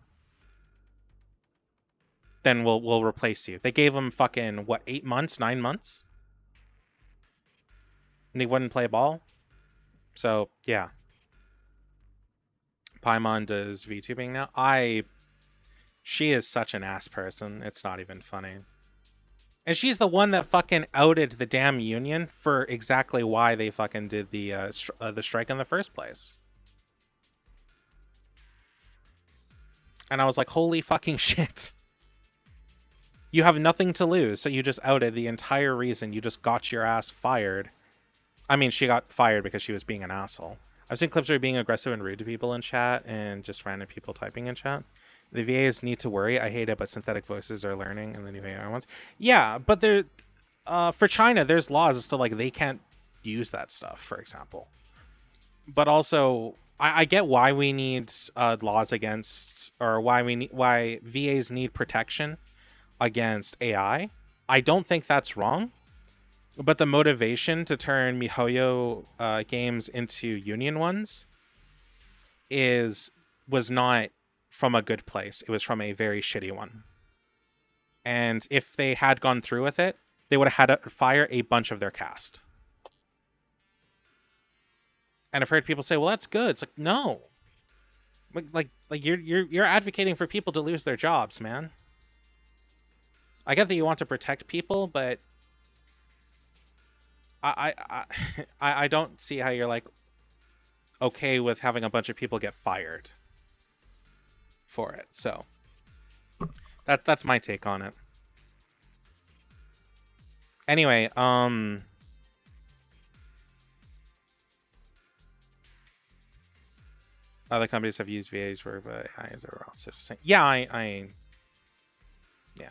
we'll replace you. They gave them fucking, what, 8 months, 9 months? And they wouldn't play ball? So, yeah. Paimon does VTubing now. She is such an ass person. It's not even funny. And she's the one that fucking outed the damn union for exactly why they fucking did the strike in the first place. And I was like, holy fucking shit. You have nothing to lose, so you just outed the entire reason you just got your ass fired. I mean, she got fired because she was being an asshole. I've seen clips of her being aggressive and rude to people in chat and just random people typing in chat. The VAs need to worry. I hate it, but synthetic voices are learning in the new AI ones. Yeah, but there, for China, there's laws as to, like, they can't use that stuff, for example. But also, I get why we need laws against, or why VAs need protection against AI. I don't think that's wrong. But the motivation to turn MiHoYo games into union ones was not from a good place. It was from a very shitty one. And if they had gone through with it, they would have had to fire a bunch of their cast. And I've heard people say, well, that's good. It's like, no. Like you're advocating for people to lose their jobs, man. I get that you want to protect people, but I don't see how you're, like, okay with having a bunch of people get fired for it. So that's my take on it. Anyway, other companies have used VAs for, but AIs are also just saying, yeah, yeah.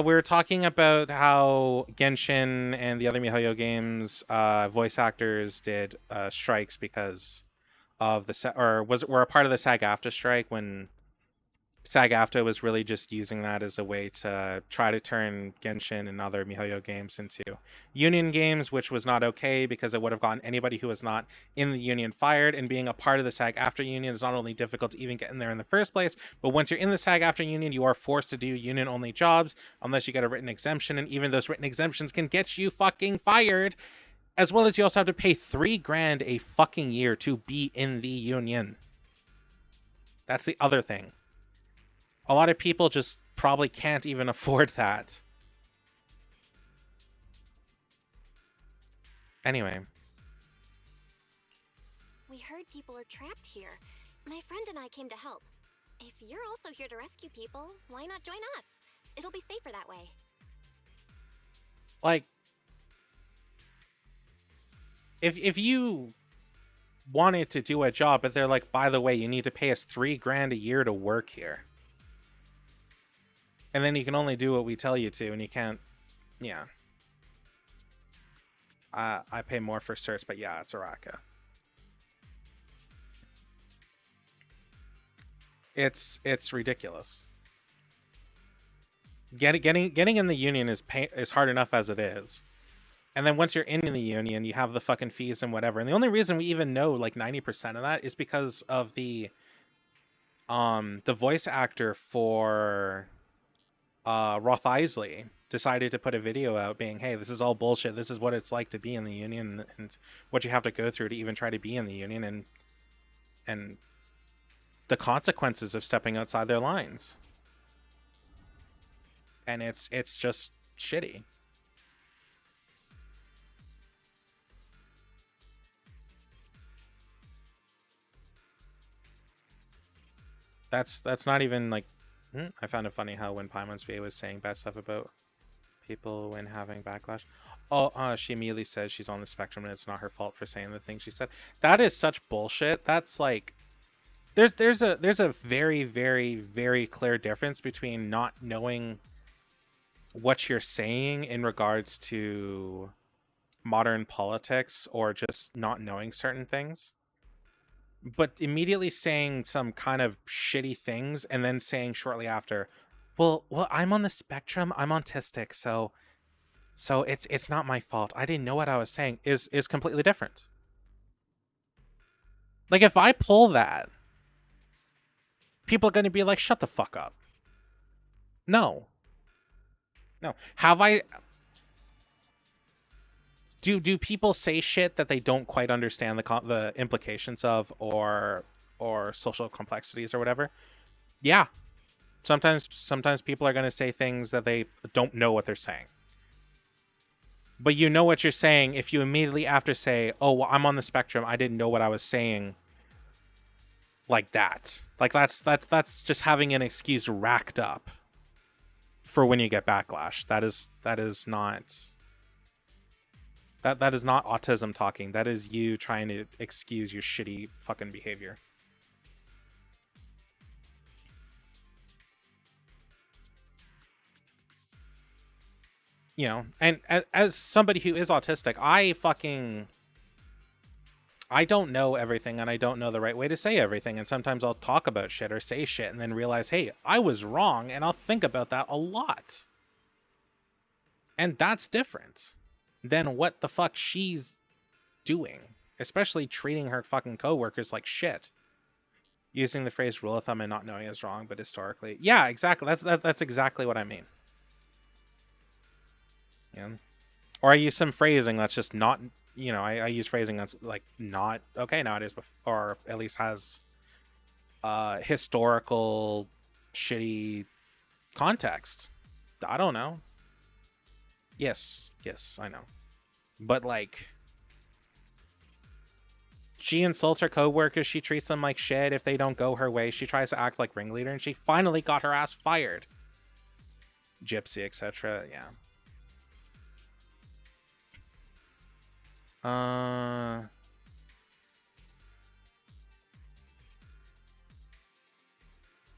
We were talking about how Genshin and the other MiHoYo games, voice actors did strikes because of were a part of the SAG-AFTRA strike, when SAG-AFTRA was really just using that as a way to try to turn Genshin and other MiHoYo games into union games, which was not okay because it would have gotten anybody who was not in the union fired. And being a part of the SAG-AFTRA union is not only difficult to even get in there in the first place, but once you're in the SAG-AFTRA union, you are forced to do union-only jobs unless you get a written exemption, and even those written exemptions can get you fucking fired, as well as you also have to pay $3,000 a fucking year to be in the union. That's the other thing. A lot of people just probably can't even afford that. Anyway. We heard people are trapped here. My friend and I came to help. If you're also here to rescue people, why not join us? It'll be safer that way. Like, if you wanted to do a job, but they're like, by the way, you need to pay us $3,000 a year to work here. And then you can only do what we tell you to, and you can't, yeah. I pay more for certs, but yeah, it's Araka. It's ridiculous. Getting in the union is hard enough as it is. And then once you're in the union, you have the fucking fees and whatever. And the only reason we even know like 90% of that is because of the voice actor for Roth Isley decided to put a video out being, hey, this is all bullshit. This is what it's like to be in the union and what you have to go through to even try to be in the union, and the consequences of stepping outside their lines. And it's just shitty. That's not even like, I found it funny how when Paimon's VA was saying bad stuff about people when having backlash. she immediately says she's on the spectrum and it's not her fault for saying the thing she said. That is such bullshit. That's like, there's a very, very, very clear difference between not knowing what you're saying in regards to modern politics or just not knowing certain things, but immediately saying some kind of shitty things and then saying shortly after, well, I'm on the spectrum, I'm autistic, so it's not my fault, I didn't know what I was saying, is completely different. Like, if I pull that, people are going to be like, shut the fuck up. No. Have I... Do people say shit that they don't quite understand the implications of, or social complexities or whatever? Yeah. Sometimes people are going to say things that they don't know what they're saying. But you know what you're saying if you immediately after say, oh, well, I'm on the spectrum, I didn't know what I was saying. Like that. Like that's just having an excuse racked up for when you get backlash. That is not autism talking. That is you trying to excuse your shitty fucking behavior. You know, and as somebody who is autistic, I don't know everything, and I don't know the right way to say everything, and sometimes I'll talk about shit or say shit and then realize, hey, I was wrong, and I'll think about that a lot. And that's different than what the fuck she's doing, especially treating her fucking coworkers like shit. Using the phrase rule of thumb and not knowing is wrong, but historically. Yeah, exactly. That's exactly what I mean. Yeah. Or I use some phrasing that's just not, you know, I use phrasing that's like not okay nowadays, or at least has historical shitty context. I don't know. Yes, I know. But like, she insults her coworkers, she treats them like shit if they don't go her way, she tries to act like ringleader, and she finally got her ass fired. Gypsy, etc. Yeah.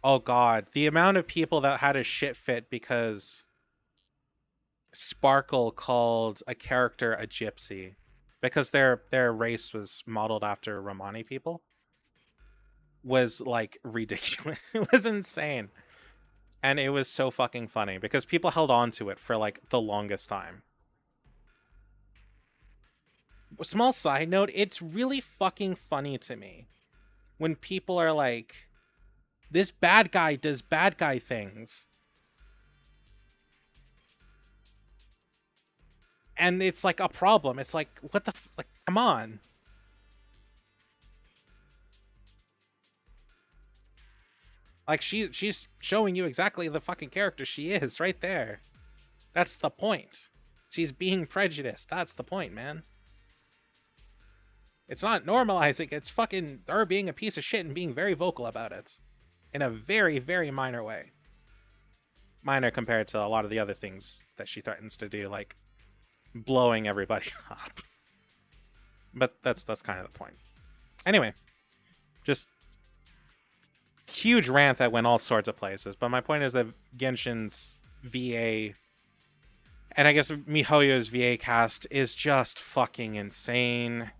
Oh god, the amount of people that had a shit fit because Sparkle called a character a gypsy because their race was modeled after Romani people was like ridiculous. It was insane. And it was so fucking funny because people held on to it for like the longest time. Small side note, it's really fucking funny to me when people are like, this bad guy does bad guy things. And it's like a problem. It's like, what the like, come on. Like, she's showing you exactly the fucking character she is right there. That's the point. She's being prejudiced. That's the point, man. It's not normalizing. It's fucking her being a piece of shit and being very vocal about it. In a very, very minor way. Minor compared to a lot of the other things that she threatens to do, like blowing everybody up. But that's kind of the point. Anyway, just huge rant that went all sorts of places. But my point is that Genshin's VA, and I guess MiHoYo's VA cast is just fucking insane.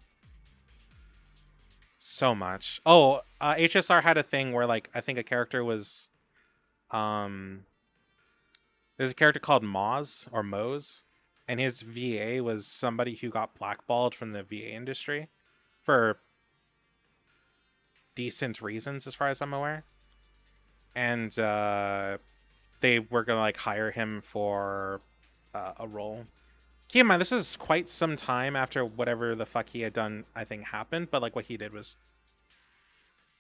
So much. Oh, HSR had a thing where, like, I think a character was, there's a character called Moz, or Mose, and his VA was somebody who got blackballed from the VA industry for decent reasons, as far as I'm aware. And they were gonna like hire him for a role. Keep in mind, this was quite some time after whatever the fuck he had done, I think, happened, but like what he did was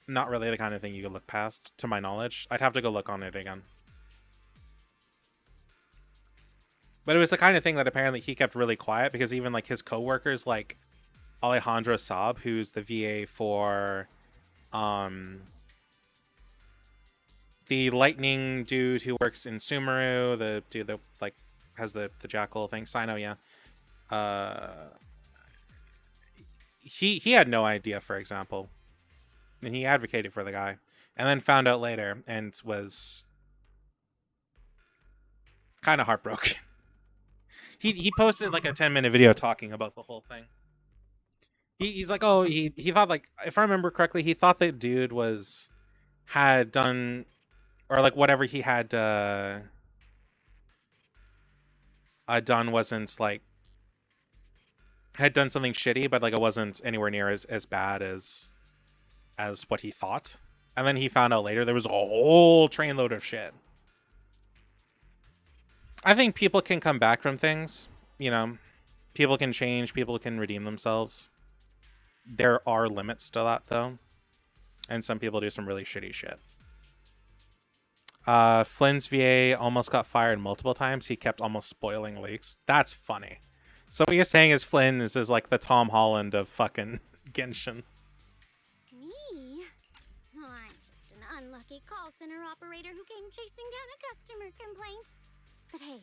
not really the kind of thing you could look past, to my knowledge. I'd have to go look on it again. But it was the kind of thing that apparently he kept really quiet, because even like his coworkers, like Alejandro Saab, who's the VA for the lightning dude who works in Sumeru, the dude that like has the jackal thing, Sino, yeah. he had no idea, for example, and he advocated for the guy, and then found out later and was kind of heartbroken. He posted like a 10-minute video talking about the whole thing. He's like, oh, he thought, like, if I remember correctly, he thought that dude had done, or like whatever he had done wasn't like, had done something shitty, but like it wasn't anywhere near as bad as what he thought. And then he found out later there was a whole trainload of shit. I think people can come back from things, you know. People can change, people can redeem themselves. There are limits to that, though. And some people do some really shitty shit. Flynn's VA almost got fired multiple times. He kept almost spoiling leaks. That's funny. So what you're saying is Flynn is like the Tom Holland of fucking Genshin. Me? Oh, I'm just an unlucky call center operator who came chasing down a customer complaint. But hey,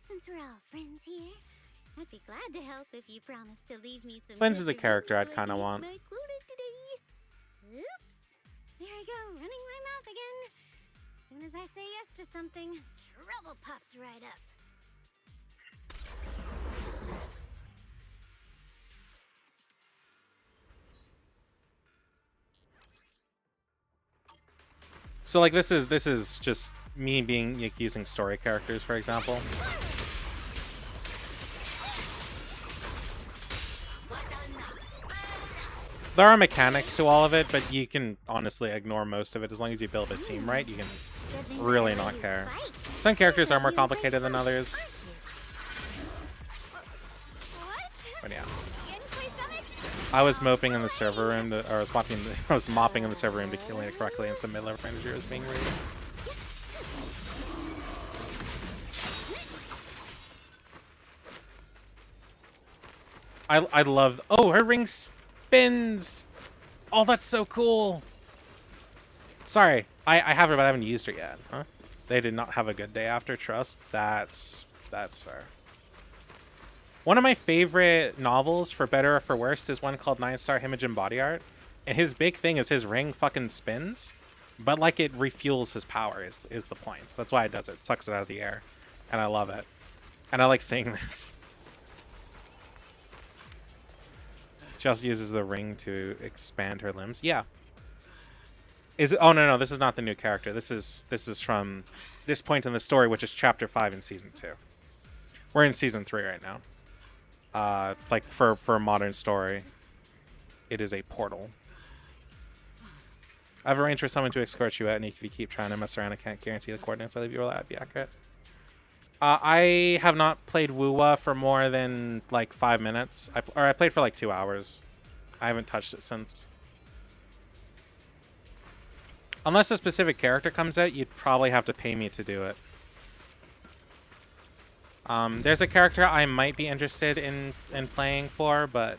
since we're all friends here, I'd be glad to help if you promise to leave me some. Flynn's is a character I'd kind of want. Oops. There I go, running my mouth again. As soon as I say yes to something, trouble pops right up. So like this is just me being like, using story characters, for example. There are mechanics to all of it, but you can honestly ignore most of it as long as you build a team right. You can really not care. Some characters are more complicated than others. But yeah. I was moping in the server room, or I was mopping in the server room to kill it correctly, and some mid-level manager was being raided. I love. Oh, her ring spins. Oh, that's so cool. Sorry, I have her, but I haven't used her yet. Huh? They did not have a good day after. Trust. That's fair. One of my favorite novels, for better or for worse, is one called 9-Star Himajin Body Art. And his big thing is his ring fucking spins, but like it refuels his power is the point. That's why it does it. It sucks it out of the air. And I love it. And I like seeing this. She also uses the ring to expand her limbs. Yeah. Is it? Oh no, this is not the new character. This is from this point in the story, which is chapter 5 in season 2. We're in season 3 right now. Like for a modern story, it is a portal. I've arranged for someone to escort you out, and if you keep trying to mess around, I can't guarantee the coordinates I leave you will be accurate. I have not played Wuwa for more than like 5 minutes. I played for like 2 hours. I haven't touched it since. Unless a specific character comes out, you'd probably have to pay me to do it. There's a character I might be interested in playing for, but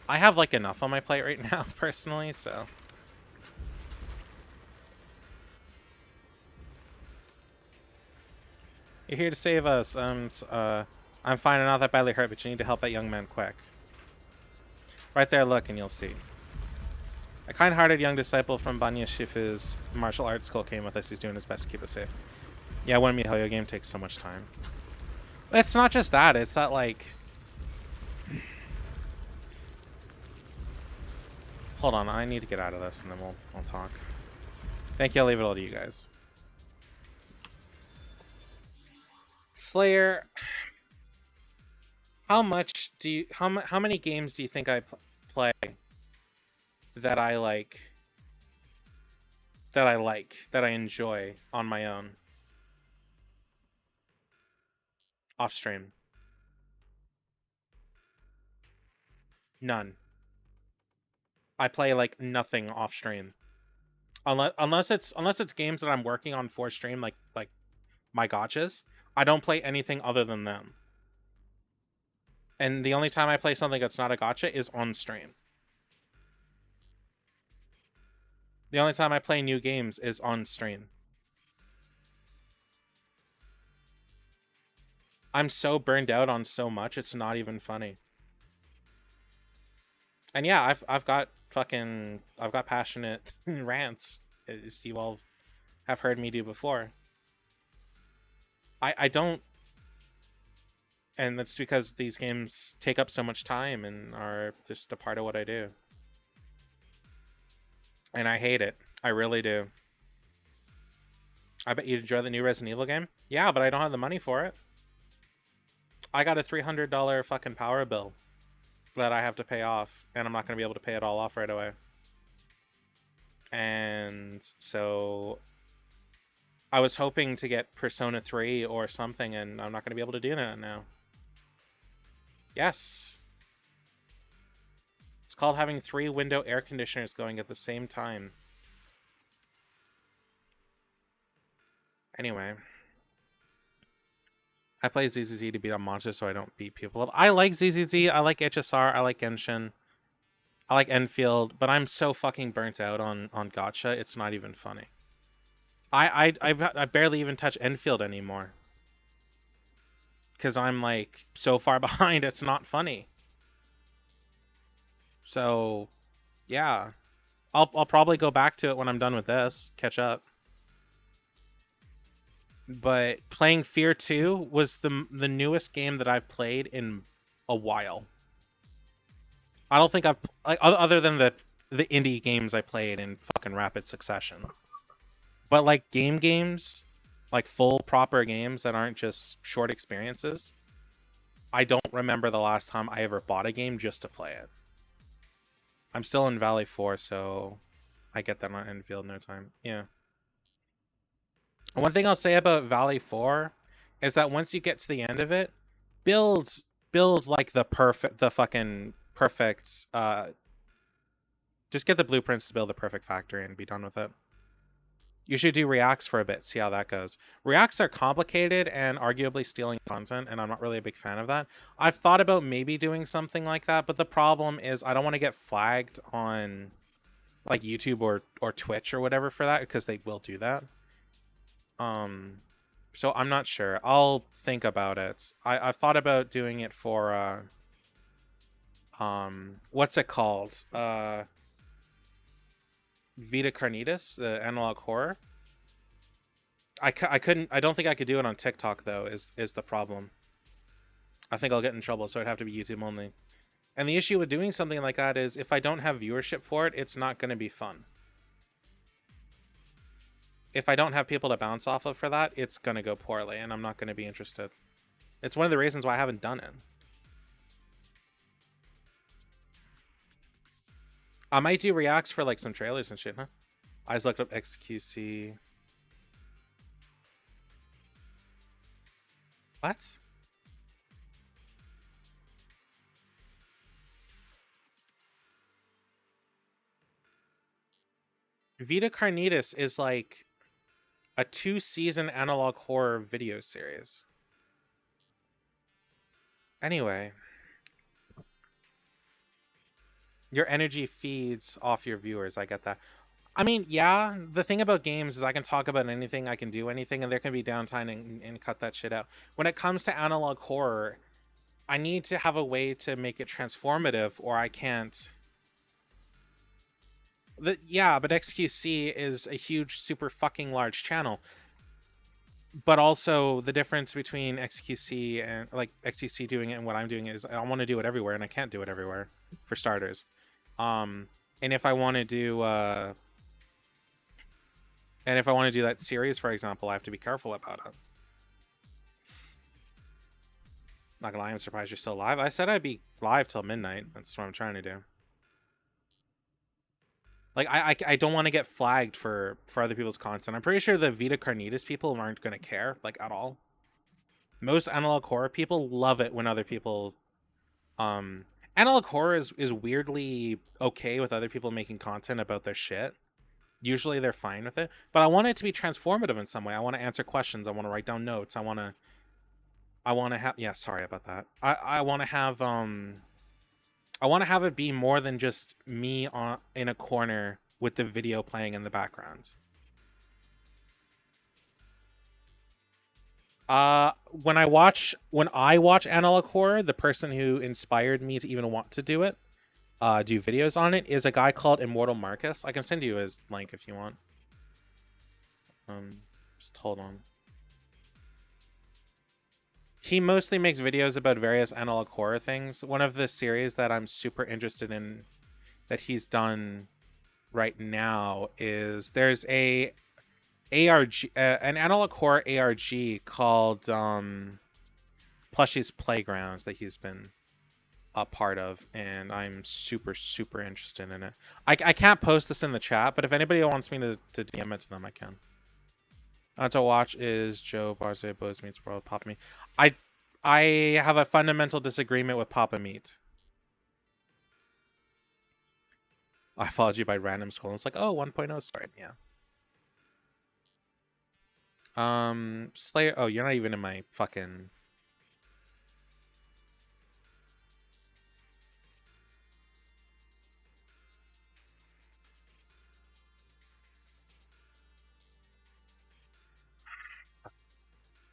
I have like enough on my plate right now, personally, so. You're here to save us. I'm fine and not that badly hurt, but you need to help that young man quick. Right there, look, and you'll see. A kind-hearted young disciple from Banya Shifu's martial arts school came with us. He's doing his best to keep us safe. Yeah, one MiHoYo game takes so much time. It's not just that. It's that, like... Hold on, I need to get out of this, and then we'll talk. Thank you, I'll leave it all to you guys. Slayer... How much do you... How many games do you think I play that I like... that I enjoy on my own? Off stream. None. I play like nothing off stream. Unless it's games that I'm working on for stream, like my gotchas, I don't play anything other than them. And the only time I play something that's not a gotcha is on stream. The only time I play new games is on stream. I'm so burned out on so much, it's not even funny. And yeah, I've got passionate rants, as you all have heard me do before. I don't, and that's because these games take up so much time and are just a part of what I do. And I hate it. I really do. I bet you enjoy the new Resident Evil game? Yeah, but I don't have the money for it. I got a $300 fucking power bill that I have to pay off, and I'm not going to be able to pay it all off right away. And so I was hoping to get Persona 3 or something, and I'm not going to be able to do that now. Yes. It's called having 3 window air conditioners going at the same time. Anyway. I play ZZZ to beat up monsters so I don't beat people up. I like ZZZ, I like HSR, I like Genshin. I like Enfield, but I'm so fucking burnt out on gacha, it's not even funny. I barely even touch Enfield anymore. Because I'm like so far behind, it's not funny. So, yeah. I'll probably go back to it when I'm done with this, catch up. But playing Fear 2 was the newest game that I've played in a while. I don't think I've, like, other than the indie games I played in fucking rapid succession. But like games, like full proper games that aren't just short experiences, I don't remember the last time I ever bought a game just to play it. I'm still in Valley 4, so I get that on Enfield no time. Yeah. One thing I'll say about Valley 4 is that once you get to the end of it, builds like the fucking perfect, just get the blueprints to build the perfect factory and be done with it. You should do reacts for a bit, see how that goes. Reacts are complicated and arguably stealing content, and I'm not really a big fan of that. I've thought about maybe doing something like that, but the problem is I don't want to get flagged on like YouTube or Twitch or whatever for that, because they will do that. So I'm not sure. I'll think about it. I've thought about doing it for what's it called? Vita Carnitas, the analog horror. I don't think I could do it on TikTok though, is the problem. I think I'll get in trouble, so it'd have to be YouTube only. And the issue with doing something like that is if I don't have viewership for it, it's not going to be fun. If I don't have people to bounce off of for that, it's going to go poorly, and I'm not going to be interested. It's one of the reasons why I haven't done it. I might do reacts for like some trailers and shit, huh? I just looked up XQC. What? Vita Carnitas is like a 2-season analog horror video series. Anyway. Your energy feeds off your viewers, I get that. I mean, yeah, the thing about games is I can talk about anything, I can do anything, and there can be downtime and cut that shit out. When it comes to analog horror, I need to have a way to make it transformative, or I can't... Yeah, but XQC is a huge, super fucking large channel. But also, the difference between XQC and, like, XQC doing it and what I'm doing is I want to do it everywhere, and I can't do it everywhere, for starters. And if I want to do, that series, for example, I have to be careful about it. Not gonna lie, I'm surprised you're still live. I said I'd be live till midnight. That's what I'm trying to do. Like, I don't want to get flagged for other people's content. I'm pretty sure the Vita Carnitas people aren't going to care, like, at all. Most analog horror people love it when other people... Analog horror is weirdly okay with other people making content about their shit. Usually they're fine with it. But I want it to be transformative in some way. I want to answer questions. I want to write down notes. I want to have... Yeah, sorry about that. I want to have... I want to have it be more than just me in a corner with the video playing in the background. when I watch Analog Horror, the person who inspired me to even want to do it, do videos on it, is a guy called Immortal Marcus. I can send you his link if you want. Just hold on. He mostly makes videos about various analog horror things. One of the series that I'm super interested in that he's done right now is there's a ARG, an analog horror ARG called Plushie's Playgrounds that he's been a part of, and I'm super interested in it. I can't post this in the chat, but if anybody wants me to DM it to them, I can. To watch is Joe Barze, Buzz Meets World, Papa Meat. I have a fundamental disagreement with Papa Meat. I followed you by random scroll. It's like, oh, 1.0 started, yeah. Slayer. Oh, you're not even in my fucking.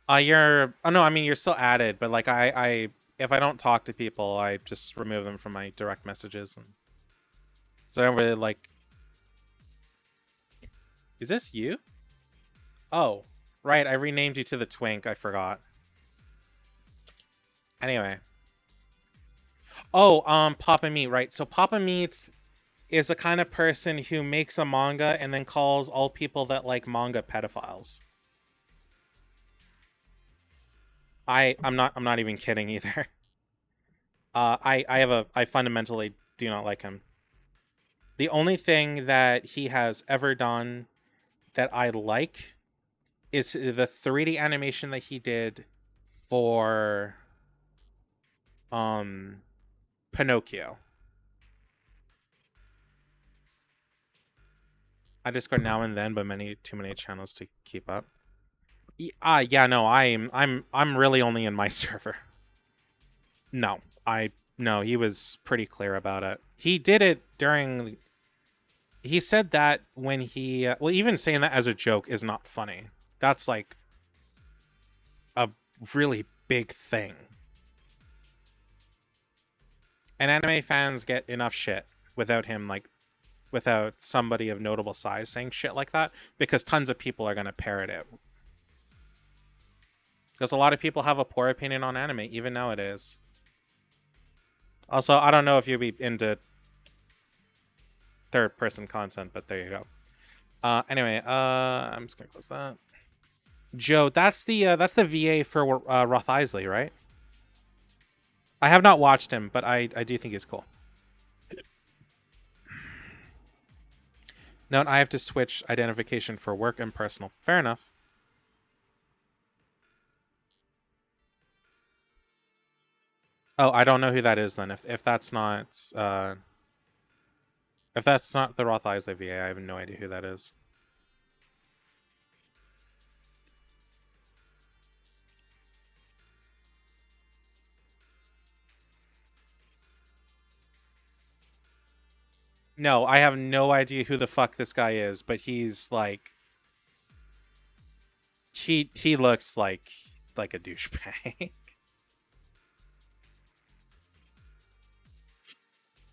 You're. Oh no, I mean you're still added, but like if I don't talk to people, I just remove them from my direct messages, and so I don't really like. Is this you? Oh, right. I renamed you to the Twink. I forgot. Anyway. Oh, Papa Meat, right. So Papa Meat is a kind of person who makes a manga and then calls all people that like manga pedophiles. I'm not even kidding either. I fundamentally do not like him. The only thing that he has ever done that I like is the 3D animation that he did for Pinocchio. I Discord now and then, but too many channels to keep up. Yeah, no, I'm really only in my server. No, he was pretty clear about it. He did it during. He said that when he well, even saying that as a joke is not funny. That's like a really big thing. And anime fans get enough shit without him, like, without somebody of notable size saying shit like that, because tons of people are gonna parrot it. Because a lot of people have a poor opinion on anime, even nowadays. Also, I don't know if you'd be into third-person content, but there you go. Anyway, I'm just gonna close that. Joe, that's the VA for Roth Isley, right? I have not watched him, but I do think he's cool. Note, I have to switch identification for work and personal. Fair enough. Oh, I don't know who that is then. If that's not the Roth Isley VA, I have no idea who that is. No, I have no idea who the fuck this guy is, but he's like he looks like a douchebag.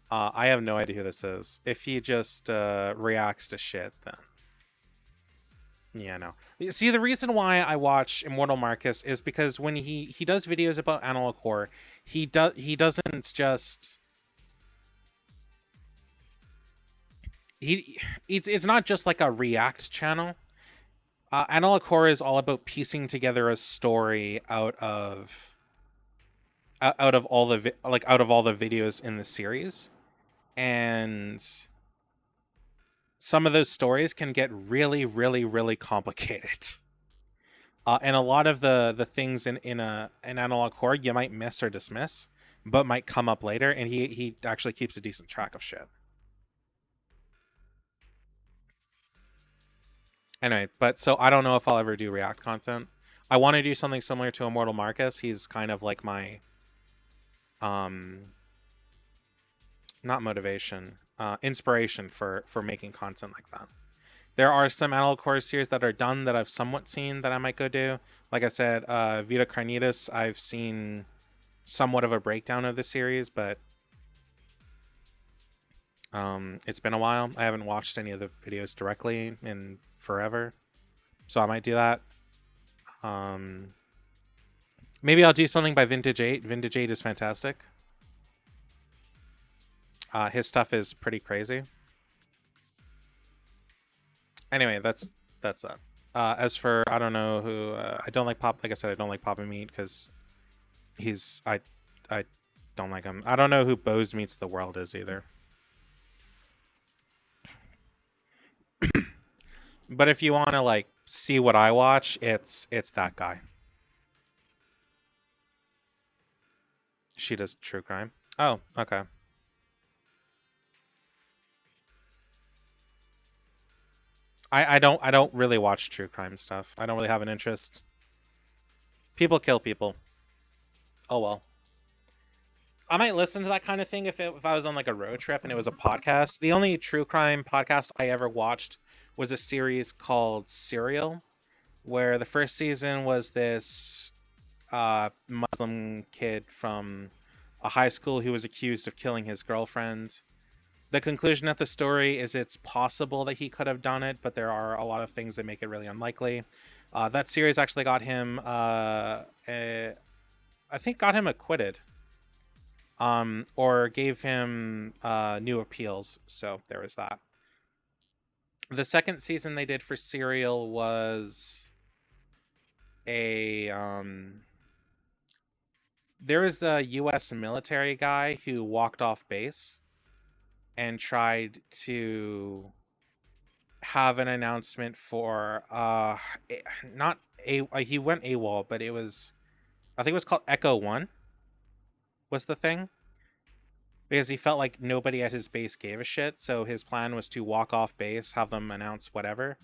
I have no idea who this is. If he just reacts to shit, then yeah, no. See, the reason why I watch Immortal Marcus is because when he does videos about analog horror, he doesn't just it's not just like a react channel. Analog horror is all about piecing together a story out of all the videos in the series, and some of those stories can get really, really, really complicated. And a lot of the things in analog horror you might miss or dismiss, but might come up later, and he actually keeps a decent track of shit. Anyway, but so I don't know if I'll ever do React content. I want to do something similar to Immortal Marcus. He's kind of like my not motivation, inspiration for making content like that. There are some Animal Core series that are done that I've somewhat seen that I might go do. Like I said, Vita Carnitas, I've seen somewhat of a breakdown of the series, but it's been a while. I haven't watched any of the videos directly in forever, so I might do that. Maybe I'll do something by Vintage 8. Vintage 8 is fantastic. His stuff is pretty crazy. Anyway, that's that. As for, I don't know who, I don't like Pop. Like I said, I don't like Papa Meat because I don't like him. I don't know who Bose Meets the World is either. But if you want to like see what I watch, it's that guy. She does true crime. Oh, okay. I don't really watch true crime stuff. I don't really have an interest. People kill people. Oh well. I might listen to that kind of thing if I was on like a road trip and it was a podcast. The only true crime podcast I ever watched was a series called Serial, where the first season was this Muslim kid from a high school who was accused of killing his girlfriend. The conclusion of the story is it's possible that he could have done it, but there are a lot of things that make it really unlikely. That series actually got him, I think got him acquitted. Or gave him new appeals, so there was that. The second season they did for Serial was a there was a US military guy who walked off base and tried to have an announcement for not a he went AWOL, but it was, I think it was called Echo One was the thing, because he felt like nobody at his base gave a shit. So his plan was to walk off base, have them announce whatever,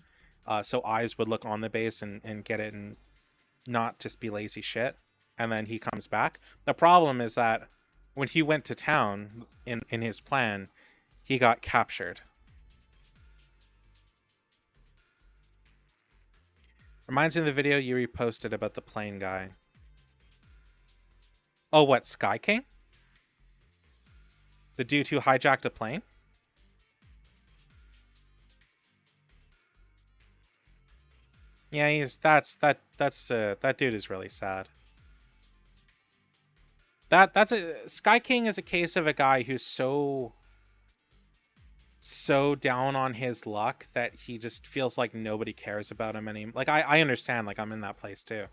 so eyes would look on the base and get it and not just be lazy shit. And then he comes back. The problem is that when he went to town in his plan, he got captured. Reminds me of the video you reposted about the plane guy. Oh, what, Sky King? The dude who hijacked a plane? Yeah, that dude is really sad. Sky King is a case of a guy who's so down on his luck that he just feels like nobody cares about him anymore. Like I understand, like I'm in that place too.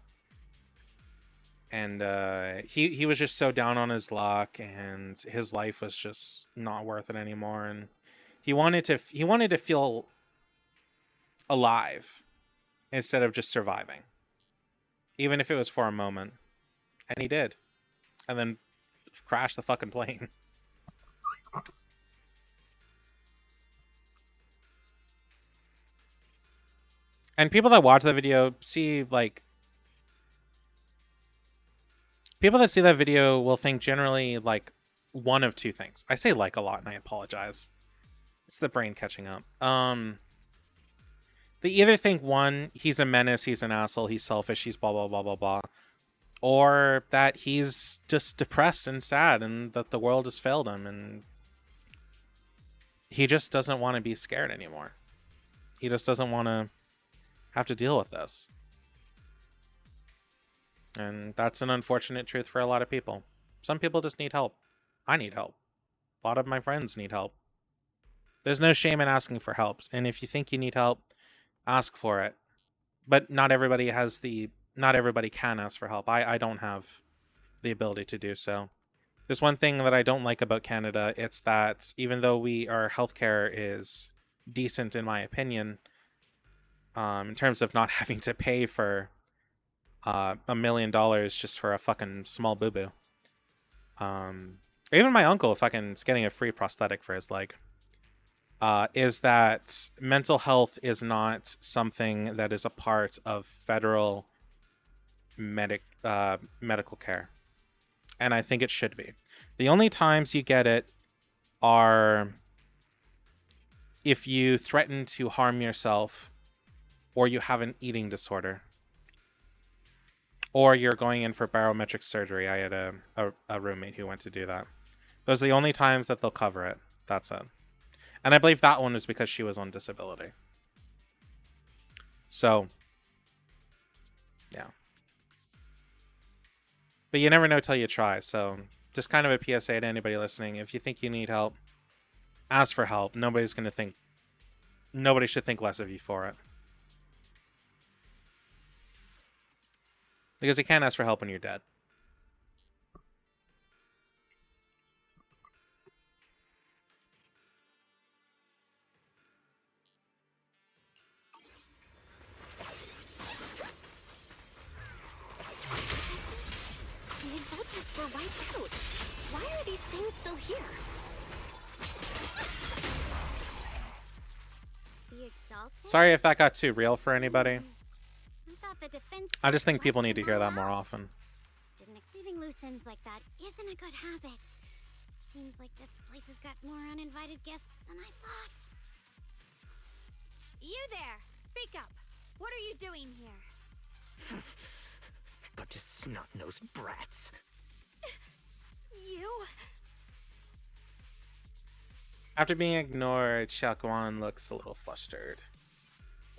And he was just so down on his luck, and his life was just not worth it anymore, and he wanted to feel alive instead of just surviving, even if it was for a moment. And he did, and then crashed the fucking plane. And people that watch that video see, like, people that see that video will think generally, like, one of two things. I say like a lot, and I apologize. It's the brain catching up. They either think, one, he's a menace, he's an asshole, he's selfish, he's blah, blah, blah, blah, blah. Or that he's just depressed and sad, and that the world has failed him, and he just doesn't want to be scared anymore. He just doesn't want to have to deal with this. And that's an unfortunate truth for a lot of people. Some people just need help. I need help. A lot of my friends need help. There's no shame in asking for help. And if you think you need help, ask for it. But not everybody can ask for help. I don't have the ability to do so. There's one thing that I don't like about Canada. It's that even though our healthcare is decent, in my opinion, in terms of not having to pay for $1 million just for a fucking small boo-boo. Even my uncle fucking is getting a free prosthetic for his leg. Is that mental health is not something that is a part of federal medical care. And I think it should be. The only times you get it are if you threaten to harm yourself, or you have an eating disorder, or you're going in for barometric surgery. I had a roommate who went to do that. Those are the only times that they'll cover it. That's it. And I believe that one is because she was on disability. So, yeah. But you never know till you try. So, just kind of a PSA to anybody listening. If you think you need help, ask for help. Nobody should think less of you for it. Because you can't ask for help when you're dead. The Exaltists were wiped out. Why are these things still here? The Exalted? Sorry if that got too real for anybody. I thought the defense I just think people need to hear that more often. Leaving loose ends like that isn't a good habit. Seems like this place has got more uninvited guests than I thought. You there! Speak up! What are you doing here? Bunch of snot-nosed brats. You? After being ignored, Xiaoguan looks a little flustered.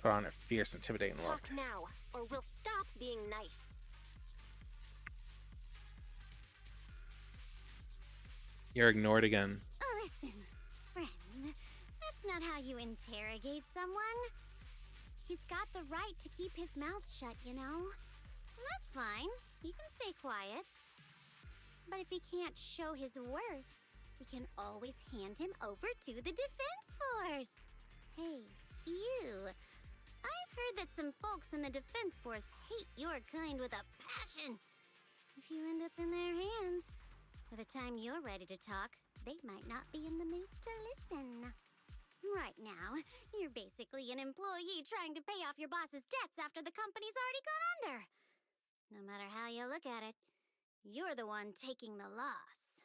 Put on a fierce, intimidating look. Talk now, or we'll stop being nice. You're ignored again. Listen, friends, that's not how you interrogate someone. He's got the right to keep his mouth shut, you know? That's fine. He can stay quiet. But if he can't show his worth, we can always hand him over to the Defense Force. Hey, you. I've heard that some folks in the Defense Force hate your kind with a passion. If you end up in their hands, by the time you're ready to talk, they might not be in the mood to listen. Right now, you're basically an employee trying to pay off your boss's debts after the company's already gone under. No matter how you look at it, you're the one taking the loss.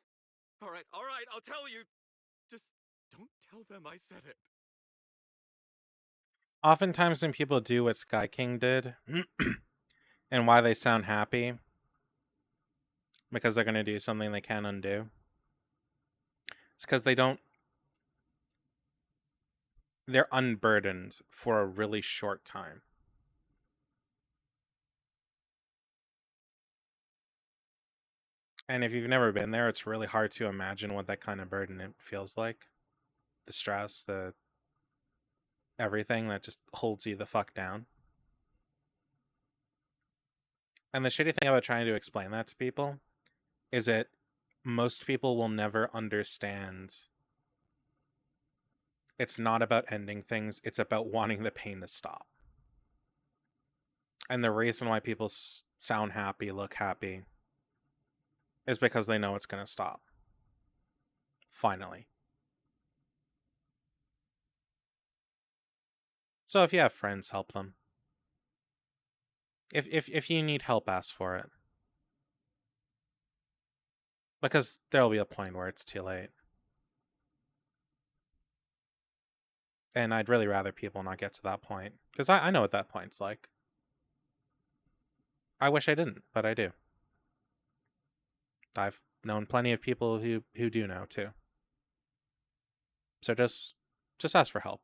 All right, I'll tell you. Just don't tell them I said it. Oftentimes when people do what Sky King did, and why they sound happy, because they're going to do something they can't undo, it's because they're unburdened for a really short time. And if you've never been there, it's really hard to imagine what that kind of burden it feels like. The stress, the everything that just holds you the fuck down. And the shitty thing about trying to explain that to people is that most people will never understand. It's not about ending things, it's about wanting the pain to stop. And the reason why people sound happy, look happy, is because they know it's going to stop. Finally. So if you have friends, help them. If you need help, ask for it. Because there'll be a point where it's too late. And I'd really rather people not get to that point. Because I know what that point's like. I wish I didn't, but I do. I've known plenty of people who do know too. So just ask for help.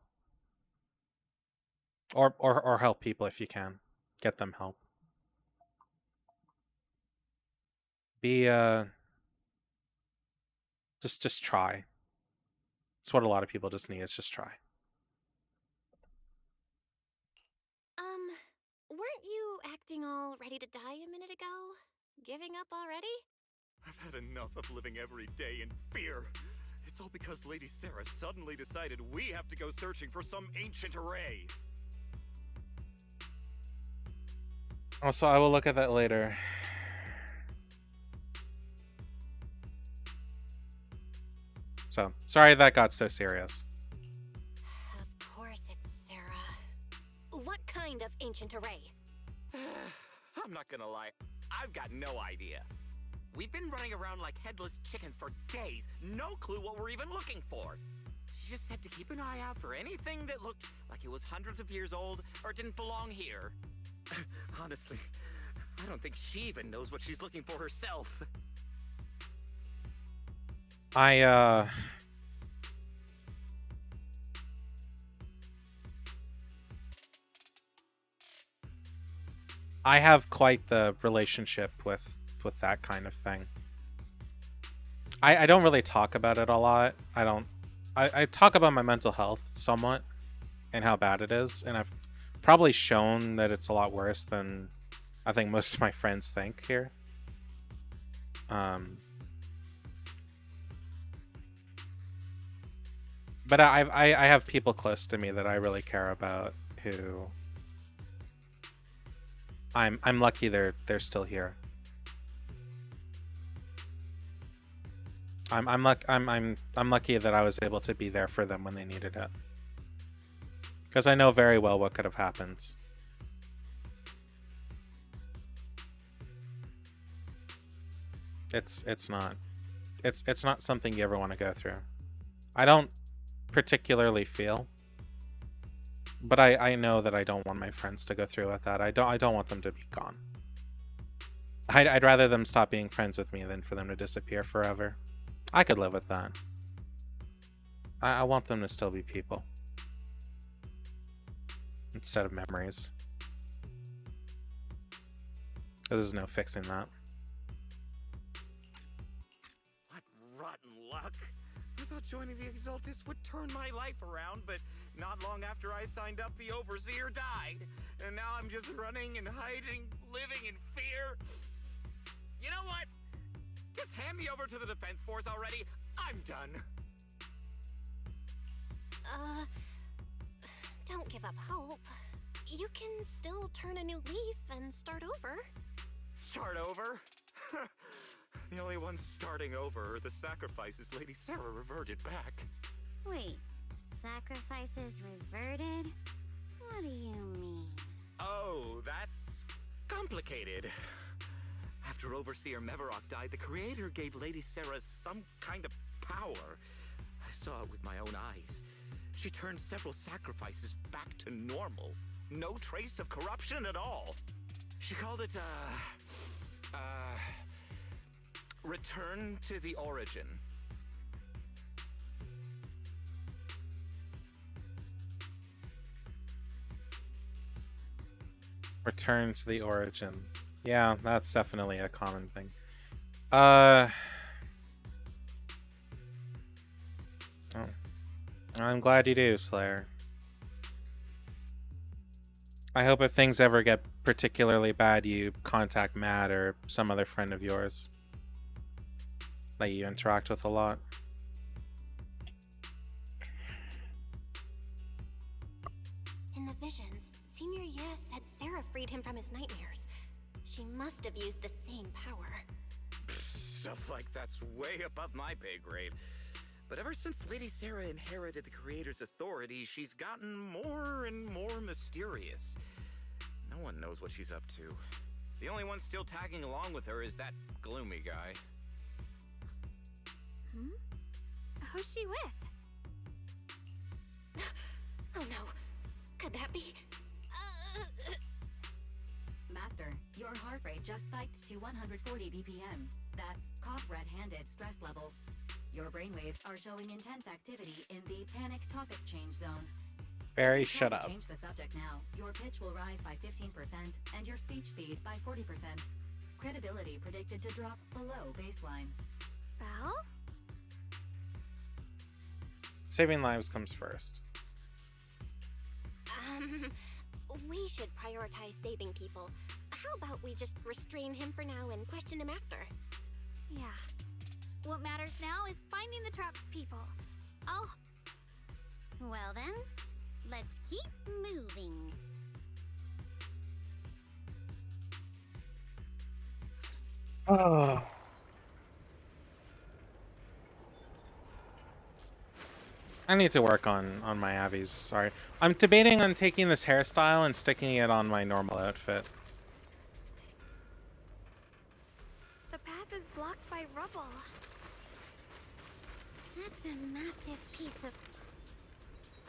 Or help people if you can. Get them help. Be just try. It's what a lot of people just need, is just try. Weren't you acting all ready to die a minute ago? Giving up already? I've had enough of living every day in fear. It's all because Lady Sarah suddenly decided we have to go searching for some ancient array. Also, I will look at that later. So, sorry that got so serious. Of course it's Sarah. What kind of ancient array? I'm not gonna lie, I've got no idea. We've been running around like headless chickens for days, no clue what we're even looking for. She just said to keep an eye out for anything that looked like it was hundreds of years old or didn't belong here. Honestly, I don't think she even knows what she's looking for herself. I have quite the relationship with that kind of thing. I don't really talk about it a lot. I talk about my mental health somewhat and how bad it is, and I've probably shown that it's a lot worse than I think most of my friends think here. But I have people close to me that I really care about who I'm lucky they're still here. I'm lucky that I was able to be there for them when they needed it. Because I know very well what could have happened. It's not something you ever want to go through. I don't particularly feel, but I know that I don't want my friends to go through with that. I don't want them to be gone. I'd rather them stop being friends with me than for them to disappear forever. I could live with that. I want them to still be people instead of memories. There's no fixing that. What rotten luck. I thought joining the Exaltis would turn my life around, but not long after I signed up, the Overseer died. And now I'm just running and hiding, living in fear. You know what? Just hand me over to the Defense Force already. I'm done. Don't give up hope. You can still turn a new leaf and start over. Start over? The only ones starting over are the sacrifices Lady Sarah reverted back. Wait, sacrifices reverted? What do you mean? Oh, that's complicated. After Overseer Mevarok died, the Creator gave Lady Sarah some kind of power. I saw it with my own eyes. She turned several sacrifices back to normal. No trace of corruption at all. She called it, Return to the Origin. Return to the Origin. Yeah, that's definitely a common thing. I'm glad you do, Slayer. I hope if things ever get particularly bad, you contact Matt or some other friend of yours that you interact with a lot. In the visions, Senior Ye said Sarah freed him from his nightmares. She must have used the same power. Stuff like that's way above my pay grade. But ever since Lady Sarah inherited the Creator's authority, she's gotten more and more mysterious. No one knows what she's up to. The only one still tagging along with her is that gloomy guy. Who's she with? Oh no. Could that be? Master, your heart rate just spiked to 140 BPM. That's caught red-handed stress levels. Your brainwaves are showing intense activity in the panic topic change zone. Barry, shut up. Change the subject now. Your pitch will rise by 15% and your speech speed by 40%. Credibility predicted to drop below baseline. Belle? Saving lives comes first. We should prioritize saving people. How about we just restrain him for now and question him after? Yeah. What matters now is finding the trapped people. Oh. Well then, let's keep moving. Oh. I need to work on my Avies. Sorry. I'm debating on taking this hairstyle and sticking it on my normal outfit. The path is blocked by rubble. That's a massive piece of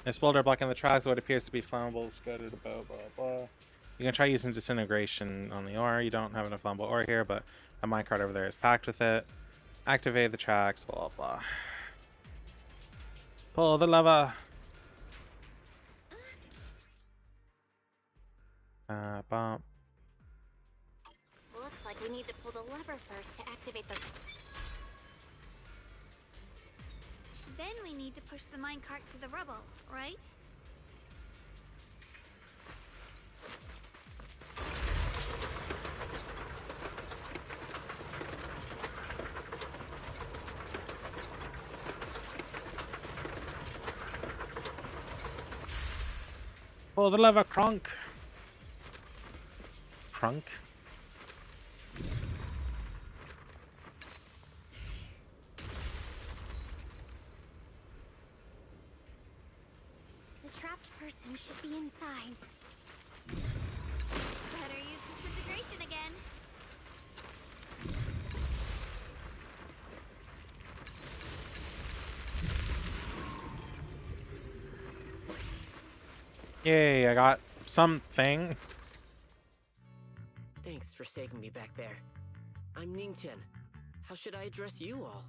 This boulder blocking the tracks, what appears to be flammable, scattered about, blah, blah. You can try using disintegration on the ore. You don't have enough flammable ore here, but a minecart over there is packed with it. Activate the tracks, blah, blah. Pull the lever. Bump. Looks like we need to pull the lever first to activate the... Then we need to push the minecart to the rubble, right? Pull the lever, Crunk. Crunk? The trapped person should be inside. Better use disintegration again. Yay, I got something. Thanks for saving me back there. I'm Ningtian. How should I address you all?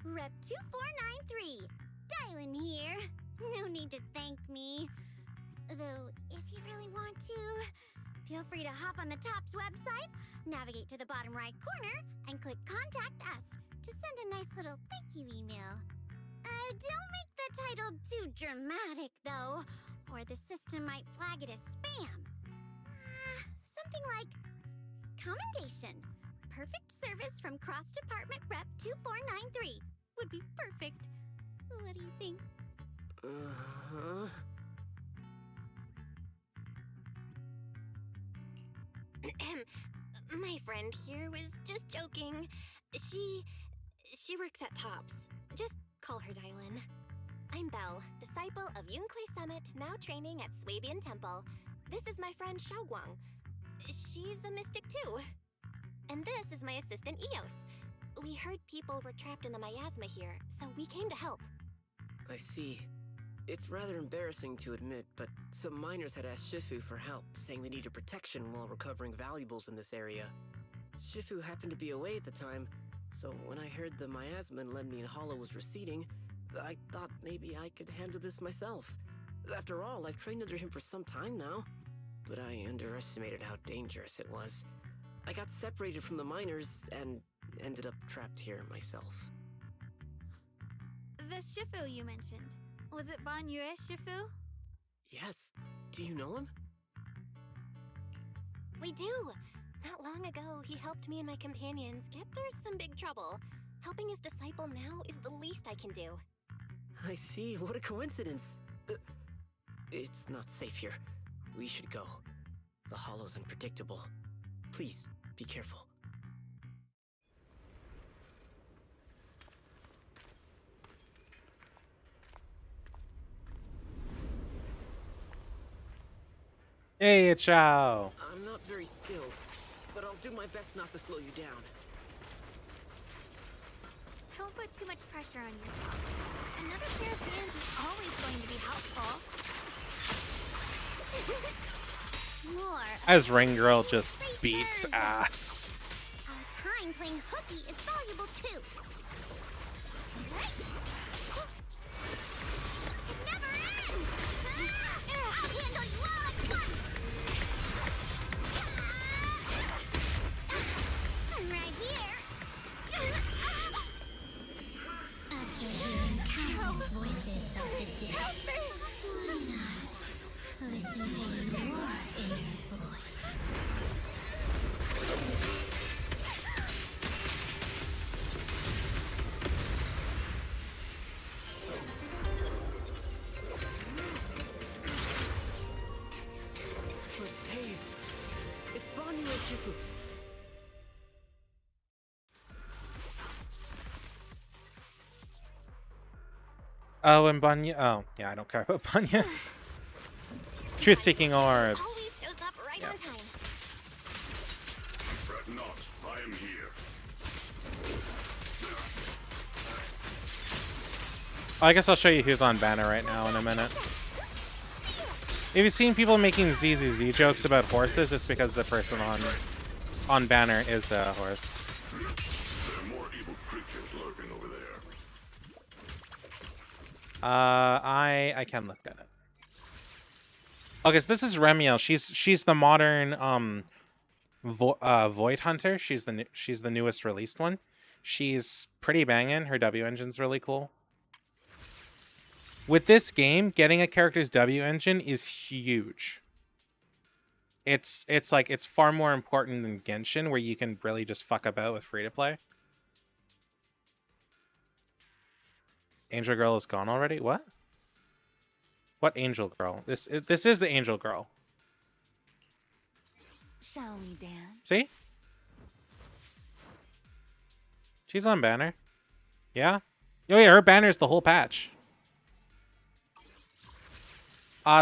Rep 2493. Dylan here. No need to thank me. Though, if you really want to, feel free to hop on the TOPS website, navigate to the bottom right corner, and click Contact Us to send a nice little thank you email. Don't make the title too dramatic, though, or the system might flag it as spam. Something like, Commendation. Perfect service from Cross Department Rep 2493 would be perfect. What do you think? My friend here was just joking. She works at TOPS. Just call her Dylan. I'm Belle, disciple of Yunque Summit, now training at Swabian Temple. This is my friend Xiaoguang. She's a mystic too. And this is my assistant Eos. We heard people were trapped in the miasma here, so we came to help. I see. It's rather embarrassing to admit, but some miners had asked Shifu for help, saying they needed protection while recovering valuables in this area. Shifu happened to be away at the time, so when I heard the miasma in Lemnian Hollow was receding, I thought maybe I could handle this myself. After all, I've trained under him for some time now. But I underestimated how dangerous it was. I got separated from the miners and ended up trapped here myself. The Shifu you mentioned. Was it Ban Yue Shifu? Yes. Do you know him? We do! Not long ago, he helped me and my companions get through some big trouble. Helping his disciple now is the least I can do. I see. What a coincidence. It's not safe here. We should go. The hollow's unpredictable. Please, be careful. Hey, it's Xiao. I'm not very skilled, but I'll do my best not to slow you down. Don't put too much pressure on yourself. Another pair of hands is always going to be helpful. More. As Ring Girl just beats ass. Our time playing hooky is valuable too. It never ends! I'll handle you all at once! I'm right here. After hearing countless voices of the dead, why not listen to your inner voice? We're saved. It's Ban Yue Shifu. Oh, and Banya. Oh, yeah, I don't care about Banya. Truth-seeking orbs. Always shows up right on time. Fret not, I am here. I guess I'll show you who's on banner right now in a minute. If you've seen people making ZZZ jokes about horses, it's because the person on banner is a horse. There are more evil creatures lurking over there. I can look at it. Okay, so this is Remiel. She's the modern Void Hunter. She's the newest released one. She's pretty banging. Her W engine's really cool. With this game, getting a character's W engine is huge. It's like it's far more important than Genshin, where you can really just fuck about with free to play. Angel Girl is gone already? What? What Angel Girl? This is the Angel Girl. Shall we dance? See? She's on banner. Yeah? Oh yeah, her banner's the whole patch.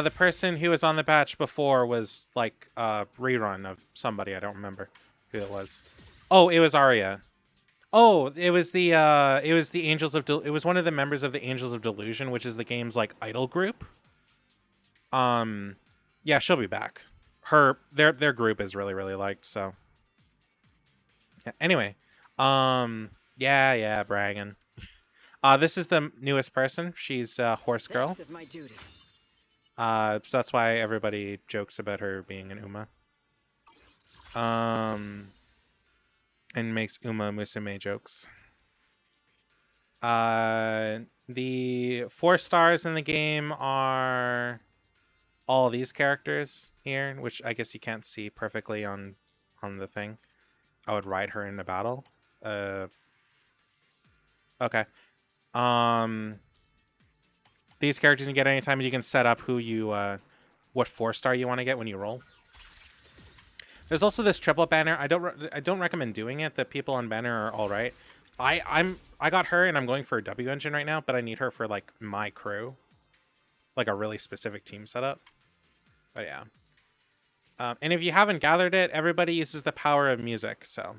The person who was on the patch before was like a rerun of somebody. I don't remember who it was. Oh, it was Arya. Oh, it was the Angels of it was one of the members of the Angels of Delusion, which is the game's like idol group. Yeah, she'll be back. Their group is really liked, so. Yeah, anyway. Yeah, bragging. This is the newest person. She's Horse Girl. This is my duty. So that's why everybody jokes about her being an Uma. And makes Uma Musume jokes. The 4 stars in the game are all these characters here, which I guess you can't see perfectly on the thing. I would ride her in a battle. Okay. These characters you can get anytime, you can set up who you what 4-star you want to get when you roll. There's also this triple banner. I don't recommend doing it. The people on banner are all right. I got her and I'm going for a W engine right now, but I need her for like my crew, like a really specific team setup. But yeah. And if you haven't gathered it, everybody uses the power of music. So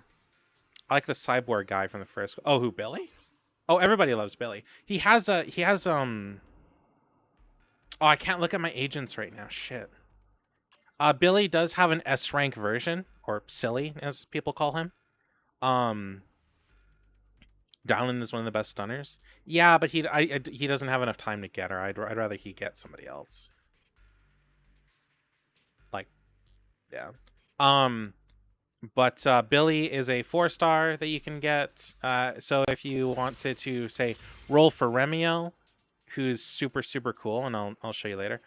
I like the cyborg guy from the first. Oh, who, Billy? Oh, everybody loves Billy. He has Oh, I can't look at my agents right now. Shit. Billy does have an S rank version, or Silly, as people call him. Dowland is one of the best stunners. Yeah, but he doesn't have enough time to get her. I'd rather he get somebody else. Like, yeah. But Billy is a 4-star that you can get. So if you wanted to, say, roll for Remiel, who's super cool, and I'll show you later.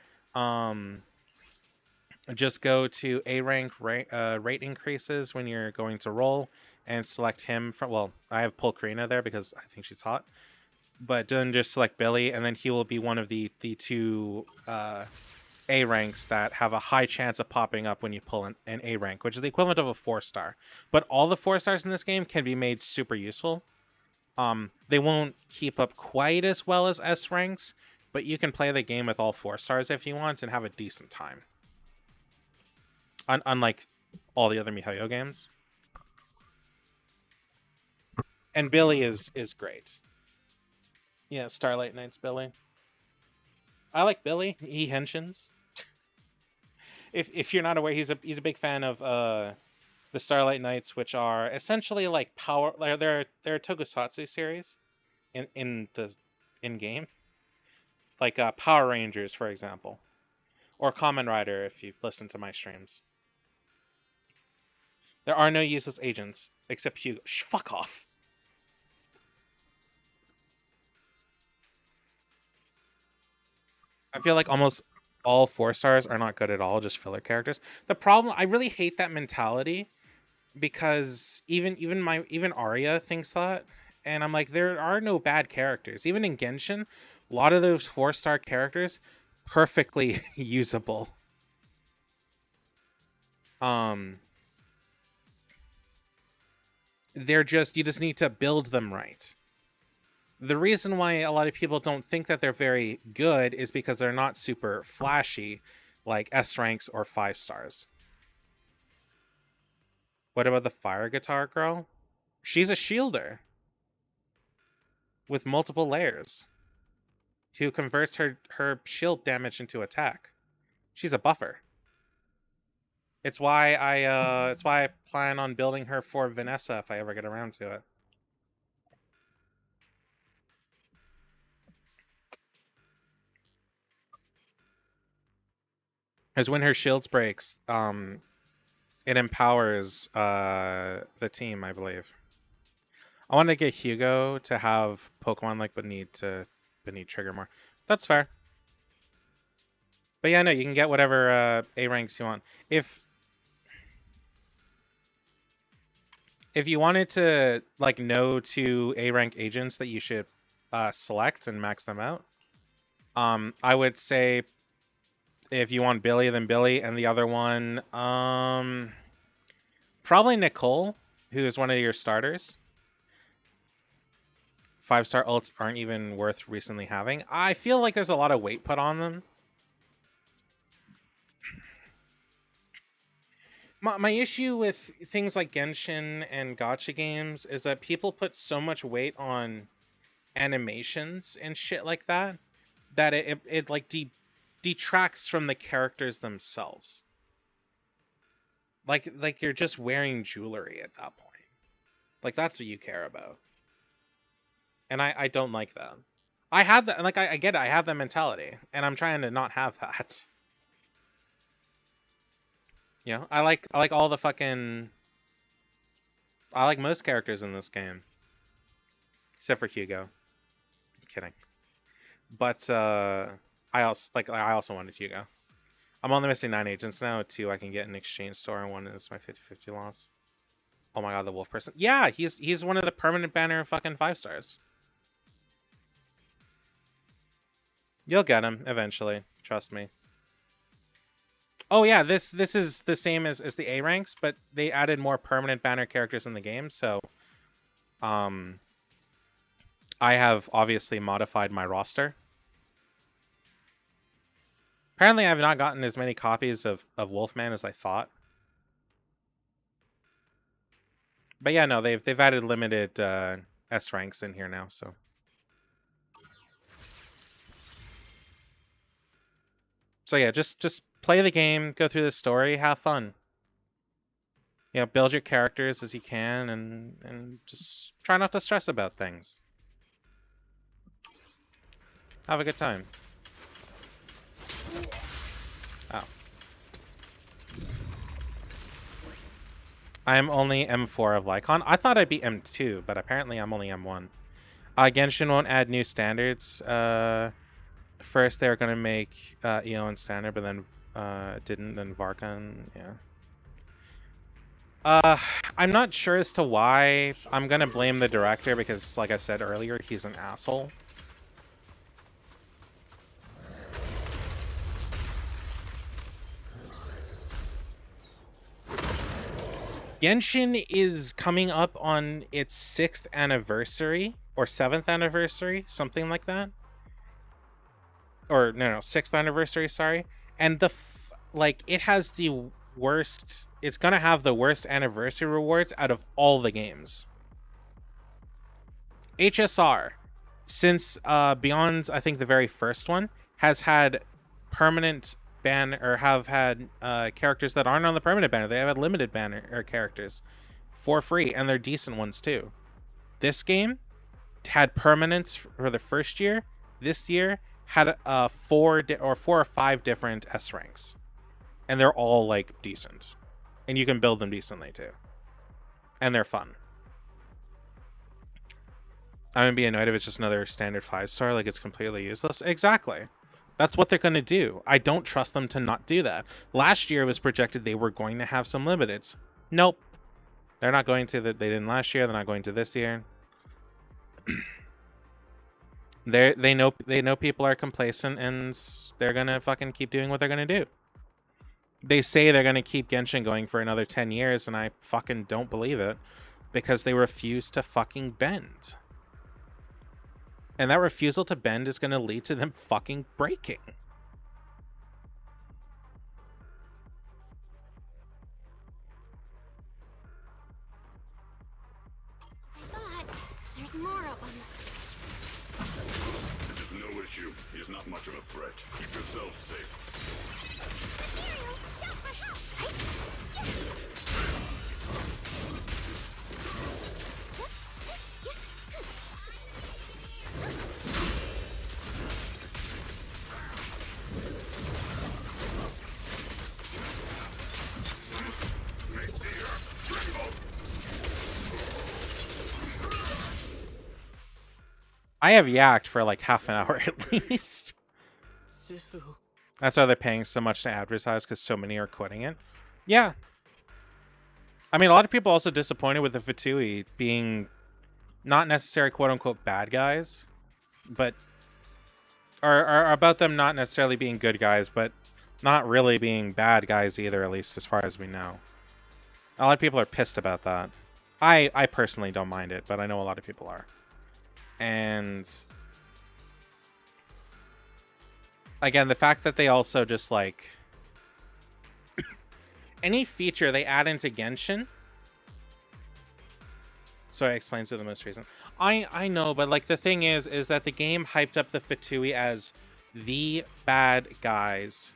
Just go to A rank rate increases when you're going to roll, and select him from. Well, I have Pulchrina there because I think she's hot. But then just select Billy, and then he will be one of the 2 A ranks that have a high chance of popping up when you pull an A rank, which is the equivalent of a 4-star. But all the 4-stars in this game can be made super useful. They won't keep up quite as well as S ranks, but you can play the game with all 4-stars if you want and have a decent time. Unlike all the other miHoYo games. And Billy is great. Yeah, Starlight Knights Billy. I like Billy. He henshins. If you're not aware, he's a big fan of the Starlight Knights, which are essentially like power. They're a Tokusatsu series in game, like Power Rangers, for example, or Kamen Rider. If you've listened to my streams, there are no useless agents except Hugo. Fuck off. I feel like almost all 4-stars are not good at all, just filler characters. The problem, I really hate that mentality, because even Arya thinks that, and I'm like, there are no bad characters. Even in Genshin, a lot of those 4-star characters perfectly usable. They're just, you just need to build them right. The reason why a lot of people don't think that they're very good is because they're not super flashy, like S ranks or 5-stars. What about the Fire Guitar Girl? She's a shielder with multiple layers who converts her shield damage into attack. She's a buffer. It's why I plan on building her for Vanessa if I ever get around to it. Because when her shields breaks, it empowers the team, I believe. I want to get Hugo to have Pokemon like Beneath Trigger more. That's fair. But yeah, no, you can get whatever A ranks you want. If you wanted to like know 2 A rank agents that you should select and max them out, I would say if you want Billy, then Billy, and the other one, probably Nicole, who is one of your starters. 5-star ults aren't even worth recently having. I feel like there's a lot of weight put on them. My issue with things like Genshin and gacha games is that people put so much weight on animations and shit like that that it like detracts from the characters themselves. Like you're just wearing jewelry at that point. Like that's what you care about. And I don't like that. I have that, like I get it, I have that mentality, and I'm trying to not have that. You know, I like all the fucking... I like most characters in this game. Except for Hugo. I'm kidding. But, I also wanted Hugo. I'm only missing 9 agents now. 2 I can get in exchange store, and 1 is my 50-50 loss. Oh my god, the wolf person. Yeah, he's one of the permanent banner fucking 5-stars. You'll get him eventually. Trust me. Oh yeah, this is the same as the A ranks, but they added more permanent banner characters in the game, so I have obviously modified my roster. Apparently I have not gotten as many copies of Wolfman as I thought. But yeah, no, they've added limited S ranks in here now, so. So yeah, just play the game, go through the story, have fun. You know, build your characters as you can, and just try not to stress about things. Have a good time. Oh. I'm only M4 of Lycon. I thought I'd be M2, but apparently I'm only M1. Genshin won't add new standards. First they were going to make Eon standard, but then didn't, then Varkan, yeah. I'm not sure as to why. I'm going to blame the director because, like I said earlier, he's an asshole. Genshin is coming up on its 6th anniversary, or 7th anniversary, something like that. Or, no, 6th anniversary, sorry. And it has the worst, it's gonna have the worst anniversary rewards out of all the games. HSR, since Beyond, I think the very first one, has had permanent ban, or have had characters that aren't on the permanent banner. They have had limited banner or characters for free, and they're decent ones too. This game had permanence for the first year. This year had 4 or 5 different S ranks, and they're all like decent, and you can build them decently too, and they're fun. I'm gonna be annoyed if it's just another standard 5-star, like it's completely useless. Exactly. That's what they're going to do. I don't trust them to not do that. Last year it was projected they were going to have some limiteds. Nope. They're not going to. They didn't last year. They're not going to this year. They know people are complacent, and they're going to fucking keep doing what they're going to do. They say they're going to keep Genshin going for another 10 years, and I fucking don't believe it, because they refuse to fucking bend. And that refusal to bend is going to lead to them fucking breaking. I thought there's more of them. There's no issue you. He's not much of a threat. Keep yourself safe. Ethereal, shout for help! I have yacked for like half an hour at least. Shifu. That's why they're paying so much to advertise, because so many are quitting it. Yeah. I mean, a lot of people are also disappointed with the Fatui being not necessarily quote-unquote bad guys, but are about them not necessarily being good guys, but not really being bad guys either, at least as far as we know. A lot of people are pissed about that. I personally don't mind it, but I know a lot of people are. And again, the fact that they also just like any feature they add into Genshin. So it explains to the most recent. I know, but like the thing is that the game hyped up the Fatui as the bad guys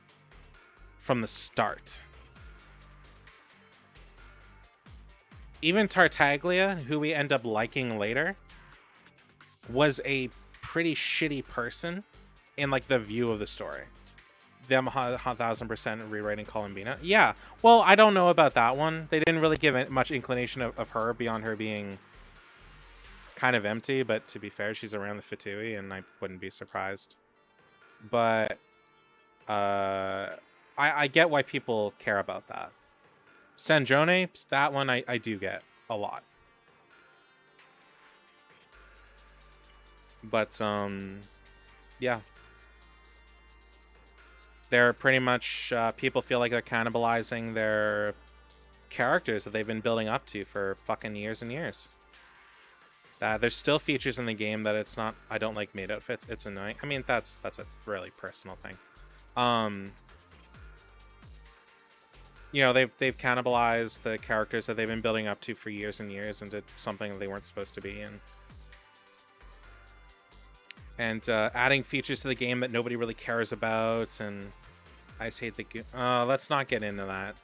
from the start. Even Tartaglia, who we end up liking later, was a pretty shitty person in like the view of the story. Them 1000% rewriting Columbina. Yeah, well, I don't know about that one. They didn't really give it much inclination of her beyond her being kind of empty, but to be fair, she's around the Fatui and I wouldn't be surprised. But I get why people care about that. Sanjone, that one I do get a lot. But yeah, they're pretty much people feel like they're cannibalizing their characters that they've been building up to for fucking years and years. There's still features in the game that it's not. I don't like maid outfits. It's annoying. I mean, that's a really personal thing. You know, they've cannibalized the characters that they've been building up to for years and years into something that they weren't supposed to be in. And adding features to the game that nobody really cares about, and I just hate the game. Let's not get into that.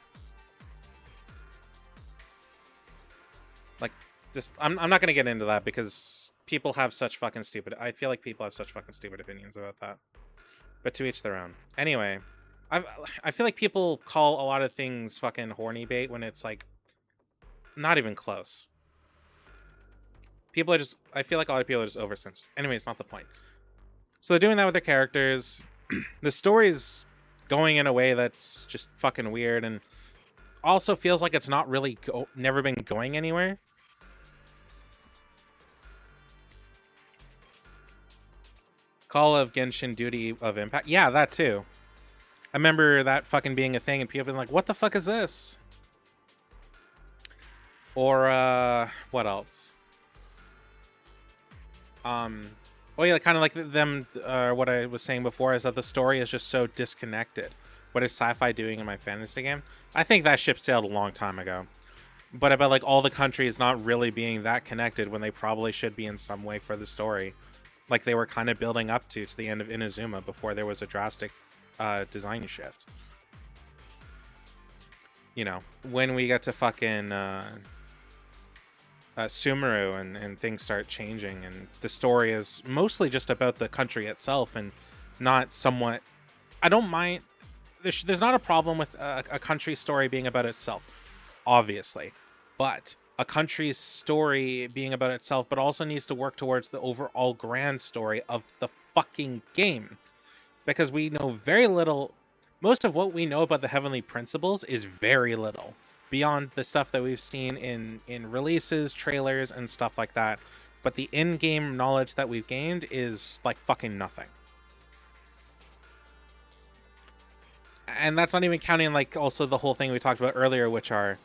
Like, just I'm not gonna get into that because people have such fucking stupid. I feel like people have such fucking stupid opinions about that. But to each their own. Anyway, I feel like people call a lot of things fucking horny bait when it's like not even close. People are just, I feel like a lot of people are just oversensitive. Anyway, it's not the point. So they're doing that with their characters. The story's going in a way that's just fucking weird and also feels like it's not really never been going anywhere. Call of Genshin Duty of Impact. Yeah, that too. I remember that fucking being a thing and people being like, what the fuck is this? Or, what else? Oh yeah, kind of like them, what I was saying before is that the story is just so disconnected. What is sci-fi doing in my fantasy game? I think that ship sailed a long time ago. But about like all the countries not really being that connected when they probably should be in some way for the story. Like they were kind of building up to the end of Inazuma before there was a drastic design shift. You know, when we get to fucking Sumeru and things start changing and the story is mostly just about the country itself and not somewhat. I don't mind. There's not a problem with a country story being about itself, obviously, but a country's story being about itself, but also needs to work towards the overall grand story of the fucking game, because we know very little. Most of what we know about the Heavenly Principles is very little beyond the stuff that we've seen in releases, trailers, and stuff like that. But the in-game knowledge that we've gained is like fucking nothing. And that's not even counting like also the whole thing we talked about earlier, which are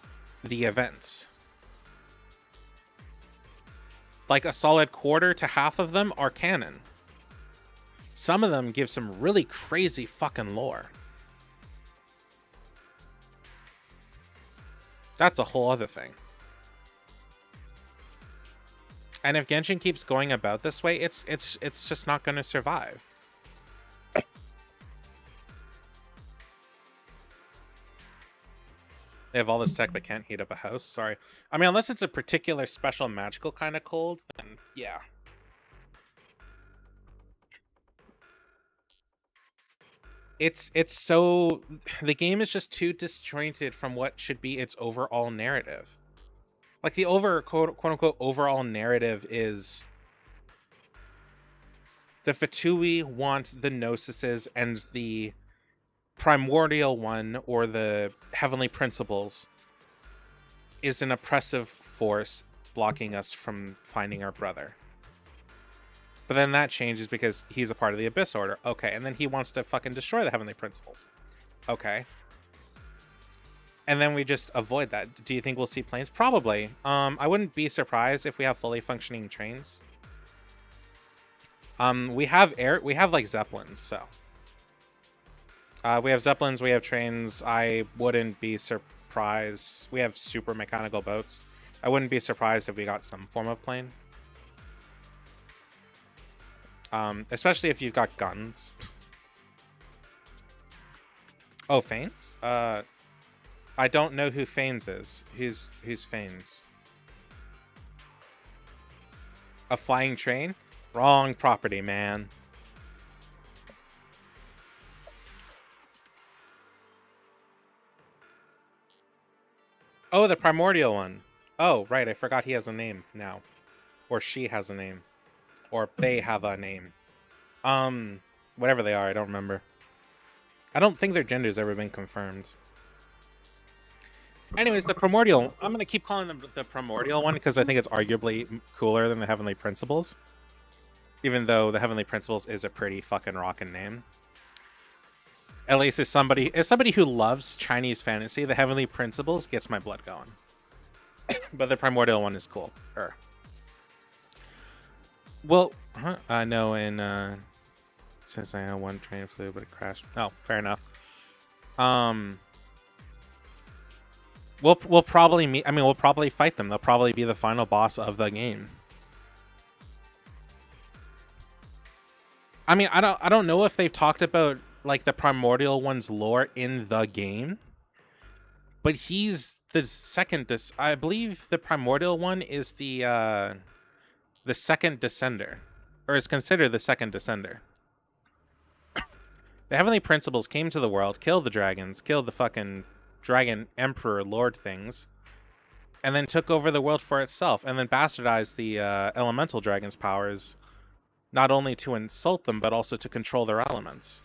the events. Like a solid quarter to half of them are canon. Some of them give some really crazy fucking lore. That's a whole other thing. And if Genshin keeps going about this way, it's just not going to survive. They have all this tech but can't heat up a house. Sorry. I mean, unless it's a particular special magical kind of cold, then yeah. It's so... The game is just too disjointed from what should be its overall narrative. Like, the quote-unquote overall narrative is... The Fatui want the Gnosises and the Primordial One, or the Heavenly Principles, is an oppressive force blocking us from finding our brother. But then that changes because he's a part of the Abyss Order. Okay, and then he wants to fucking destroy the Heavenly Principles. Okay. And then we just avoid that. Do you think we'll see planes? Probably. I wouldn't be surprised if we have fully functioning trains. We have like Zeppelins, so. We have Zeppelins, we have trains. I wouldn't be surprised. We have super mechanical boats. I wouldn't be surprised if we got some form of plane. Especially if you've got guns. Oh, Fanes? I don't know who Fanes is. Who's Fanes? A flying train? Wrong property, man. Oh, the Primordial One. Oh, right, I forgot he has a name now. Or she has a name. Or they have a name. Whatever they are, I don't remember. I don't think their gender's ever been confirmed. Anyways, the Primordial... I'm going to keep calling them the Primordial One because I think it's arguably cooler than the Heavenly Principles. Even though the Heavenly Principles is a pretty fucking rockin' name. At least as somebody who loves Chinese fantasy, the Heavenly Principles gets my blood going. But the Primordial One is cool. Well, no, and since I had one train flew, but it crashed. Oh, fair enough. We'll probably meet. I mean, we'll probably fight them. They'll probably be the final boss of the game. I mean, I don't know if they've talked about like the Primordial One's lore in the game, but he's the second. I believe the Primordial One is the second Descender, or is considered the second Descender. The Heavenly Principles came to the world, killed the dragons, killed the fucking dragon emperor lord things, and then took over the world for itself, and then bastardized the elemental dragon's powers, not only to insult them, but also to control their elements.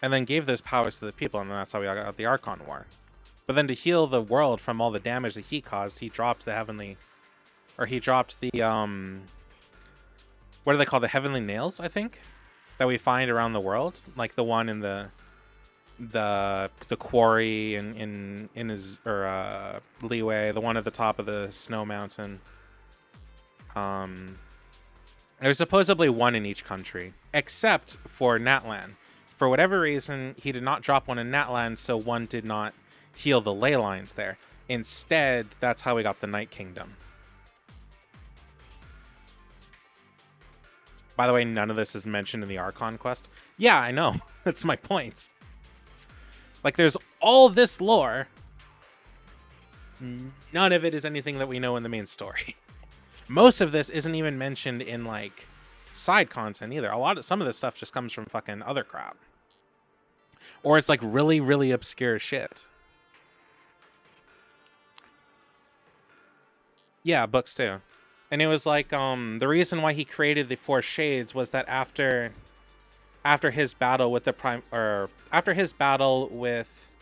And then gave those powers to the people, and that's how we got the Archon War. But then to heal the world from all the damage that he caused, he dropped the heavenly... Or he dropped the, what do they call the Heavenly Nails, I think? That we find around the world. Like the one in the quarry in his... Or, Liyue, the one at the top of the snow mountain. There's supposedly one in each country, except for Natlan. For whatever reason, he did not drop one in Natlan, so one did not heal the ley lines there. Instead, that's how we got the Night Kingdom. By the way, none of this is mentioned in the Archon quest. Yeah, I know. That's my point. Like, there's all this lore. None of it is anything that we know in the main story. Most of this isn't even mentioned in, like, side content either. Some of this stuff just comes from fucking other crap. Or it's, like, really, really obscure shit. Yeah, books too. And it was like, the reason why he created the Four Shades was that after his battle with after his battle with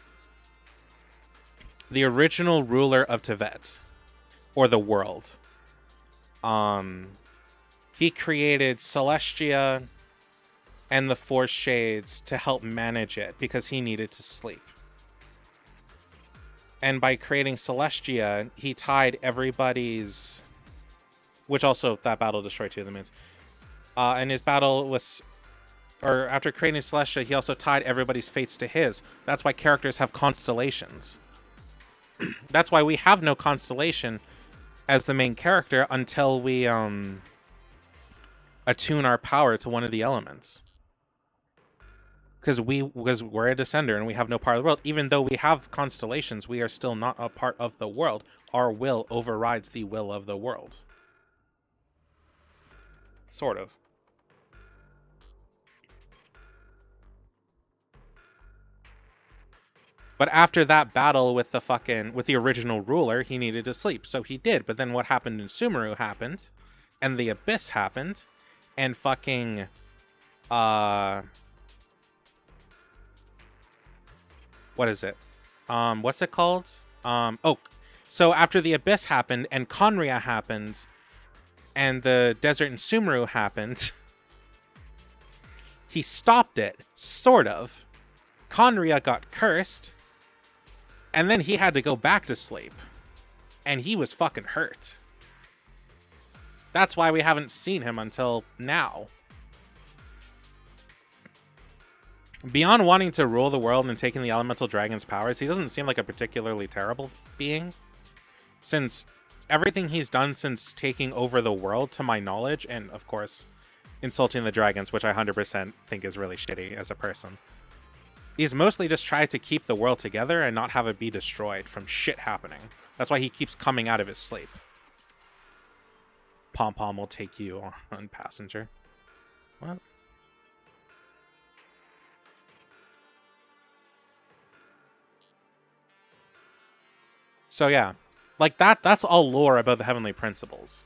the original ruler of Teyvat, or the world, he created Celestia and the Four Shades to help manage it because he needed to sleep. And by creating Celestia, he tied everybody's... Which also, that battle destroyed two of the moons. And his battle was... Or after creating Celestia, he also tied everybody's fates to his. That's why characters have constellations. That's why we have no constellation as the main character until we attune our power to one of the elements. because we're a descender and we have no part of the world. Even though we have constellations, we are still not a part of the world. Our will overrides the will of the world. Sort of. But after that battle with the original ruler, he needed to sleep, so he did. But then what happened in Sumeru happened, and the Abyss happened, and fucking what is it? What's it called? So after the Abyss happened and Khaenri'ah happened and the Desert in Sumeru happened, he stopped it, sort of. Khaenri'ah got cursed, and then he had to go back to sleep. And he was fucking hurt. That's why we haven't seen him until now. Beyond wanting to rule the world and taking the elemental dragon's powers, he doesn't seem like a particularly terrible being. Since everything he's done since taking over the world, to my knowledge, and of course, insulting the dragons, which I 100% think is really shitty as a person, he's mostly just tried to keep the world together and not have it be destroyed from shit happening. That's why he keeps coming out of his sleep. Pom Pom will take you on passenger. What? So yeah, like that's all lore about the Heavenly Principles.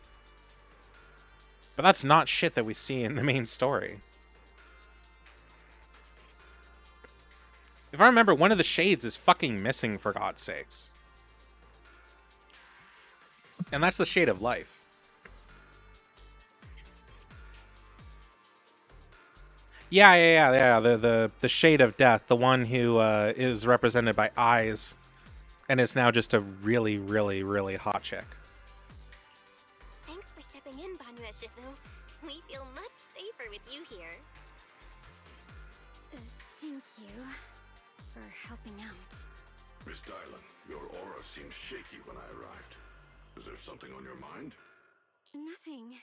But that's not shit that we see in the main story. If I remember, one of the shades is fucking missing, for God's sakes. And that's the Shade of Life. Yeah. The Shade of Death, the one who is represented by eyes, and is now just a really, really, really hot chick. Thanks for stepping in, Banyu Shifu. We feel much safer with you here. Thank you for helping out. Miss Dylan, your aura seemed shaky when I arrived. Is there something on your mind? Nothing.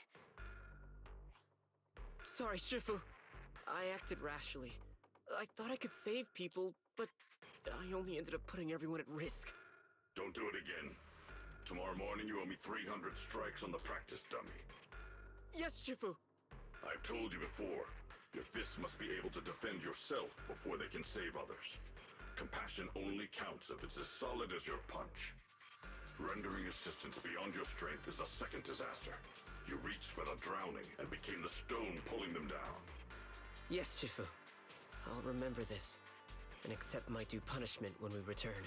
Sorry, Shifu. I acted rashly. I thought I could save people, but I only ended up putting everyone at risk. Don't do it again. Tomorrow morning you owe me 300 strikes on the practice dummy. Yes, Shifu! I've told you before, your fists must be able to defend yourself before they can save others. Compassion only counts if it's as solid as your punch. Rendering assistance beyond your strength is a second disaster. You reached for the drowning and became the stone pulling them down. Yes, Shifu. I'll remember this, and accept my due punishment when we return.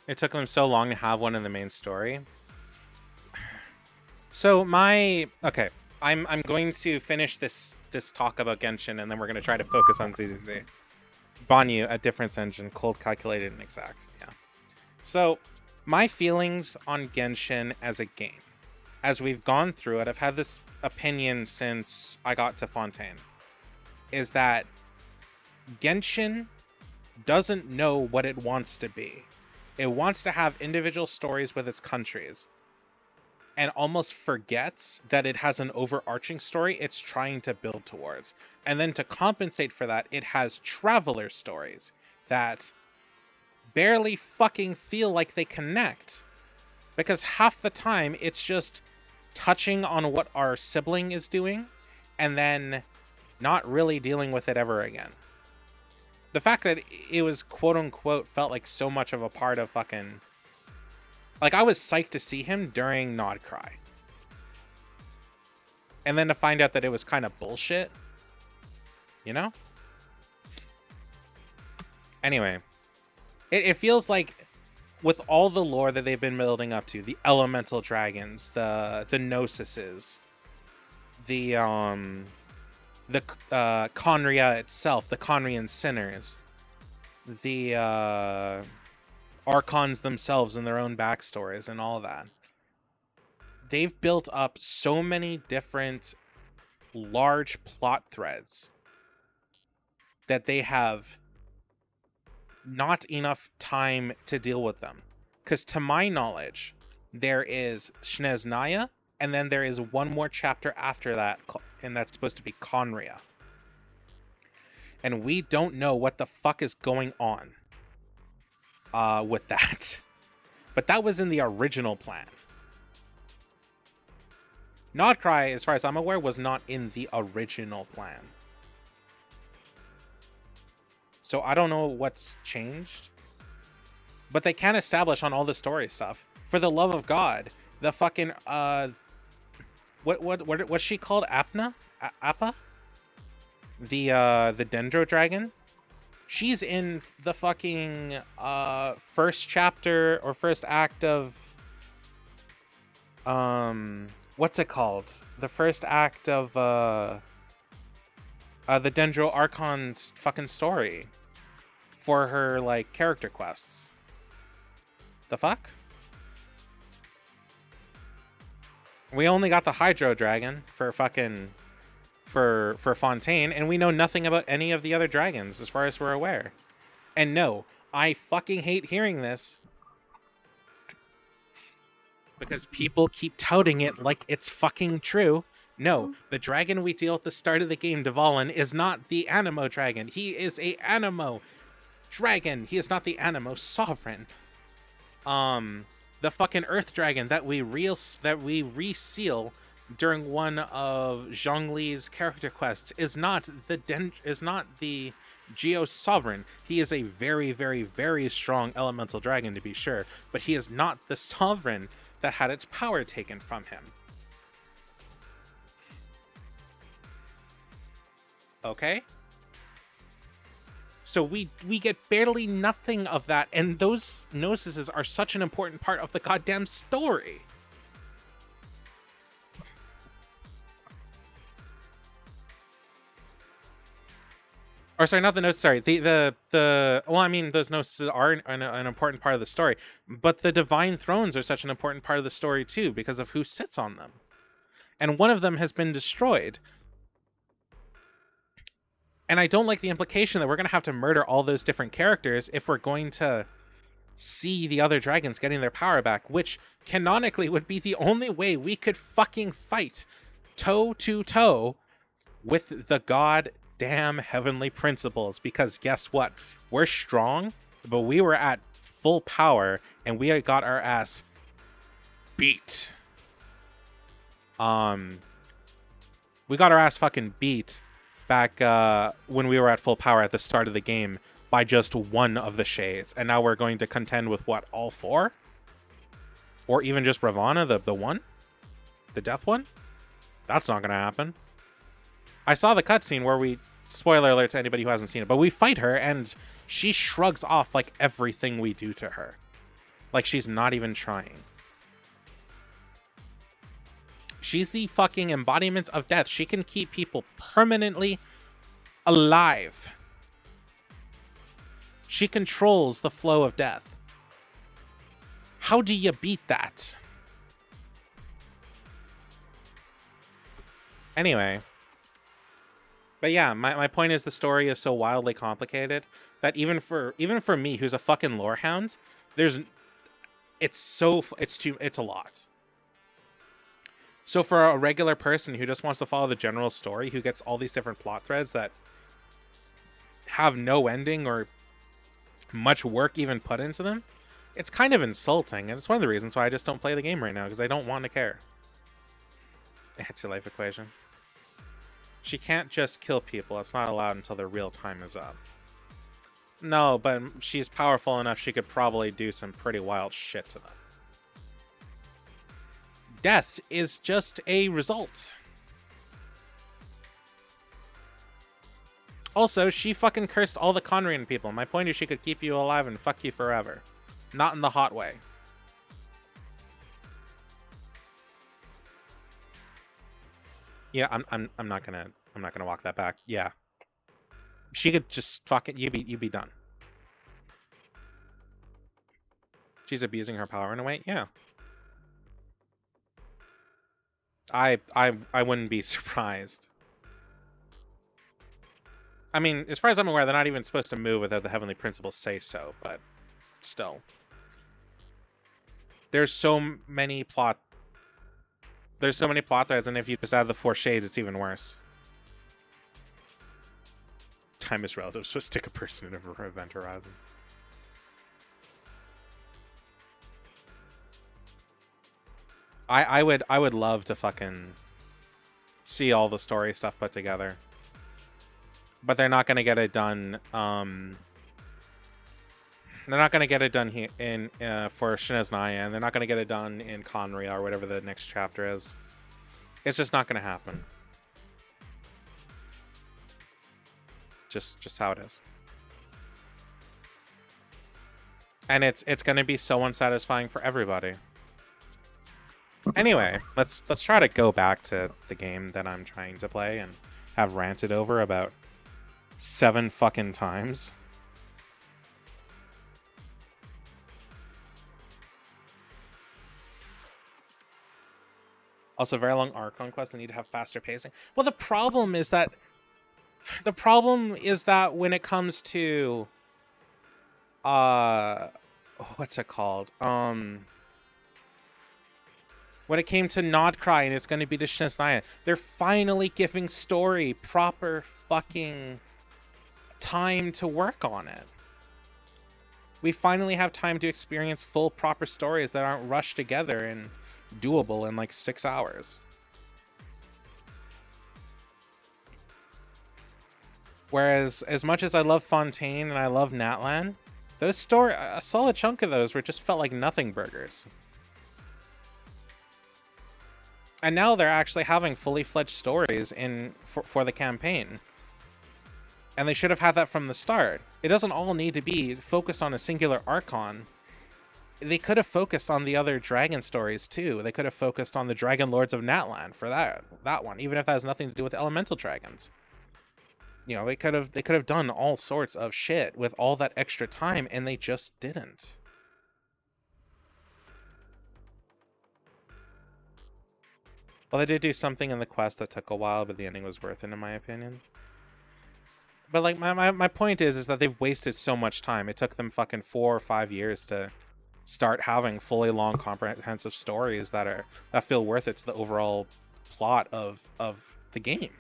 It took them so long to have one in the main story. So okay, I'm going to finish this talk about Genshin, and then we're going to try to focus on ZZZ. Banyu, a difference engine, cold, calculated, and exact. Yeah. So my feelings on Genshin as a game, as we've gone through it, I've had this opinion since I got to Fontaine, is that Genshin doesn't know what it wants to be. It wants to have individual stories with its countries, and almost forgets that it has an overarching story it's trying to build towards. And then to compensate for that, it has traveler stories that barely fucking feel like they connect. Because half the time, it's just touching on what our sibling is doing, and then not really dealing with it ever again. The fact that it was quote-unquote felt like so much of a part of fucking... Like, I was psyched to see him during Nodcry. And then to find out that it was kind of bullshit. You know? Anyway. It feels like, with all the lore that they've been building up to, the elemental dragons, the Gnosises, the Khaenri'ah itself, the Khaenri'an sinners, the Archons themselves and their own backstories and all that. They've built up so many different large plot threads that they have not enough time to deal with them. Because to my knowledge, there is Snezhnaya, and then there is one more chapter after that, and that's supposed to be Khaenri'ah. And we don't know what the fuck is going on with that. But that was in the original plan. Nodcry, as far as I'm aware, was not in the original plan. So I don't know what's changed. But they can establish on all the story stuff. For the love of God, the fucking what's she called? Apna? Appa? The Dendro Dragon? She's in the fucking first chapter or first act of what's it called? The first act of the Dendro Archon's fucking story for her like character quests. The fuck? We only got the Hydro Dragon for fucking for Fontaine, and we know nothing about any of the other dragons as far as we're aware. And no, I fucking hate hearing this because people keep touting it like it's fucking true. No, the dragon we deal at the start of the game, Dvalin, is not the Anemo dragon. He is a Anemo dragon. He is not the Anemo sovereign. The fucking Earth Dragon that we reseal during one of Zhongli's character quests is not the Geo Sovereign. He is a very, very, very strong elemental dragon to be sure, but he is not the sovereign that had its power taken from him. Okay? So we get barely nothing of that, and those Gnosises are such an important part of the goddamn story. Or sorry, not the Gnosis, sorry. Well, I mean, those Gnosises are an important part of the story, but the Divine Thrones are such an important part of the story too, because of who sits on them. And one of them has been destroyed. And I don't like the implication that we're going to have to murder all those different characters if we're going to see the other dragons getting their power back, which canonically would be the only way we could fucking fight toe to toe with the goddamn heavenly principles. Because guess what? We're strong, but we were at full power and we got our ass beat. We got our ass fucking beat back when we were at full power at the start of the game by just one of the shades, and now we're going to contend with what, all four? Or even just Ravana, the one? The death one? That's not gonna happen. I saw the cutscene where we, spoiler alert to anybody who hasn't seen it, but we fight her and she shrugs off like everything we do to her. Like she's not even trying. She's the fucking embodiment of death. She can keep people permanently alive. She controls the flow of death. How do you beat that? Anyway. But yeah, my point is the story is so wildly complicated that even for me, who's a fucking lore hound, it's a lot. So for a regular person who just wants to follow the general story, who gets all these different plot threads that have no ending or much work even put into them, it's kind of insulting. And it's one of the reasons why I just don't play the game right now, because I don't want to care. It's a life equation. She can't just kill people. It's not allowed until their real time is up. No, but she's powerful enough she could probably do some pretty wild shit to them. Death is just a result. Also, she fucking cursed all the Khaenri'ahn people. My point is she could keep you alive and fuck you forever. Not in the hot way. Yeah, I'm not gonna walk that back. Yeah. She could just fucking you'd be done. She's abusing her power in a way? Yeah. I wouldn't be surprised. I mean, as far as I'm aware, they're not even supposed to move without the Heavenly Principles say so, but still. There's so many plot threads, and if you just add the 4 shades, it's even worse. Time is relative, so stick a person in an event horizon. I would love to fucking see all the story stuff put together. But they're not gonna get it done. They're not gonna get it done here in for Shina's Naya, and they're not gonna get it done in Conria or whatever the next chapter is. It's just not gonna happen. Just how it is. And it's gonna be so unsatisfying for everybody. Anyway, let's try to go back to the game that I'm trying to play and have ranted over about 7 fucking times. Also, very long Archon quest. I need to have faster pacing. Well, the problem is that when it comes to what's it called? When it came to Nodcry and it's going to be to Shina's Naya, they're finally giving story proper fucking time to work on it. We finally have time to experience full proper stories that aren't rushed together and doable in like 6 hours. Whereas, as much as I love Fontaine and I love Natlan, those a solid chunk of those just felt like nothing burgers. And now they're actually having fully fledged stories for the campaign. And they should have had that from the start. It doesn't all need to be focused on a singular Archon. They could have focused on the other dragon stories too. They could have focused on the Dragon Lords of Natlan for that one, even if that has nothing to do with elemental dragons. You know, they could have done all sorts of shit with all that extra time, and they just didn't. Well, they did do something in the quest that took a while, but the ending was worth it, in my opinion. But, like, my point is that they've wasted so much time. It took them fucking 4 or 5 years to start having fully long, comprehensive stories that feel worth it to the overall plot of the game.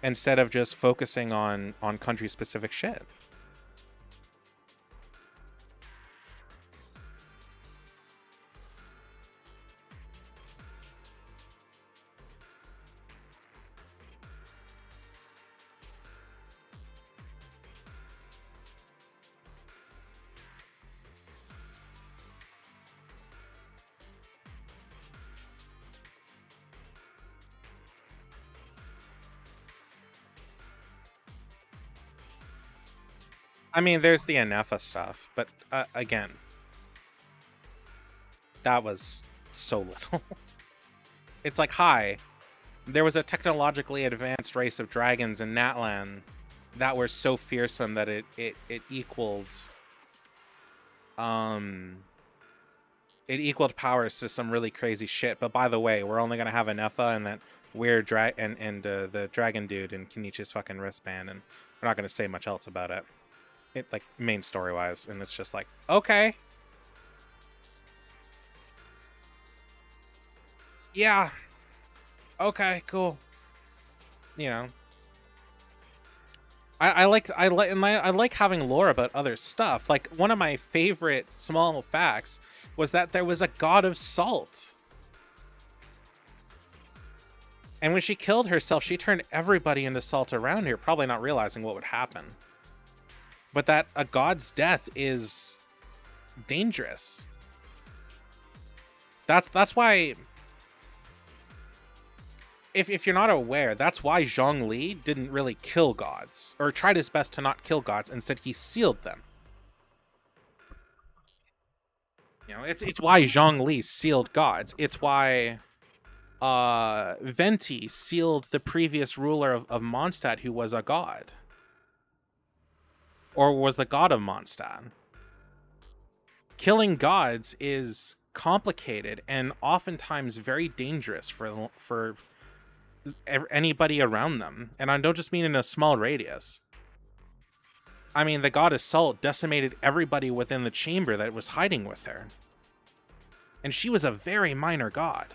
Instead of just focusing on country-specific shit. I mean, there's the Anefa stuff, but again, that was so little. It's like, hi, there was a technologically advanced race of dragons in Natlan that were so fearsome that it equaled powers to some really crazy shit. But by the way, we're only gonna have Anefa and that weird the dragon dude in Kenichi's fucking wristband, and we're not gonna say much else about it. Like, main story-wise, and it's just like, okay. Yeah. Okay, cool. You know. I like having lore about other stuff. Like, one of my favorite small facts was that there was a god of salt. And when she killed herself, she turned everybody into salt around here, probably not realizing what would happen. But that a god's death is dangerous. That's why, if you're not aware, that's why Zhongli didn't really kill gods, or tried his best to not kill gods. Instead, he sealed them. You know, it's why Zhongli sealed gods. It's why Venti sealed the previous ruler of Mondstadt, who was a god. Or was the god of Mondstadt. Killing gods is complicated and oftentimes very dangerous for anybody around them. And I don't just mean in a small radius. I mean, the goddess Salt decimated everybody within the chamber that was hiding with her. And she was a very minor god.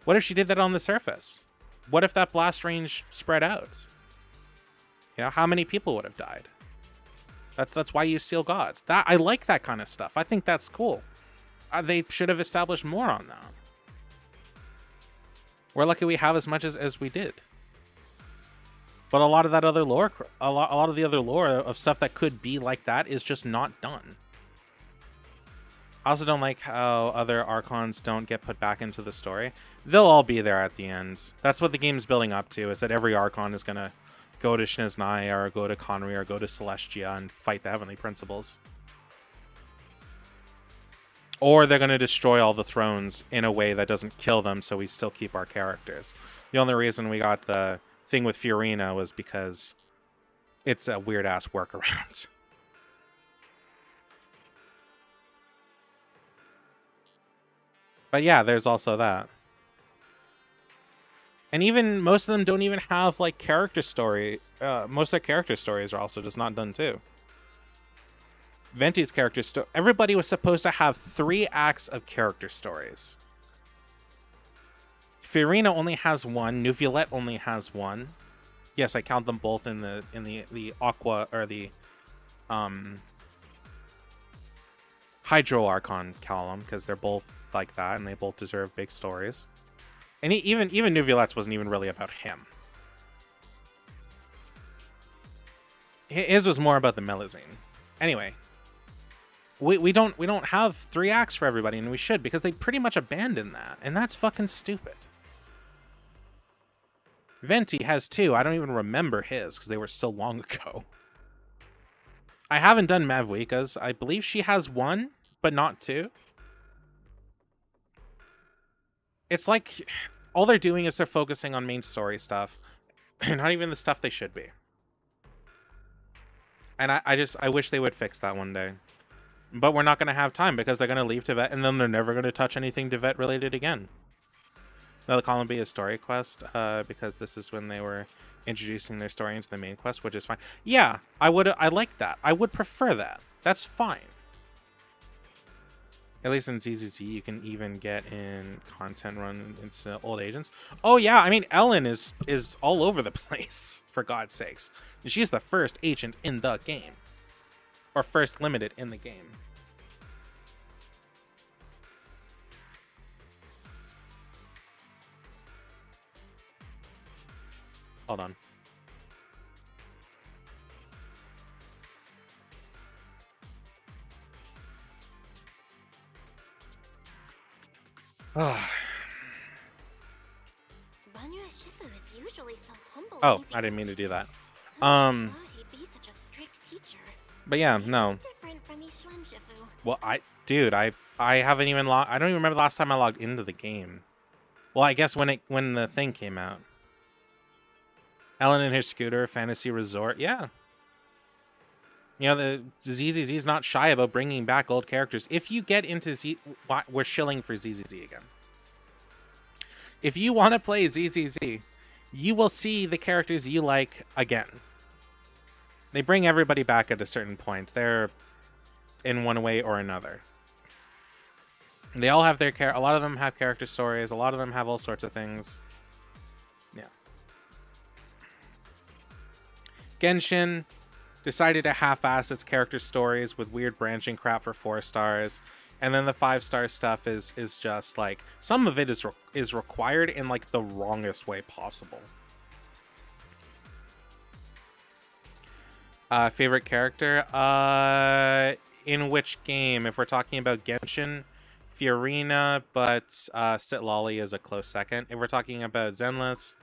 What if she did that on the surface? What if that blast range spread out? You know, how many people would have died? That's why you seal gods. I like that kind of stuff. I think that's cool. They should have established more on that. We're lucky we have as much as we did. But a lot of that other lore, a lot of the other lore of stuff that could be like that is just not done. I also don't like how other Archons don't get put back into the story. They'll all be there at the end. That's what the game's building up to, is that every Archon is going to go to Snezhnaya or go to Conry or go to Celestia and fight the Heavenly Principles. Or they're going to destroy all the thrones in a way that doesn't kill them, so we still keep our characters. The only reason we got the thing with Fiorina was because it's a weird-ass workaround. But yeah, there's also that. And even most of them don't even have like character story. Most of their character stories are also just not done too. Venti's character story. Everybody was supposed to have 3 acts of character stories. Fiorina only has 1. Neuvillette only has 1. Yes, I count them both in the Aqua or the Hydro Archon column because they're both like that and they both deserve big stories. And even Neuvillette's wasn't even really about him. His was more about the Melusine. Anyway, we don't have 3 acts for everybody, and we should, because they pretty much abandoned that, and that's fucking stupid. Venti has 2. I don't even remember his because they were so long ago. I haven't done Mavuika's. I believe she has 1, but not 2. It's like all they're doing is they're focusing on main story stuff, not even the stuff they should be. And I wish they would fix that one day. But we're not going to have time because they're going to leave Teyvat and then they're never going to touch anything Teyvat related again. They'll call them be a story quest because this is when they were introducing their story into the main quest, which is fine. Yeah, I like that. I would prefer that. That's fine. At least in ZZZ, you can even get in content run into old agents. Oh yeah, I mean, Ellen is all over the place, for God's sakes. She's the first agent in the game. Or first limited in the game. Hold on. Banyu Shifu is usually so humble. Oh, I didn't mean to do that. He'd be such a strict teacher. But yeah, no. Different from Yixuan Shifu. Well, I haven't even I don't even remember the last time I logged into the game. Well, I guess when the thing came out. Ellen and her scooter, Fantasy Resort, yeah. You know, the ZZZ is not shy about bringing back old characters. If you get into we're shilling for ZZZ again. If you want to play ZZZ, you will see the characters you like again. They bring everybody back at a certain point. They're in one way or another. They all have their a lot of them have character stories. A lot of them have all sorts of things. Yeah. Genshin decided to half-ass its character stories with weird branching crap for 4 stars, and then the 5-star stuff is just like some of it is required in like the wrongest way possible. Favorite character? In which game? If we're talking about Genshin, Fiorina, but Citlali is a close second. If we're talking about Zenless,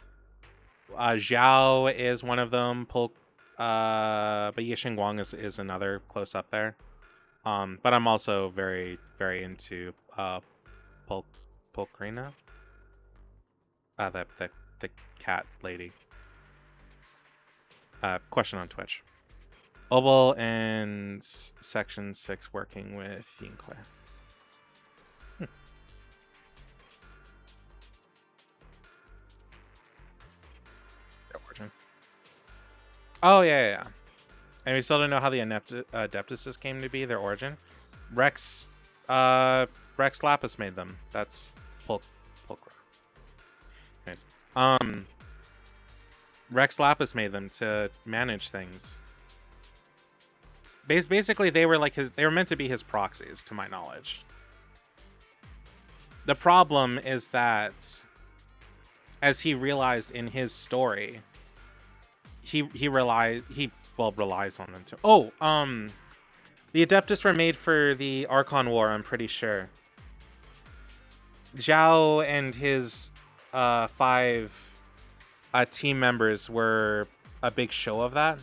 Zhao is one of them. But Yixingguang is another close up there. But I'm also very, very into Pulkrina. The cat lady. Question on Twitch. Obel and Section 6 working with Yingque. Oh, yeah. And we still don't know how the Adeptuses came to be, their origin. Rex Lapis made them. That's Pulchra. Anyways. Rex Lapis made them to manage things. Basically, they were meant to be his proxies, to my knowledge. The problem is that, as he realized in his story, he relies on them too. Oh, the Adeptus were made for the Archon War, I'm pretty sure. Zhao and his 5 team members were a big show of that.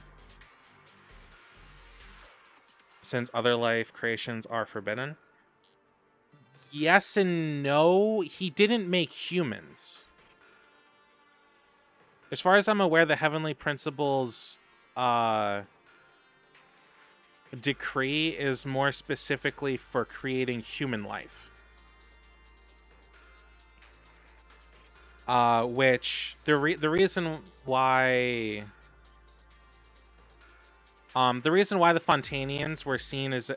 Since other life creations are forbidden. Yes and no. He didn't make humans. As far as I'm aware, the Heavenly Principles decree is more specifically for creating human life. Which the reason why the Fontanians were seen as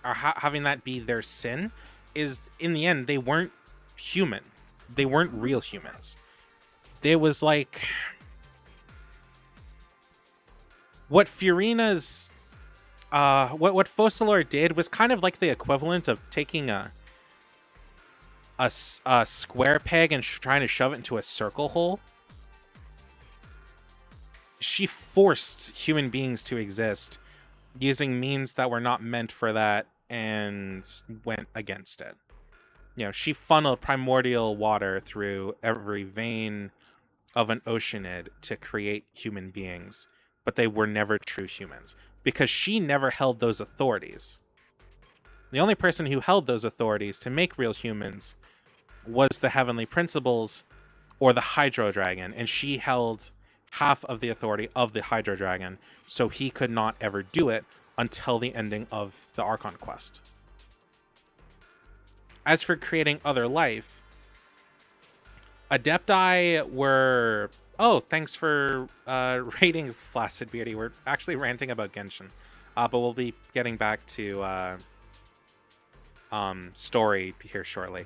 having that be their sin is, in the end, they weren't human. They weren't real humans. There was like what Furina's what Focalors did was kind of like the equivalent of taking a square peg and trying to shove it into a circle hole. She forced human beings to exist using means that were not meant for that and went against it. You know, she funneled primordial water through every vein of an oceanid to create human beings, but they were never true humans because she never held those authorities. The only person who held those authorities to make real humans was the Heavenly Principles or the Hydro Dragon, and she held half of the authority of the Hydro Dragon, so he could not ever do it until the ending of the Archon quest. As for creating other life, Adepti were... Oh, thanks for rating Flaccid Beauty. We're actually ranting about Genshin. But we'll be getting back to story here shortly.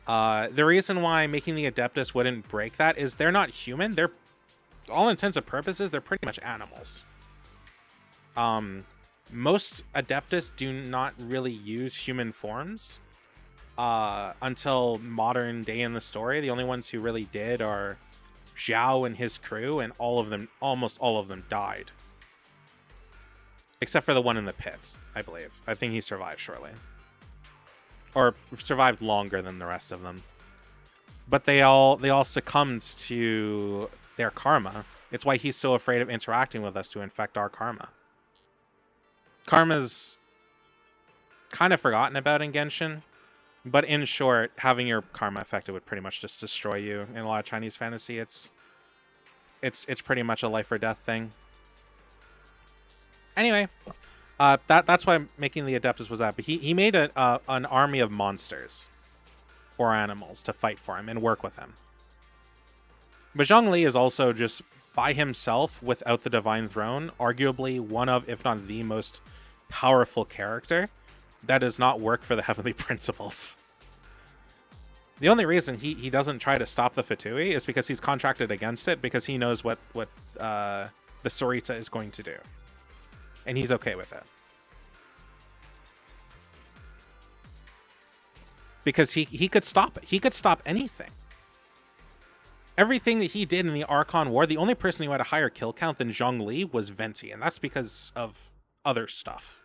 The reason why making the Adeptus wouldn't break that is they're not human. They're, all intents and purposes, they're pretty much animals. Most Adeptus do not really use human forms until modern day in the story. The only ones who really did are Zhao and his crew, and almost all of them died. Except for the one in the pit, I believe. I think he survived shortly. Or survived longer than the rest of them. But they all succumbed to their karma. It's why he's so afraid of interacting with us to infect our karma. Karma's kind of forgotten about in Genshin, but in short, having your karma affected would pretty much just destroy you. In a lot of Chinese fantasy, it's pretty much a life or death thing. Anyway, that's why making the Adeptus was that. But he made an army of monsters or animals to fight for him and work with him. But Zhongli is also just by himself without the Divine Throne, arguably one of, if not the most powerful character that does not work for the Heavenly Principles. The only reason he doesn't try to stop the Fatui is because he's contracted against it, because he knows what the Sarita is going to do. And he's okay with it. Because he could stop it. He could stop anything. Everything that he did in the Archon War, the only person who had a higher kill count than Zhongli was Venti, and that's because of other stuff.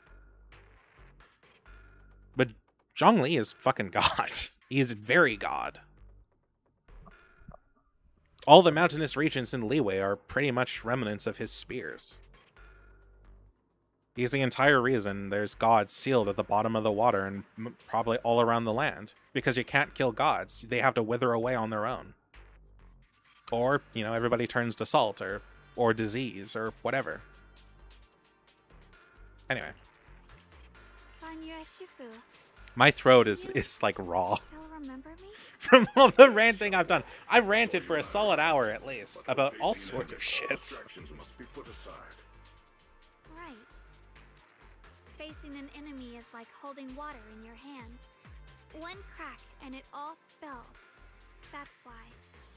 But Zhongli is fucking God. He is very God. All the mountainous regions in Liyue are pretty much remnants of his spears. He's the entire reason there's gods sealed at the bottom of the water and probably all around the land. Because you can't kill gods. They have to wither away on their own. Or, you know, everybody turns to salt or disease or whatever. Anyway. My throat is like raw. From all the ranting I've done. I've ranted for a solid hour at least about all sorts of shit. facing an enemy is like holding water in your hands. One crack and it all spills. That's why.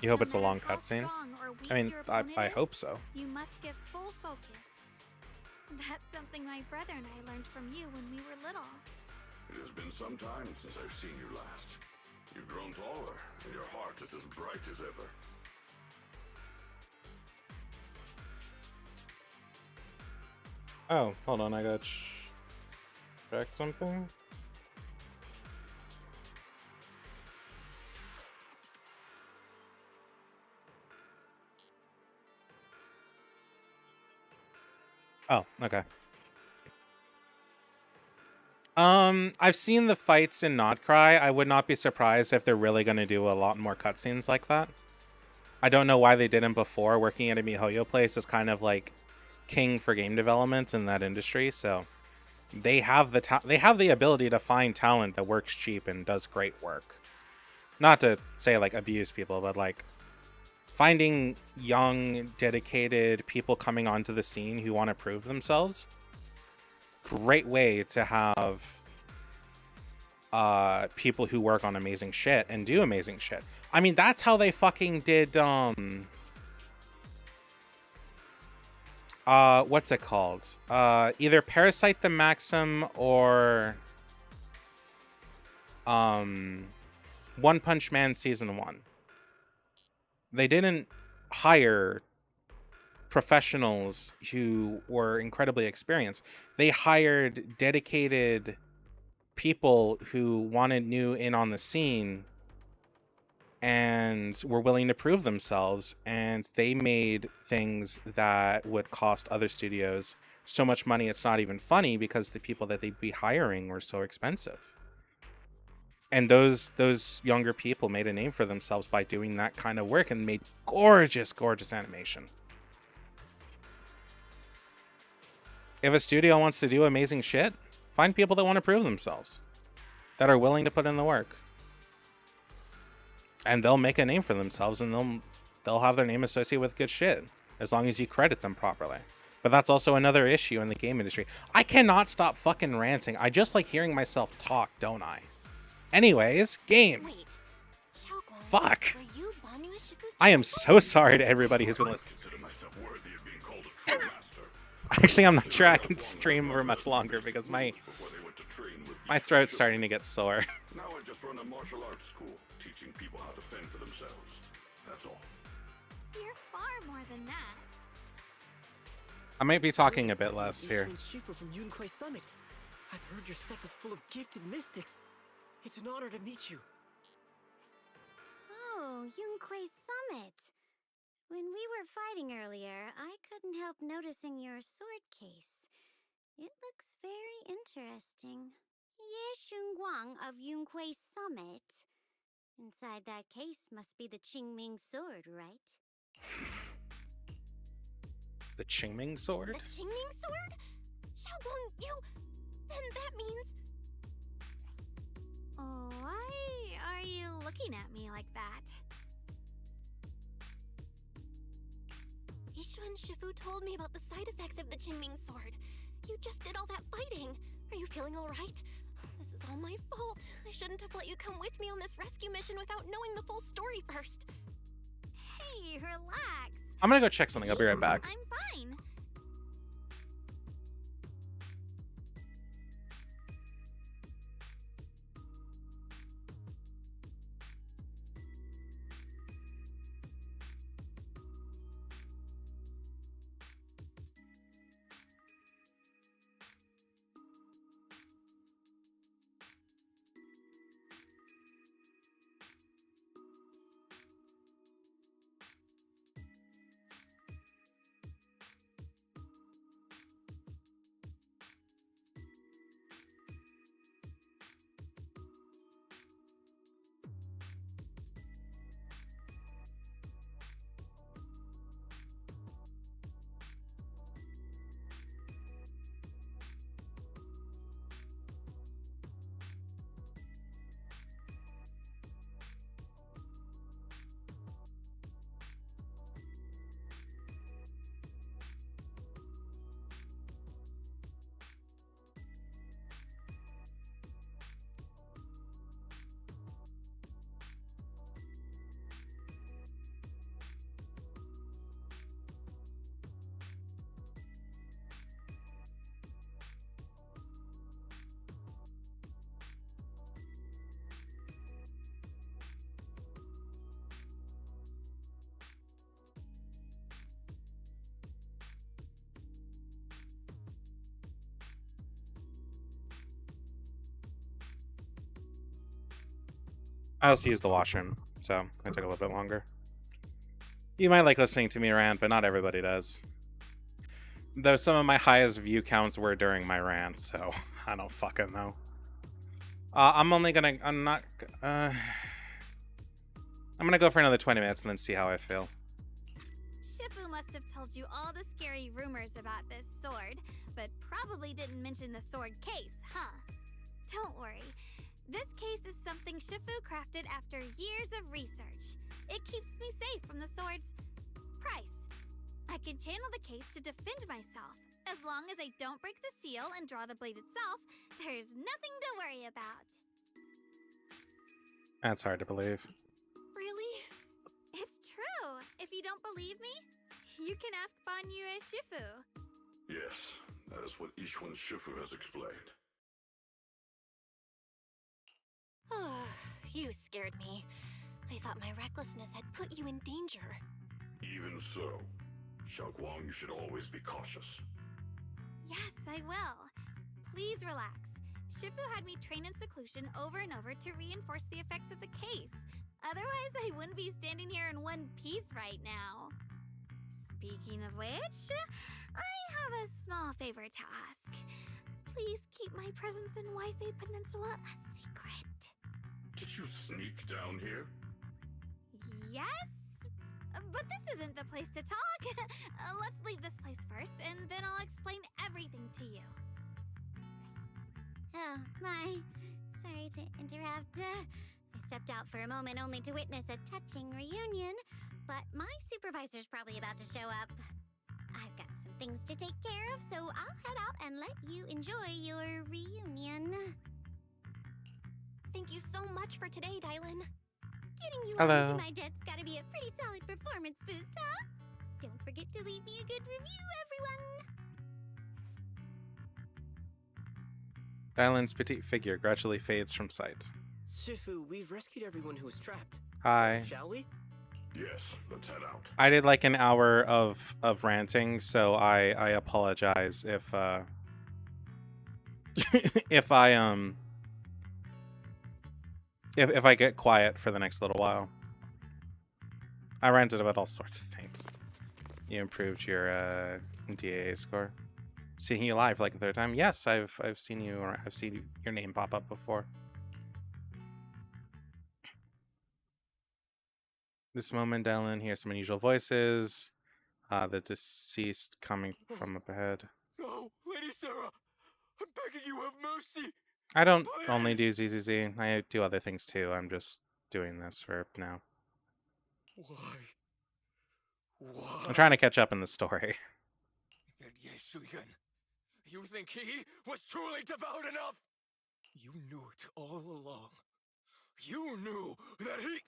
You hope no it's a matter long how cutscene? strong or weak I mean, your I opponent is, hope so. You must give full focus. That's something my brother and I learned from you when we were little. It has been some time since I've seen you last. You've grown taller, and your heart is as bright as ever. Oh, hold on, I gotta check something. Oh, okay. I've seen the fights in Not Cry. I would not be surprised if they're really going to do a lot more cutscenes like that. I don't know why they didn't before. Working at a MiHoYo place is kind of like king for game development in that industry, so they have the ability to find talent that works cheap and does great work. Not to say like abuse people, but like finding young, dedicated people coming onto the scene who want to prove themselves. Great way to have people who work on amazing shit and do amazing shit. I mean, that's how they fucking did what's it called? Either Parasite the Maxim or One Punch Man Season 1. They didn't hire professionals who were incredibly experienced. They hired dedicated people who wanted new in on the scene and were willing to prove themselves, and they made things that would cost other studios so much money it's not even funny because the people that they'd be hiring were so expensive. And those younger people made a name for themselves by doing that kind of work and made gorgeous animation. If a studio wants to do amazing shit, find people that want to prove themselves, that are willing to put in the work. And they'll make a name for themselves, and they'll have their name associated with good shit, as long as you credit them properly. But that's also another issue in the game industry. I cannot stop fucking ranting. I just like hearing myself talk, don't I? Anyways, game. Wait, Xiaoguang, Fuck. were you Banyu Shifu's I am so sorry to everybody who's been listening. Actually, I'm not sure I can stream for much longer because my throat's starting to get sore. Now I just run a martial arts school, teaching people how to fend for themselves. That's all. You're far more than that. I might be talking a bit less here. Shifu from Yunquai Summit. I've heard your sect is full of gifted mystics. It's an honor to meet you. Oh, Yunquai Summit. When we were fighting earlier, I couldn't help noticing your sword case. It looks very interesting. Ye Xunguang of Yunquai Summit. Inside that case must be the Qingming sword, right? The Qingming sword? The Qingming sword? Xiaoguang, you... Then that means... Why are you looking at me like that? Yishuan Shifu told me about the side effects of the Qingming sword. You just did all that fighting. Are you feeling alright? This is all my fault. I shouldn't have let you come with me on this rescue mission without knowing the full story first. Hey, relax. I'm gonna go check something. I'll be right back. I'm fine. I also used the washroom, so it took a little bit longer. You might like listening to me rant, but not everybody does. Though some of my highest view counts were during my rants, so I don't fucking know. I'm gonna go for another 20 minutes and then see how I feel. Shifu must have told you all the scary rumors about this sword, but probably didn't mention the sword case, huh? Don't worry. This case is something Shifu crafted after years of research. It keeps me safe from the sword's price. I can channel the case to defend myself. As long as I don't break the seal and draw the blade itself, there's nothing to worry about. That's hard to believe. Really? It's true. If you don't believe me, you can ask Banyue Shifu. Yes, that is what Ishwan Shifu has explained. Oh, you scared me. I thought my recklessness had put you in danger. Even so, Xiaoguang, you should always be cautious. Yes, I will. Please relax. Shifu had me train in seclusion over and over to reinforce the effects of the case. Otherwise, I wouldn't be standing here in one piece right now. Speaking of which, I have a small favor to ask. Please keep my presence in Waifei Peninsula a secret. Did you sneak down here? Yes? But this isn't the place to talk. Let's leave this place first, and then I'll explain everything to you. Oh, my. Sorry to interrupt. I stepped out for a moment only to witness a touching reunion, but my supervisor's probably about to show up. I've got some things to take care of, so I'll head out and let you enjoy your reunion. Thank you so much for today, Dylan. Getting you Hello. all into my debt's gotta be a pretty solid performance boost, huh? Don't forget to leave me a good review, everyone! Dylan's petite figure gradually fades from sight. Shifu, we've rescued everyone who was trapped. Hi. Shall we? Yes, let's head out. I did like an hour of ranting, so I apologize if if I get quiet for the next little while. I ranted about all sorts of things. You improved your DAA score. Seeing you live like a third time. Yes, I've seen you, or I've seen your name pop up before. This moment, Dylan hears some unusual voices. The deceased coming from up ahead. No, Lady Sarah! I'm begging you, have mercy! I don't only do ZZZ. I do other things too. I'm just doing this for now. Why? I'm trying to catch up in the story. That Yeshuyan, you think he was truly devout enough? You knew it all along. You knew that he...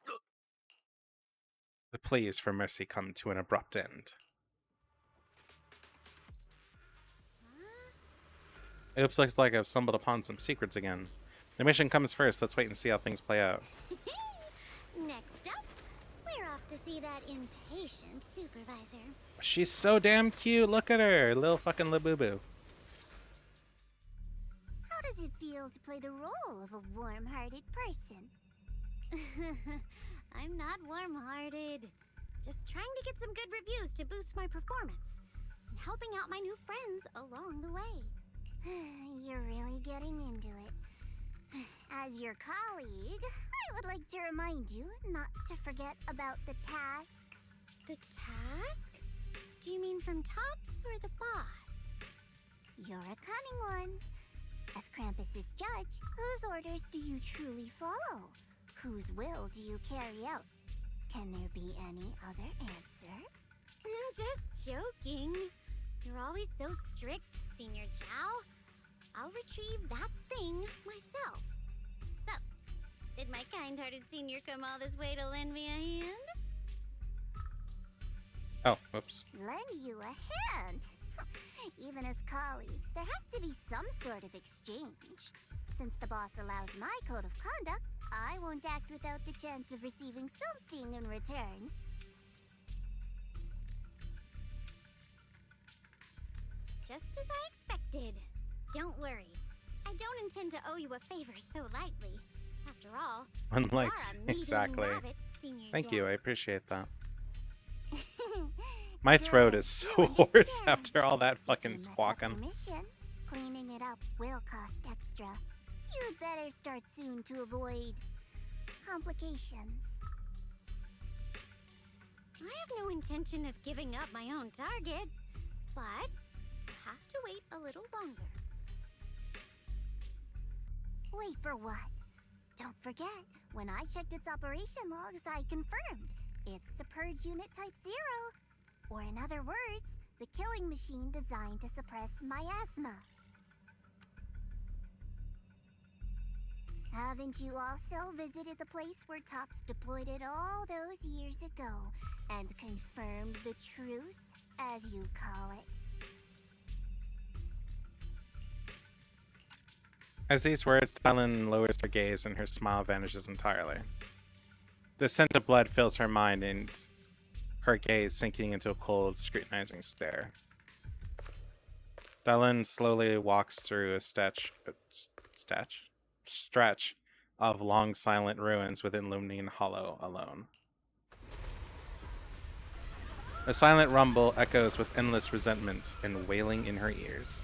The pleas for mercy come to an abrupt end. Oops, looks like I've stumbled upon some secrets again. The mission comes first. Let's wait and see how things play out. Next up, we're off to see that impatient supervisor. She's so damn cute. Look at her. Little fucking Labubu. How does it feel to play the role of a warm-hearted person? I'm not warm-hearted. Just trying to get some good reviews to boost my performance. And helping out my new friends along the way. You're really getting into it. As your colleague, I would like to remind you not to forget about the task. The task? Do you mean from Tops or the boss? You're a cunning one. As Krampus's judge, whose orders do you truly follow? Whose will do you carry out? Can there be any other answer? I'm just joking. You're always so strict, Senior Zhao. I'll retrieve that thing myself. So, did my kind-hearted senior come all this way to lend me a hand? Oh, whoops. Lend you a hand? Even as colleagues, there has to be some sort of exchange. Since the boss allows my code of conduct, I won't act without the chance of receiving something in return. Just as I expected. Don't worry. I don't intend to owe you a favor so lightly. After all, Unlike you're a meat-eating exactly. rabbit, Senior Thank Joe. you, I appreciate that. My throat is so hoarse after all that fucking squawking. Mission. Cleaning it up will cost extra. You'd better start soon to avoid complications. I have no intention of giving up my own target, but I'll have to wait a little longer. Wait for what? Don't forget, when I checked its operation logs, I confirmed it's the Purge Unit Type 0. Or in other words, the killing machine designed to suppress miasma. Haven't you also visited the place where Tops deployed it all those years ago and confirmed the truth, as you call it? As these words, Dylan lowers her gaze and her smile vanishes entirely. The scent of blood fills her mind and her gaze sinking into a cold, scrutinizing stare. Dylan slowly walks through a stretch of long, silent ruins within Lumine Hollow alone. A silent rumble echoes with endless resentment and wailing in her ears.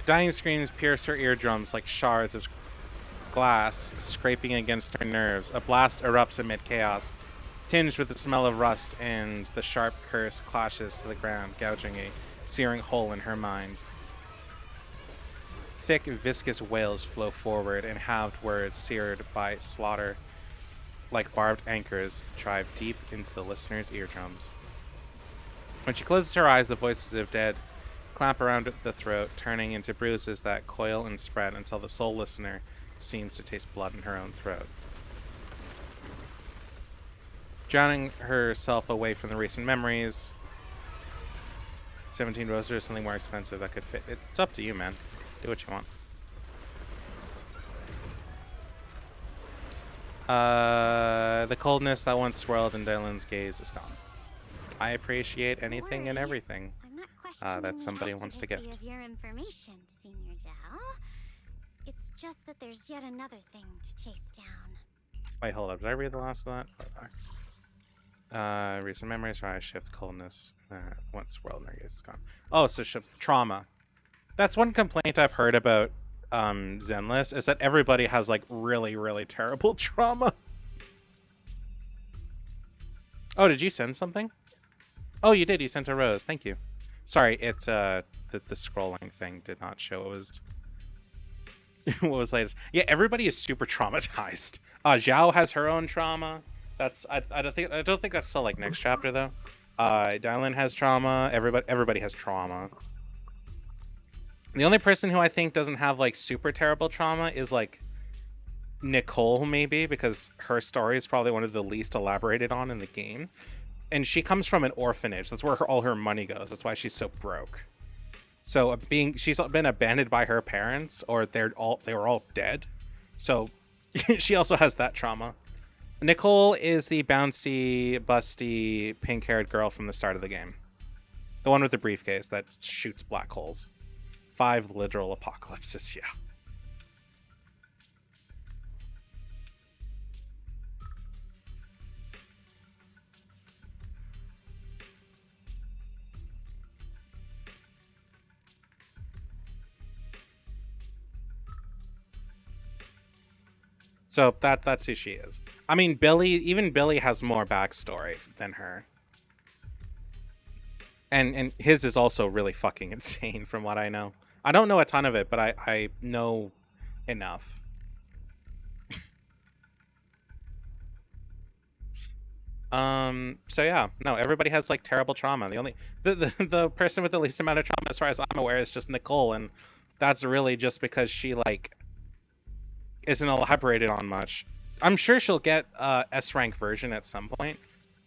Dying screams pierce her eardrums like shards of glass scraping against her nerves. A blast erupts amid chaos, tinged with the smell of rust, and the sharp curse clashes to the ground, gouging a searing hole in her mind. Thick, viscous wails flow forward, and halved words seared by slaughter, like barbed anchors, drive deep into the listener's eardrums. When she closes her eyes, the voices of dead clamp around the throat, turning into bruises that coil and spread until the sole listener seems to taste blood in her own throat. Drowning herself away from the recent memories, 17 roses or something more expensive that could fit. It's up to you, man. Do what you want. The coldness that once swirled in Dylan's gaze is gone. I appreciate anything and everything that somebody wants to gift. Of your information, Senior Joe. It's just that there's yet another thing to chase down. Wait, hold up. Did I read the last of that? Recent memories, rise, shift, coldness. Once swirled in her gaze is gone. Oh, so trauma. That's one complaint I've heard about Zenless, is that everybody has like really, really terrible trauma. Oh, did you send something? Oh, you did. You sent a rose. Thank you. Sorry, it's the scrolling thing did not show what was what was latest. Yeah, everybody is super traumatized. Zhao has her own trauma. That's I don't think that's till like next chapter though. Dylan has trauma. Everybody has trauma. The only person who I think doesn't have like super terrible trauma is like Nicole, maybe, because her story is probably one of the least elaborated on in the game. And she comes from an orphanage. That's where all her money goes. That's why she's so broke. So she's been abandoned by her parents, or they were all dead. So she also has that trauma. Nicole is the bouncy, busty, pink-haired girl from the start of the game. The one with the briefcase that shoots black holes. 5 literal apocalypses, yeah. So that's who she is. I mean, even Billy has more backstory than her. And his is also really fucking insane from what I know. I don't know a ton of it, but I know enough. So yeah, no, everybody has like terrible trauma. The person with the least amount of trauma, as far as I'm aware, is just Nicole, and that's really just because she like isn't elaborated on much. I'm sure she'll get a S rank version at some point.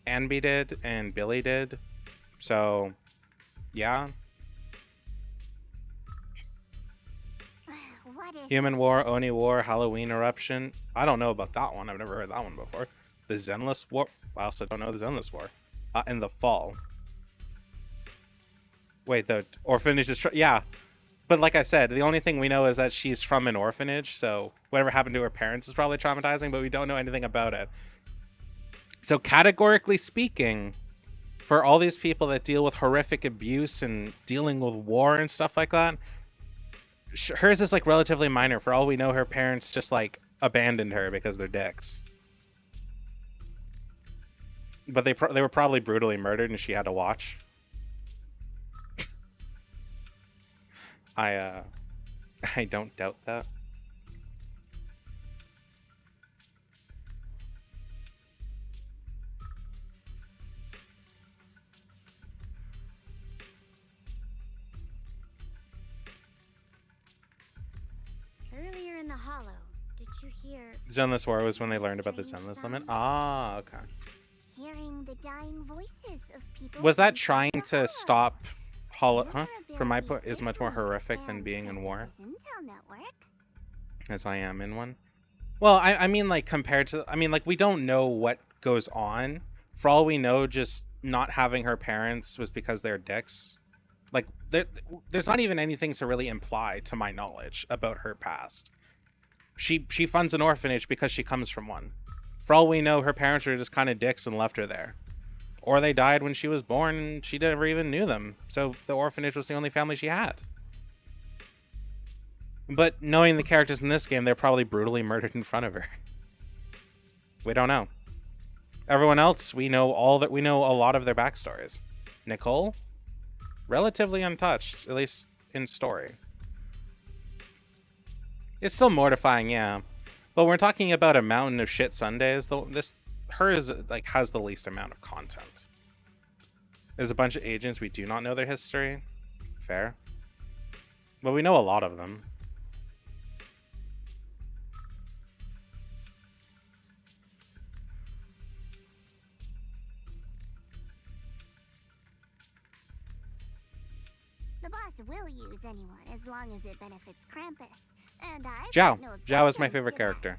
Anby did, and Billy did. So yeah. Human War, Oni War, Halloween Eruption. I don't know about that one. I've never heard that one before. The Zenless War. I also don't know the Zenless War. In the fall. Wait, the orphanage is... yeah. But like I said, the only thing we know is that she's from an orphanage, so whatever happened to her parents is probably traumatizing, but we don't know anything about it. So categorically speaking, for all these people that deal with horrific abuse and dealing with war and stuff like that, hers is like relatively minor. For all we know, her parents just like abandoned her because they're dicks. But they were probably brutally murdered and she had to watch. I don't doubt that. Earlier in the hollow, did you hear... Zenless War was when they learned about the Zenless limit? Ah, okay. Hearing the dying voices of people... Was that trying to stop Hollow... Huh? From my point, is much more horrific than being in war? As I am in one? Well, I mean, like, compared to... I mean, like, we don't know what goes on. For all we know, just not having her parents was because they're dicks. Like, there's not even anything to really imply, to my knowledge, about her past. She funds an orphanage because she comes from one. For all we know, her parents were just kind of dicks and left her there. Or they died when she was born and she never even knew them. So the orphanage was the only family she had. But knowing the characters in this game, they're probably brutally murdered in front of her. We don't know. Everyone else, we know a lot of their backstories. Nicole? Relatively untouched, at least in story. It's still mortifying, yeah. But we're talking about a mountain of shit Sundays, though. Hers like has the least amount of content. There's a bunch of agents we do not know their history. Fair. But we know a lot of them. The boss will use anyone as long as it benefits Krampus. And Zhao. Zhao is my favorite character.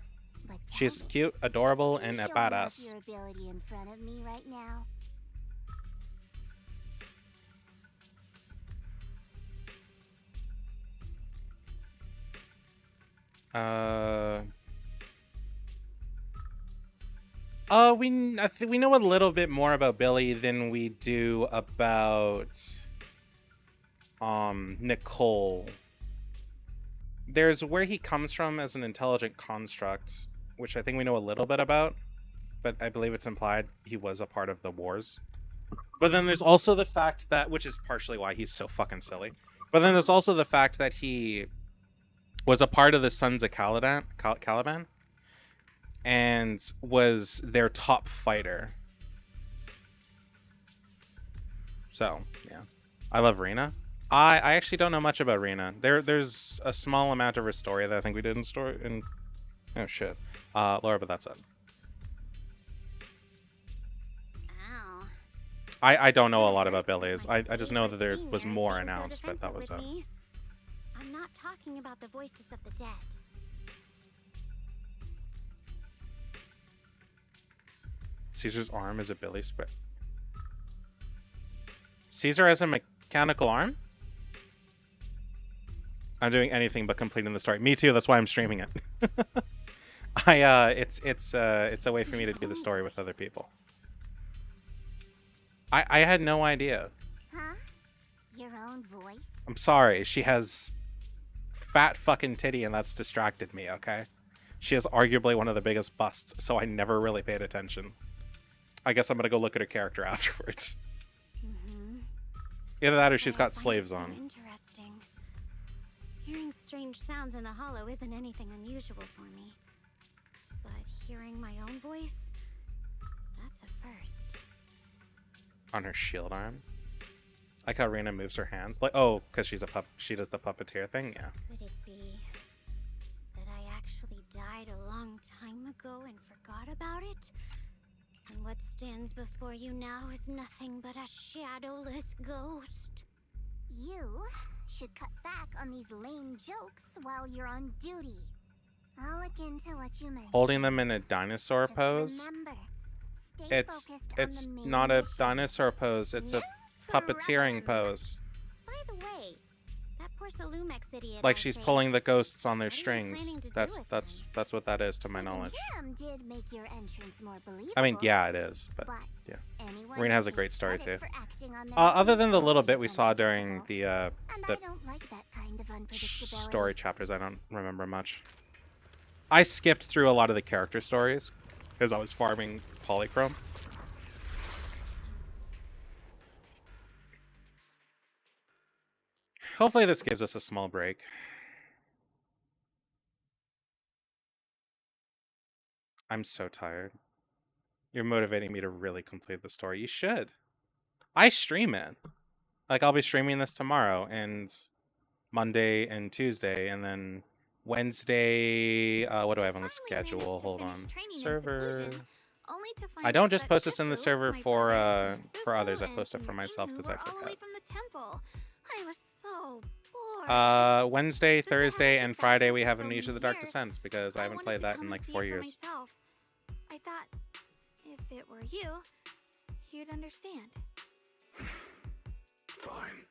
She's cute, adorable, and a badass. Your ability in front of me right now. We know a little bit more about Billy than we do about Nicole. There's where he comes from as an intelligent construct, which I think we know a little bit about, but I believe it's implied he was a part of the wars. But then there's also the fact that, which is partially why he's so fucking silly, but then there's also the fact that he was a part of the Sons of Caliban, and was their top fighter. So, yeah. I love Rena. I actually don't know much about Rena. There's a small amount of her story that I think we did in oh shit. Laura, but that's it. Ow. I don't know a lot about Billy's. I just know that there was more announced, but that was it. I'm not talking about the voices of the dead. Caesar's arm is a Billy spit. Caesar has a mechanical arm? I'm doing anything but completing the story. Me too, that's why I'm streaming it. It's a way for me to do the story with other people. I had no idea. Huh? Your own voice? I'm sorry, she has fat fucking titty and that's distracted me, okay? She has arguably one of the biggest busts, so I never really paid attention. I guess I'm gonna go look at her character afterwards. Mm-hmm. Either that or she's got slaves on. Interesting. Hearing strange sounds in the hollow isn't anything unusual for me. But hearing my own voice, that's a first. On her shield arm. I like how Rena moves her hands. Like, oh, because she's a she does the puppeteer thing, yeah. Could it be that I actually died a long time ago and forgot about it? And what stands before you now is nothing but a shadowless ghost. You should cut back on these lame jokes while you're on duty. I'll look into what you mentioned. Holding them in a dinosaur pose. Remember, It's not a dinosaur pose, it's a puppeteering pose. By the way, that poor Salumex idiot. Like she's pulling the ghosts on their strings. That's what that is to my knowledge. Did make your entrance more believable, I mean, yeah, it is, but yeah. anyone Rena has a takes great story credit too. for acting on their Other own than the little stories bit we saw during the I don't like that kind of unpredictability. story chapters, I don't remember much. I skipped through a lot of the character stories because I was farming Polychrome. Hopefully this gives us a small break. I'm so tired. You're motivating me to really complete the story. You should. I stream it. Like, I'll be streaming this tomorrow and Monday and Tuesday, and then Wednesday, what do I have on the schedule? Hold on. Server. I don't just post this in the server for others. I post it for myself because I forget. I was so bored. Wednesday, Thursday, and Friday we have Amnesia: The Dark Descent because I haven't played that in like 4 years. I thought if it were you, you'd understand. Fine.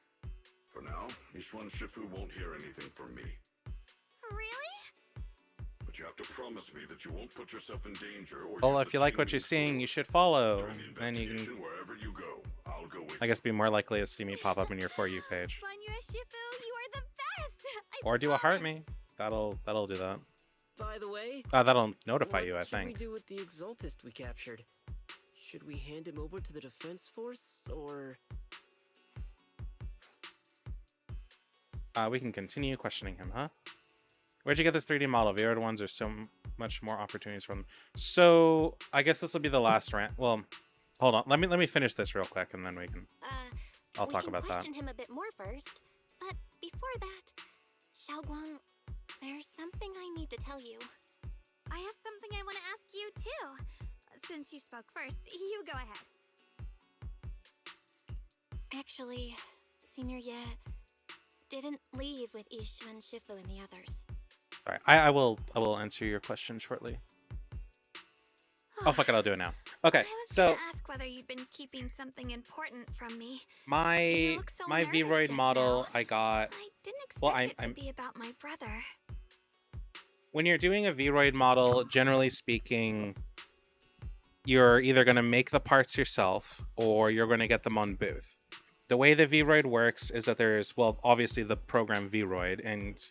For now, Ishwan Shifu won't hear anything from me. Really? But you have to promise me that you won't put yourself in danger or Well, if you like what you're seeing, you should follow. Then And you can, wherever you go, I'll go with I guess, be more likely to see me pop up in your For You page. Banya Shifu, you are the best! Or do a heart me. That'll do that. By the way, That'll notify you, I what should we think. do with the Exaltist we captured? Should we hand him over to the defense force, or...? We can continue questioning him, huh? Where'd you get this 3D model? VR ones are so much more opportunities from. So I guess this will be the last rant. Well, hold on. Let me finish this real quick, and then we can. I'll talk about that. We can question him a bit more first, but before that, Xiaoguang, there's something I need to tell you. I have something I want to ask you too. Since you spoke first, you go ahead. Actually, Senior Ye didn't leave with Ishwan, Shifu, and the others. Alright, I will answer your question shortly. Oh fuck it, I'll do it now. Okay, I was so gonna ask whether you'd been keeping something important from me. my Vroid model I got. I didn't expect Well, it to I'm be about my brother. when you're doing a Vroid model, generally speaking, you're either going to make the parts yourself or you're going to get them on booth. The way the Vroid works is that there's, well, obviously the program Vroid, and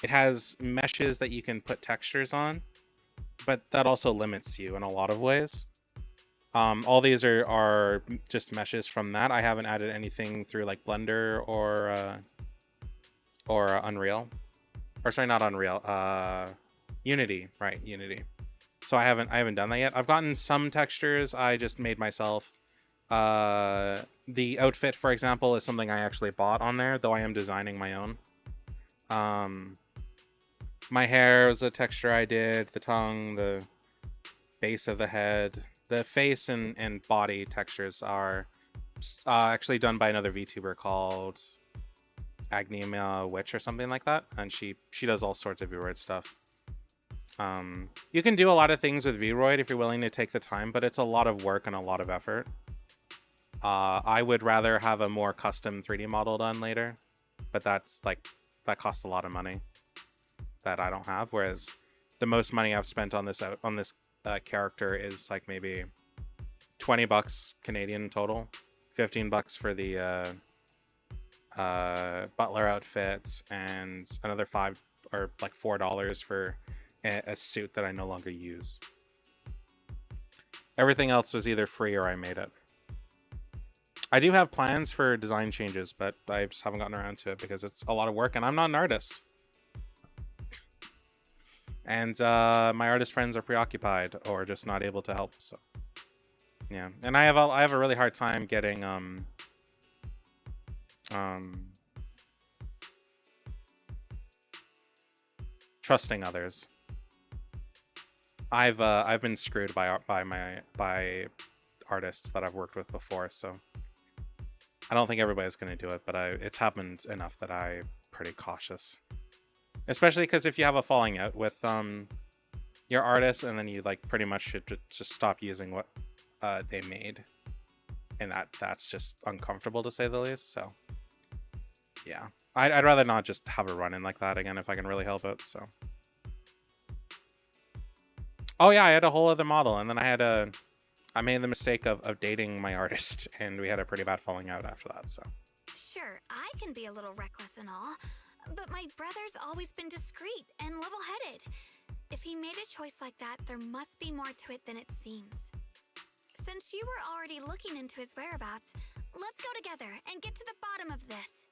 it has meshes that you can put textures on, but that also limits you in a lot of ways. All these are just meshes from that. I haven't added anything through like Blender or Unreal. Or sorry, not Unreal. Unity, right? Unity. So I haven't done that yet. I've gotten some textures I just made myself. The outfit, for example, is something I actually bought on there, though I am designing my own. My hair was a texture I did. The tongue, the base of the head, the face and body textures are actually done by another VTuber called Agnemia Witch or something like that, and she does all sorts of Vroid stuff. You can do a lot of things with Vroid if you're willing to take the time, but it's a lot of work and a lot of effort. I would rather have a more custom 3D model done later, but that costs a lot of money that I don't have. Whereas the most money I've spent on this character is like maybe $20 Canadian total, $15 for the butler outfit, and another $5 or like $4 for a suit that I no longer use. Everything else was either free or I made it. I do have plans for design changes, but I just haven't gotten around to it because it's a lot of work and I'm not an artist. And my artist friends are preoccupied or just not able to help. So yeah, and I have a really hard time getting trusting others. I've been screwed by artists that I've worked with before, so I don't think everybody's gonna do it, but it's happened enough that I'm pretty cautious. Especially because if you have a falling out with your artist, and then you like pretty much should just stop using what they made, and that's just uncomfortable to say the least. So yeah, I'd rather not just have a run-in like that again if I can really help it. So oh yeah, I had a whole other model, and then I made the mistake of dating my artist, and we had a pretty bad falling out after that. So Sure, I can be a little reckless and all, but my brother's always been discreet and level-headed. If he made a choice like that, there must be more to it than it seems. Since you were already looking into his whereabouts, let's go together and get to the bottom of this.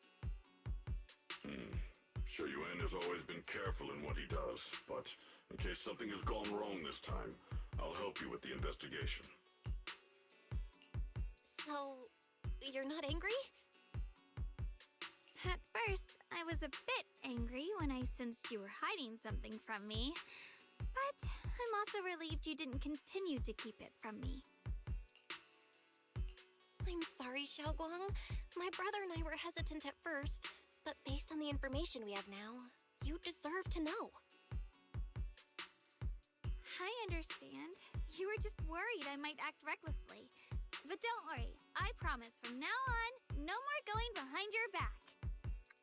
Shuyuan has always been careful in what he does, but in case something has gone wrong this time, I'll help you with the investigation. So, you're not angry? At first, I was a bit angry when I sensed you were hiding something from me, but I'm also relieved you didn't continue to keep it from me. I'm sorry, Xiaoguang. My brother and I were hesitant at first, but based on the information we have now, you deserve to know. I understand. You were just worried I might act recklessly. But don't worry, I promise from now on, no more going behind your back.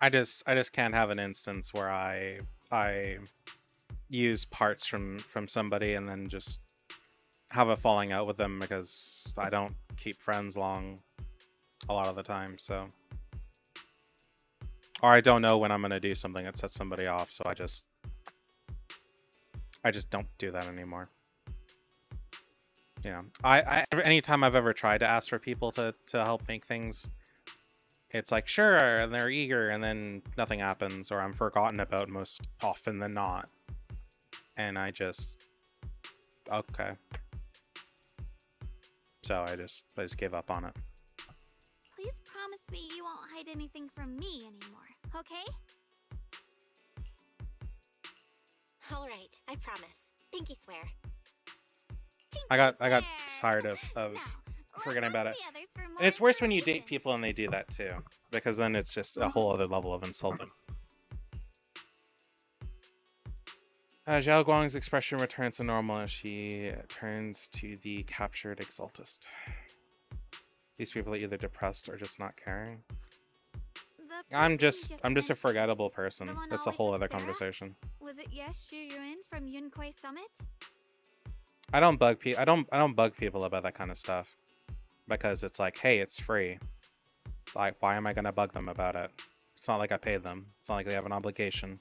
I just can't have an instance where I use parts from somebody and then just have a falling out with them, because I don't keep friends long a lot of the time. So, or I don't know when I'm gonna do something that sets somebody off, so I just don't do that anymore. You know, I anytime I've ever tried to ask for people to help make things, it's like, sure, and they're eager, and then nothing happens, or I'm forgotten about most often than not. And I just, okay. So I just gave up on it. Please promise me you won't hide anything from me anymore, okay? All right, I promise. Pinky swear. I got tired of forgetting about it. And it's worse when you date people and they do that too, because then it's just a whole other level of insulting. Zhao Guang's expression returns to normal as she turns to the captured Exaltist. These people are either depressed or just not caring. I'm just a forgettable person. That's a whole other conversation. Was it Yes Shuyuan from Yunquei Summit? I don't bug people about that kind of stuff, because it's like, hey, it's free. Like, why am I gonna bug them about it? It's not like I paid them. It's not like they have an obligation.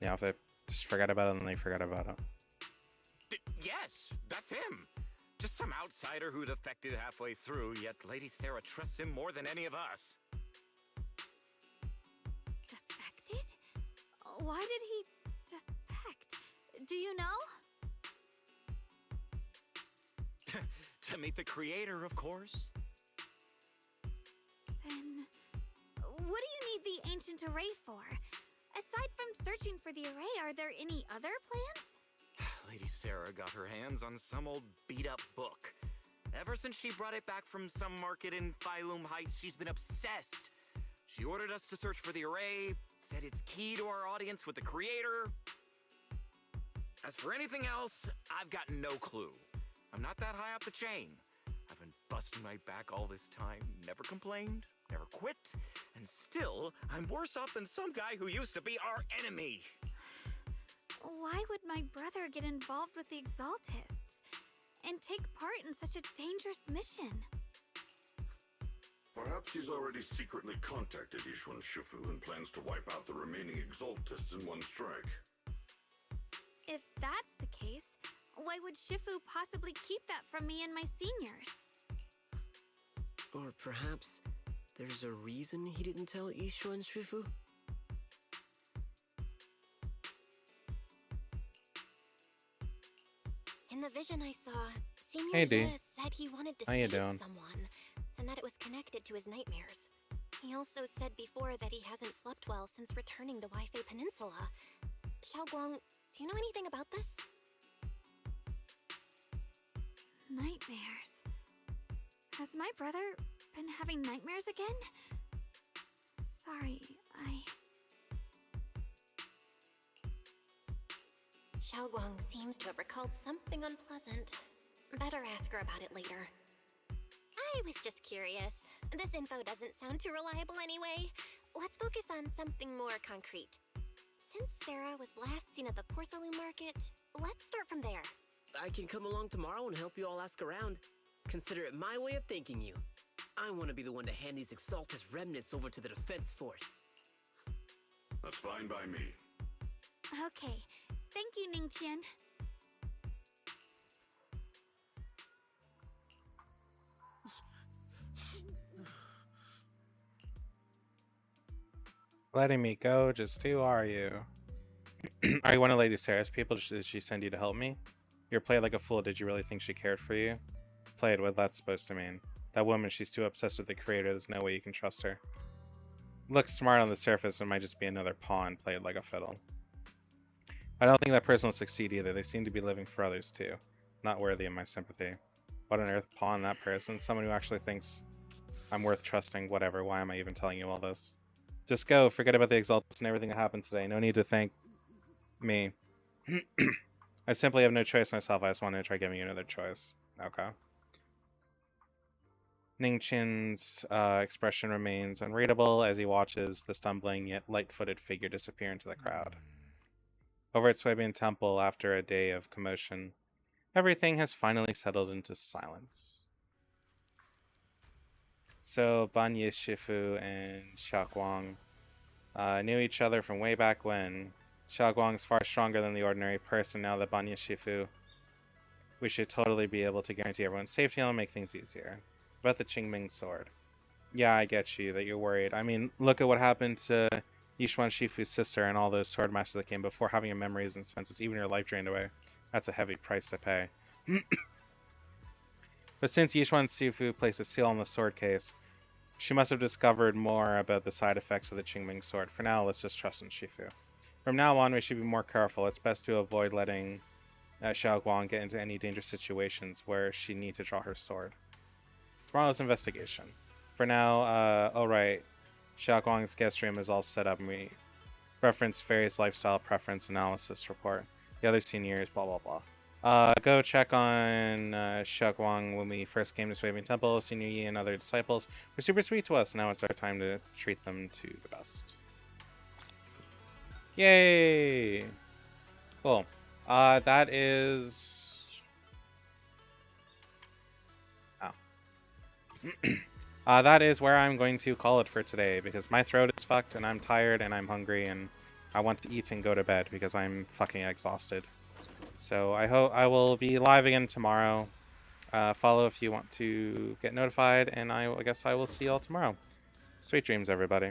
You know, if they just forget about it, then they forget about it. Yes, that's him. Just some outsider who defected halfway through, yet Lady Sarah trusts him more than any of us. Defected? Why did he defect? Do you know? To meet the creator, of course. Then, what do you need the ancient array for? Aside from searching for the array, are there any other plans? Lady Sarah got her hands on some old beat-up book. Ever since she brought it back from some market in Phylum Heights, she's been obsessed. She ordered us to search for the array, said it's key to our audience with the creator. As for anything else, I've got no clue. I'm not that high up the chain. I've been busting my back all this time, never complained, never quit, and still, I'm worse off than some guy who used to be our enemy. Why would my brother get involved with the Exaltists and take part in such a dangerous mission? Perhaps he's already secretly contacted Yishuan Shifu and plans to wipe out the remaining Exaltists in one strike. If that's the case, why would Shifu possibly keep that from me and my seniors? Or perhaps there's a reason he didn't tell Yishuan Shifu? In the vision I saw, Senior Hey, D. Ye said he wanted to How you save doing? someone, and that it was connected to his nightmares. He also said before that he hasn't slept well since returning to Waifei Peninsula. Xiaoguang, do you know anything about this? Nightmares. Has my brother been having nightmares again? Sorry, Xiaoguang seems to have recalled something unpleasant. Better ask her about it later. I was just curious. This info doesn't sound too reliable anyway. Let's focus on something more concrete. Since Sarah was last seen at the Porcelain Market, let's start from there. I can come along tomorrow and help you all ask around. Consider it my way of thanking you. I want to be the one to hand these Exaltus remnants over to the Defense Force. That's fine by me. okay. Thank you, Ningqian. Letting me go, just who are you? Are you one of Lady Sarah's people? Did she send you to help me? You're played like a fool. Did you really think she cared for you? Played, what that's supposed to mean. That woman, she's too obsessed with the creator. There's no way you can trust her. Looks smart on the surface, but might just be another pawn played like a fiddle. I don't think that person will succeed either. They seem to be living for others too. Not worthy of my sympathy. What on earth, pawn that person? Someone who actually thinks I'm worth trusting. Whatever, why am I even telling you all this? Just go, forget about the Exaltus and everything that happened today. No need to thank me. I simply have no choice myself. I just wanted to try giving you another choice. Okay. Ningqian's expression remains unreadable as he watches the stumbling yet light-footed figure disappear into the crowd. Over at Swabian Temple, after a day of commotion, everything has finally settled into silence. So, Banye Shifu and Xiaoguang knew each other from way back when. Xiaoguang's far stronger than the ordinary person now that Banye Shifu. We should totally be able to guarantee everyone's safety and make things easier. About the Qingming sword. Yeah, I get you that you're worried. I mean, look at what happened to Yishuan Shifu's sister and all those sword masters that came before, having your memories and senses, even your life drained away. That's a heavy price to pay. But since Yishuan Shifu placed a seal on the sword case, she must have discovered more about the side effects of the Qingming sword. For now, let's just trust in Shifu. From now on, we should be more careful. It's best to avoid letting Xiaoguang get into any dangerous situations where she needs to draw her sword. Tomorrow's investigation. For now, alright, Xiaoguang's guest room is all set up, and we reference Fairy's lifestyle preference analysis report. The other seniors, blah blah blah. Go check on Xiaoguang when we first came to Swabian Temple. Senior Yi and other disciples were super sweet to us. Now it's our time to treat them to the best. Yay! Cool. That is... that is where I'm going to call it for today, because my throat is fucked and I'm tired and I'm hungry and I want to eat and go to bed because I'm fucking exhausted. So I hope I will be live again tomorrow. Follow if you want to get notified, and I guess I will see you all tomorrow. Sweet dreams, everybody.